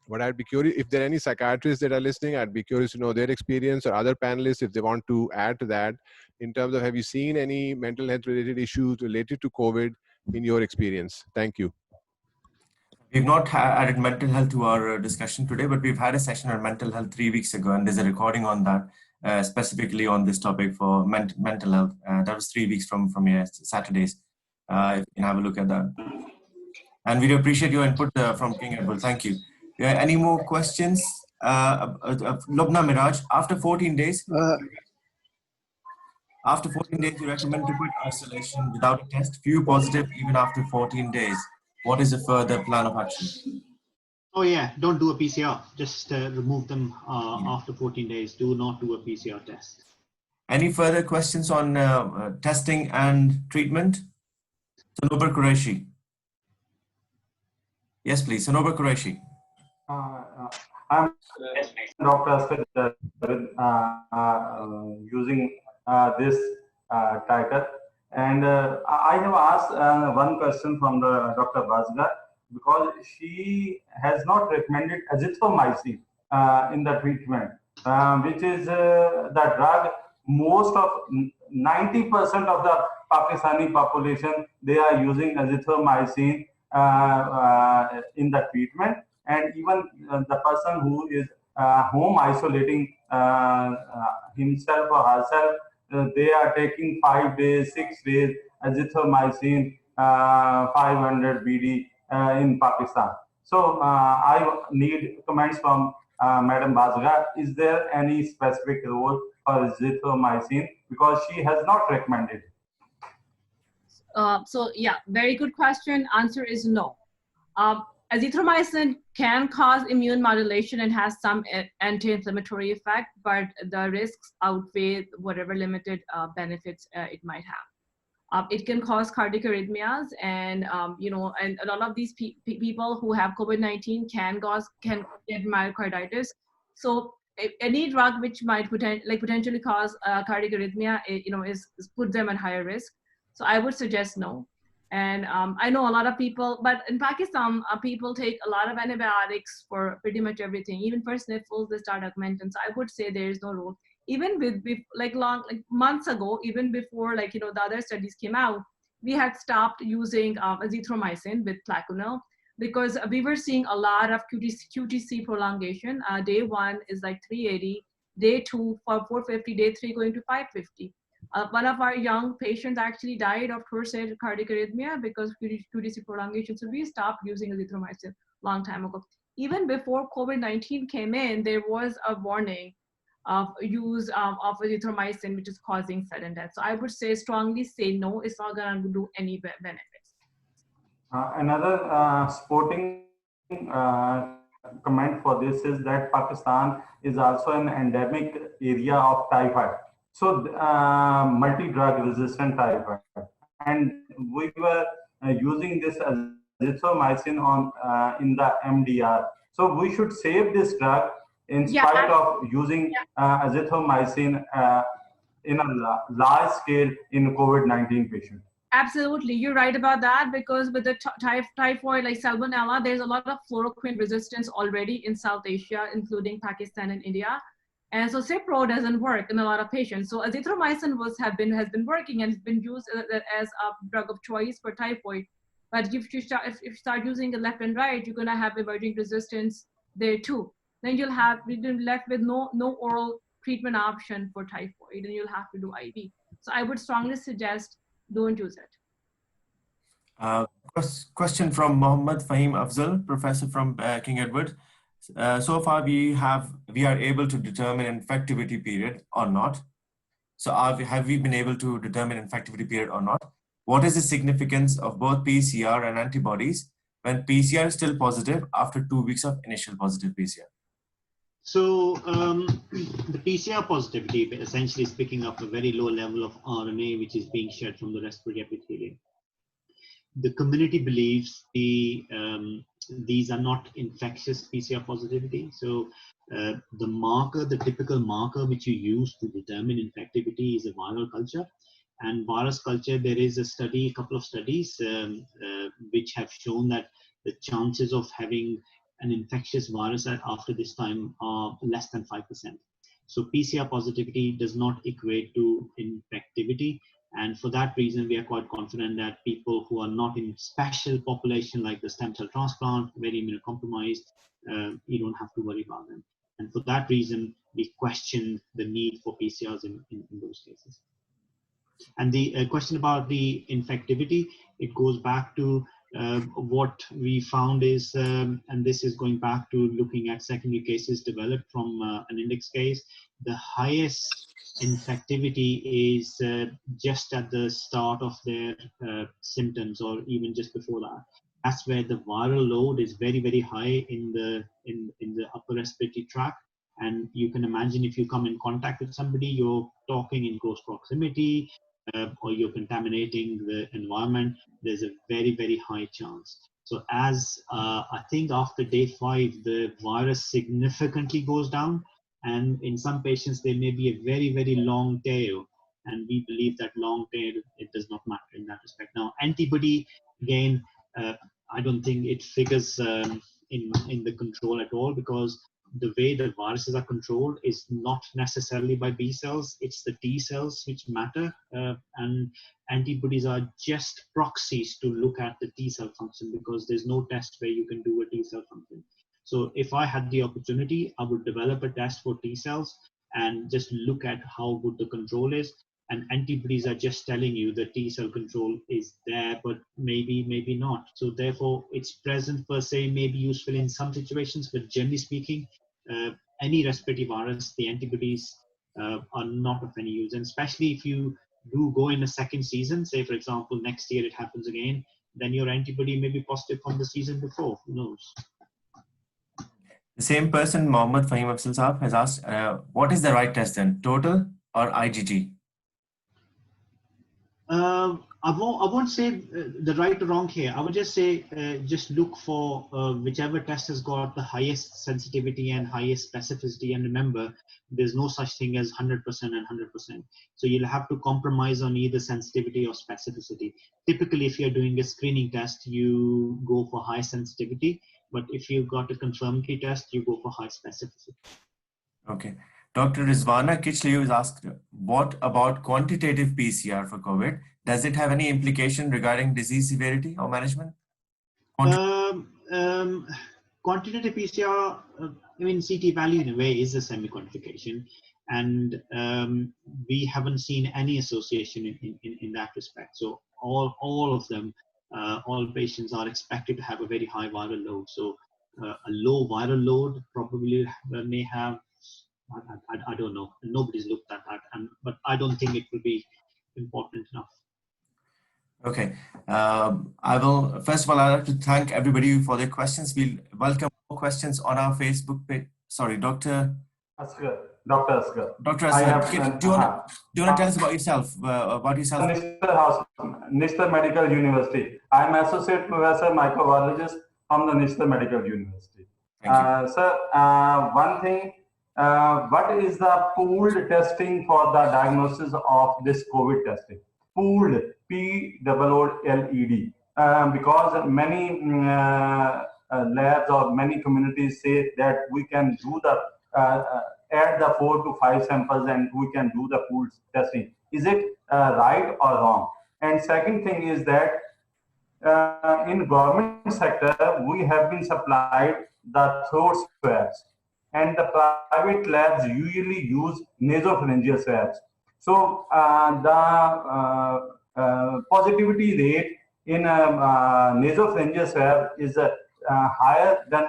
Speaker 11: But I'd be curious, if there are any psychiatrists that are listening, I'd be curious to know their experience, or other panelists, if they want to add to that, in terms of, have you seen any mental health related issues related to COVID in your experience? Thank you.
Speaker 1: We've not added mental health to our discussion today, but we've had a session on mental health 3 weeks ago, and there's a recording on that specifically on this topic for mental health. That was 3 weeks from Saturdays. If you can have a look at that. And we appreciate your input from King Edward. Thank you. Any more questions? Lubna Miraj, after 14 days, you recommend to quit isolation without a test, few positive even after 14 days. What is the further plan of action?
Speaker 5: Oh yeah, don't do a PCR. Just remove them after 14 days. Do not do a PCR test.
Speaker 1: Any further questions on testing and treatment? Sanobar Qureshi. Yes, please. Sanobar Qureshi.
Speaker 12: I'm Dr. using this title. And I have asked one question from the Dr. Basga, because she has not recommended azithromycin in the treatment, which is the drug most of 90% of the Pakistani population, they are using azithromycin in the treatment. And even the person who is home isolating himself or herself, they are taking 5 days, 6 days azithromycin 500 BD in Pakistan. So I need comments from Madam Basga. Is there any specific role for azithromycin, because she has not recommended?
Speaker 4: So yeah, very good question. Answer is no. azithromycin can cause immune modulation and has some anti-inflammatory effect, but the risks outweigh whatever limited benefits it might have. It can cause cardiac arrhythmias, and and a lot of these people who have COVID-19 can get myocarditis. So any drug which might potentially cause cardiac arrhythmia, is put them at higher risk. So I would suggest no. And I know a lot of people, but in Pakistan, people take a lot of antibiotics for pretty much everything. Even for sniffles, they start augmentin. So I would say there is no role. Even with months ago, even before the other studies came out, we had stopped using azithromycin with Plaquenil because we were seeing a lot of QTC prolongation. Day 1 is like 380, day 2 for 450, day 3 going to 550. One of our young patients actually died of torsid cardiac arrhythmia because QTC prolongation. So we stopped using azithromycin a long time ago. Even before COVID-19 came in, there was a warning of use of azithromycin, which is causing sudden death. So I would strongly say no, it's not going to do any benefits.
Speaker 12: Another sporting comment for this is that Pakistan is also an endemic area of typhoid. So multi-drug resistant typhoid. And we were using this azithromycin in the MDR. So we should save this drug in spite of using azithromycin in a large scale in COVID-19 patients.
Speaker 4: Absolutely, you're right about that, because with the typhoid like salmonella, there's a lot of chloroquine resistance already in South Asia, including Pakistan and India. And so Cipro doesn't work in a lot of patients. So azithromycin has been working and has been used as a drug of choice for typhoid. But if you start using it left and right, you're gonna have emerging resistance there too. Then you'll be left with no oral treatment option for typhoid, and you'll have to do IV. So I would strongly suggest don't use it.
Speaker 1: Question from Mohammad Fahim Afzal, professor from King Edward. So far we are able to determine infectivity period or not. So have we been able to determine infectivity period or not? What is the significance of both PCR and antibodies when PCR is still positive after 2 weeks of initial positive PCR?
Speaker 5: So the PCR positivity essentially is picking up a very low level of RNA, which is being shed from the respiratory epithelium. The community believes these are not infectious PCR positivity. So the typical marker which you use to determine infectivity is a viral culture. And virus culture, there is a couple of studies which have shown that the chances of having an infectious virus after this time are less than 5%. So PCR positivity does not equate to infectivity. And for that reason, we are quite confident that people who are not in special population like the stem cell transplant, very immunocompromised, you don't have to worry about them. And for that reason, we question the need for PCRs in those cases. And the question about the infectivity, it goes back to what we found is, and this is going back to looking at secondary cases developed from an index case, the highest infectivity is just at the start of their symptoms, or even just before that. That's where the viral load is very, very high in the upper respiratory tract. And you can imagine if you come in contact with somebody, you're talking in close proximity, or you're contaminating the environment, there's a very, very high chance. So as I think after day 5, the virus significantly goes down, and in some patients, there may be a very, very long tail. And we believe that long tail, it does not matter in that respect. Now, antibody, again, I don't think it figures in the control at all, because the way the viruses are controlled is not necessarily by B cells, it's the T cells which matter, and antibodies are just proxies to look at the T cell function, because there's no test where you can do a T cell function. So if I had the opportunity, I would develop a test for T cells and just look at how good the control is. And antibodies are just telling you the T cell control is there, but maybe not. So therefore, its presence per se may be useful in some situations, but generally speaking, any respiratory virus, the antibodies are not of any use. And especially if you do go in a second season, say for example, next year it happens again, then your antibody may be positive from the season before. Who knows?
Speaker 1: The same person, Mohammed Fahim Afzal Saab, has asked, what is the right test then, total or IgG?
Speaker 5: I won't say the right or wrong here. I would just say just look for whichever test has got the highest sensitivity and highest specificity. And remember, there's no such thing as 100% and 100%. So you'll have to compromise on either sensitivity or specificity. Typically, if you're doing a screening test, you go for high sensitivity. But if you've got a confirmatory test, you go for high specificity.
Speaker 1: Okay. Dr. Rizwana Kichliu is asked, what about quantitative PCR for COVID? Does it have any implication regarding disease severity or management?
Speaker 5: Quantitative PCR, I mean, CT value in a way is a semi-quantification, and we haven't seen any association in that respect. So all of them, all patients are expected to have a very high viral load. So a low viral load probably may have, I don't know, nobody's looked at that, but I don't think it will be important enough.
Speaker 1: Okay. I will, first of all, I'd like to thank everybody for their questions. We'll welcome more questions on our Facebook page. Sorry, Dr.
Speaker 12: Asghar. Dr. Asghar.
Speaker 1: Dr. Asghar, do you want to tell us about yourself?
Speaker 12: Nishtar Medical University. I'm Associate Professor Microbiologist from the Nishtar Medical University. Sir, one thing, what is the pooled testing for the diagnosis of this COVID testing? Pooled, P-O-O-L-E-D, because many labs or many communities say that we can do the, add the 4 to 5 samples and we can do the pooled testing. Is it right or wrong? And second thing is that in government sector, we have been supplied the throat swabs, and the private labs usually use nasopharyngeal swabs. So the positivity rate in nasopharyngeal swab is higher than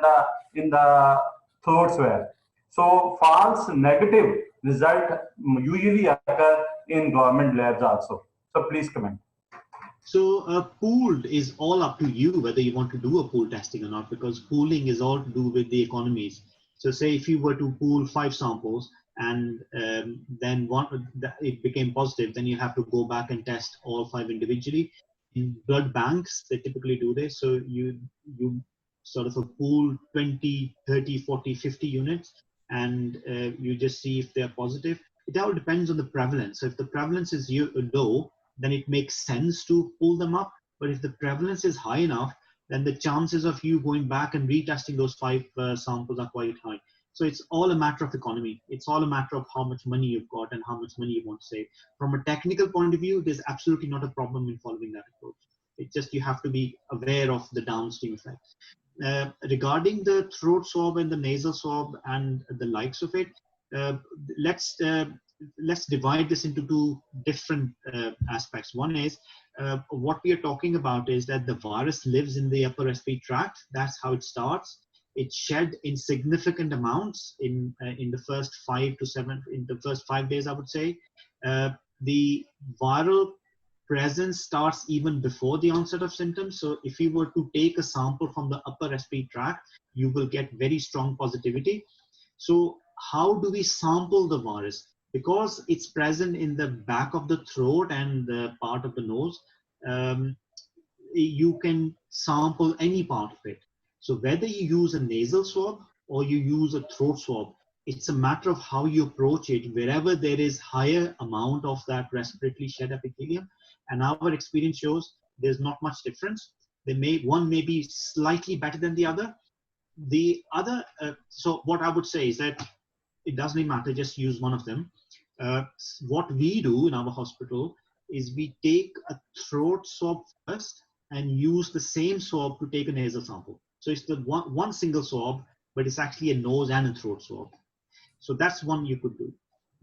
Speaker 12: in the throat swab. So false negative result usually occur in government labs also. So please comment.
Speaker 5: So pooled is all up to you whether you want to do a pool testing or not, because pooling is all to do with the economies. So say if you were to pool 5 samples and then it became positive, then you have to go back and test all 5 individually. In blood banks, they typically do this. So you sort of pool 20, 30, 40, 50 units, and you just see if they're positive. It all depends on the prevalence. So if the prevalence is low, then it makes sense to pull them up. But if the prevalence is high enough, then the chances of you going back and retesting those 5 samples are quite high. So it's all a matter of economy. It's all a matter of how much money you've got and how much money you want to save. From a technical point of view, there's absolutely not a problem in following that approach. It's just you have to be aware of the downstream effects. Regarding the throat swab and the nasal swab and the likes of it, let's divide this into 2 different aspects. One is what we are talking about is that the virus lives in the upper respiratory tract. That's how it starts. It's shed in significant amounts in the first 5 to 7, in the first 5 days, I would say. The viral presence starts even before the onset of symptoms. So if you were to take a sample from the upper respiratory tract, you will get very strong positivity. So how do we sample the virus? Because it's present in the back of the throat and the part of the nose, you can sample any part of it. So whether you use a nasal swab or you use a throat swab, it's a matter of how you approach it. Wherever there is higher amount of that respiratory shed epithelium, and our experience shows there's not much difference. One may be slightly better than the other. The other, so what I would say is that it doesn't really matter, just use one of them. What we do in our hospital is we take a throat swab first and use the same swab to take a nasal sample. So it's the one single swab, but it's actually a nose and a throat swab. So that's one you could do.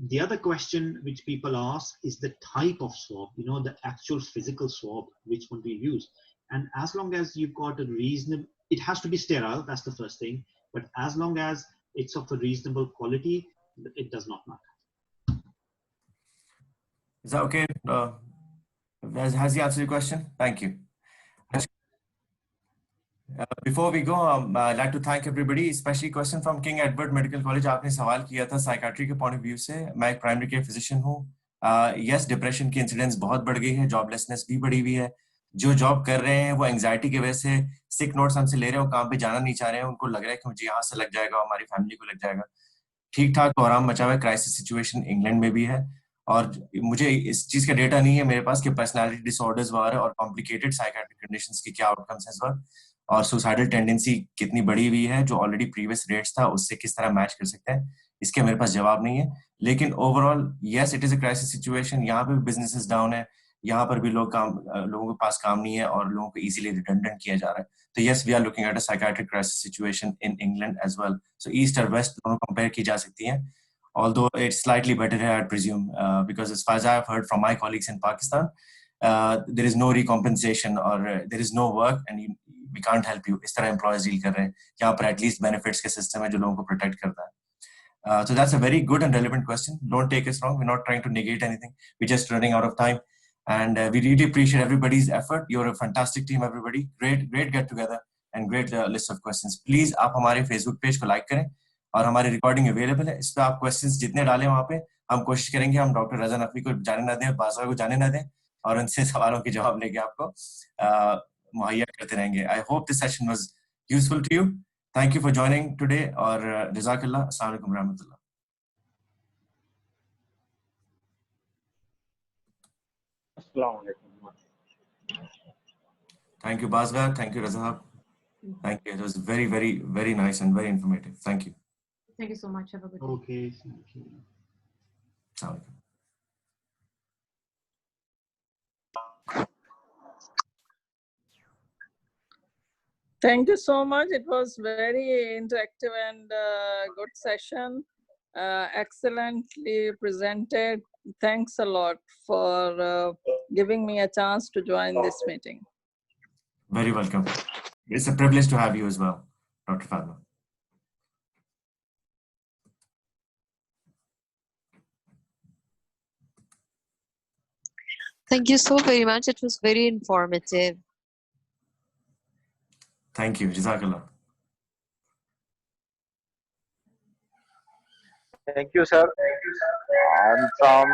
Speaker 5: The other question which people ask is the type of swab, you know, the actual physical swab, which one do you use? And as long as you've got a reasonable, it has to be sterile, that's the first thing. But as long as it's of a reasonable quality, it does not matter.
Speaker 1: Is that okay? Has he answered your question? Thank you. Before we go, I'd like to thank everybody, especially question from King Edward Medical College. आपने सवाल किया था psychiatry के point of view से. मैं एक primary care physician हूँ. Yes, depression की इंसिडेंस बहुत बढ़ गई है, जॉबलेसनेस भी बढ़ी हुई है. जो जॉब कर रहे हैं वो एंग्जाइटी की वजह से सिक नोट्स हमसे ले रहे हैं, काम पे जाना नहीं चाह रहे हैं. उनको लग रहा है कि मुझे यहाँ से लग जाएगा, हमारी फैमिली को लग जाएगा. ठीक ठाक कोहराम मचा हुआ है. क्राइसिस सिचुएशन इंग्लैंड में भी है. और मुझे इस चीज का डेटा नहीं है मेरे पास कि पर्सनालिटी डिसऑर्डर्स वगैरह और कॉम्प्लिकेटेड साइकाट्रिक कंडीशंस के क्या आउटकम्स हैं इस वक्त, और सुसाइडल टेंडेंसी कितनी बढ़ी हुई है, जो ऑलरेडी प्रीवियस रेट्स था उससे किस तरह मैच कर सकते हैं, इसके मेरे पास जवाब नहीं है. लेकिन overall yes, it is a crisis situation. यहाँ पे भी बिजनेसेस डाउन है, यहाँ पर भी लोगों के पास काम नहीं है और लोगों को इजीली रिडंडेंट किया जा रहा है. तो yes, we are looking at a psychiatric crisis situation in England as well. So east और वेस्ट दोनों कंपेयर की जा सकती हैं, although it's slightly better here, I presume, because as far as I've heard from my colleagues in Pakistan, there is no recompensation or there is no work and we can't help you. इस तरह employers deal कर रहे हैं. यहाँ पर at least benefits के system है जो लोगों को protect करता है. So that's a very good and relevant question. Don't take us wrong. We're not trying to negate anything. We're just running out of time. And we really appreciate everybody's effort. You're a fantastic team, everybody. Great get together and great list of questions. Please आप हमारे Facebook page को like करें और हमारी recording available है. इस पर आप क्वेश्चंस जितने डालें वहाँ पे हम कोशिश करेंगे हम डॉक्टर रजा नकवी को जाने ना दें, बासरा को जाने ना दें, और उनसे सवालों के जवाब लेके आपको मुहैया करते रहेंगे. I hope this session was useful to you. Thank you for joining today और जज़ाकल्लाह. अस्सलाम वालेकुम रहमतुल्लाह. Thank you, Basgar. Thank you, Razab. Thank you. It was very, very, very nice and very informative. Thank you.
Speaker 4: Thank you so much. Have a good day.
Speaker 5: Okay, thank you.
Speaker 1: Assalamu alaikum.
Speaker 10: Thank you so much. It was very interactive and good session. Excellently presented. Thanks a lot for giving me a chance to join this meeting.
Speaker 1: Very welcome. It's a privilege to have you as well, Dr. Fatma.
Speaker 13: Thank you so very much. It was very informative.
Speaker 1: Thank you. Jazakallah.
Speaker 14: Thank you, sir. I'm from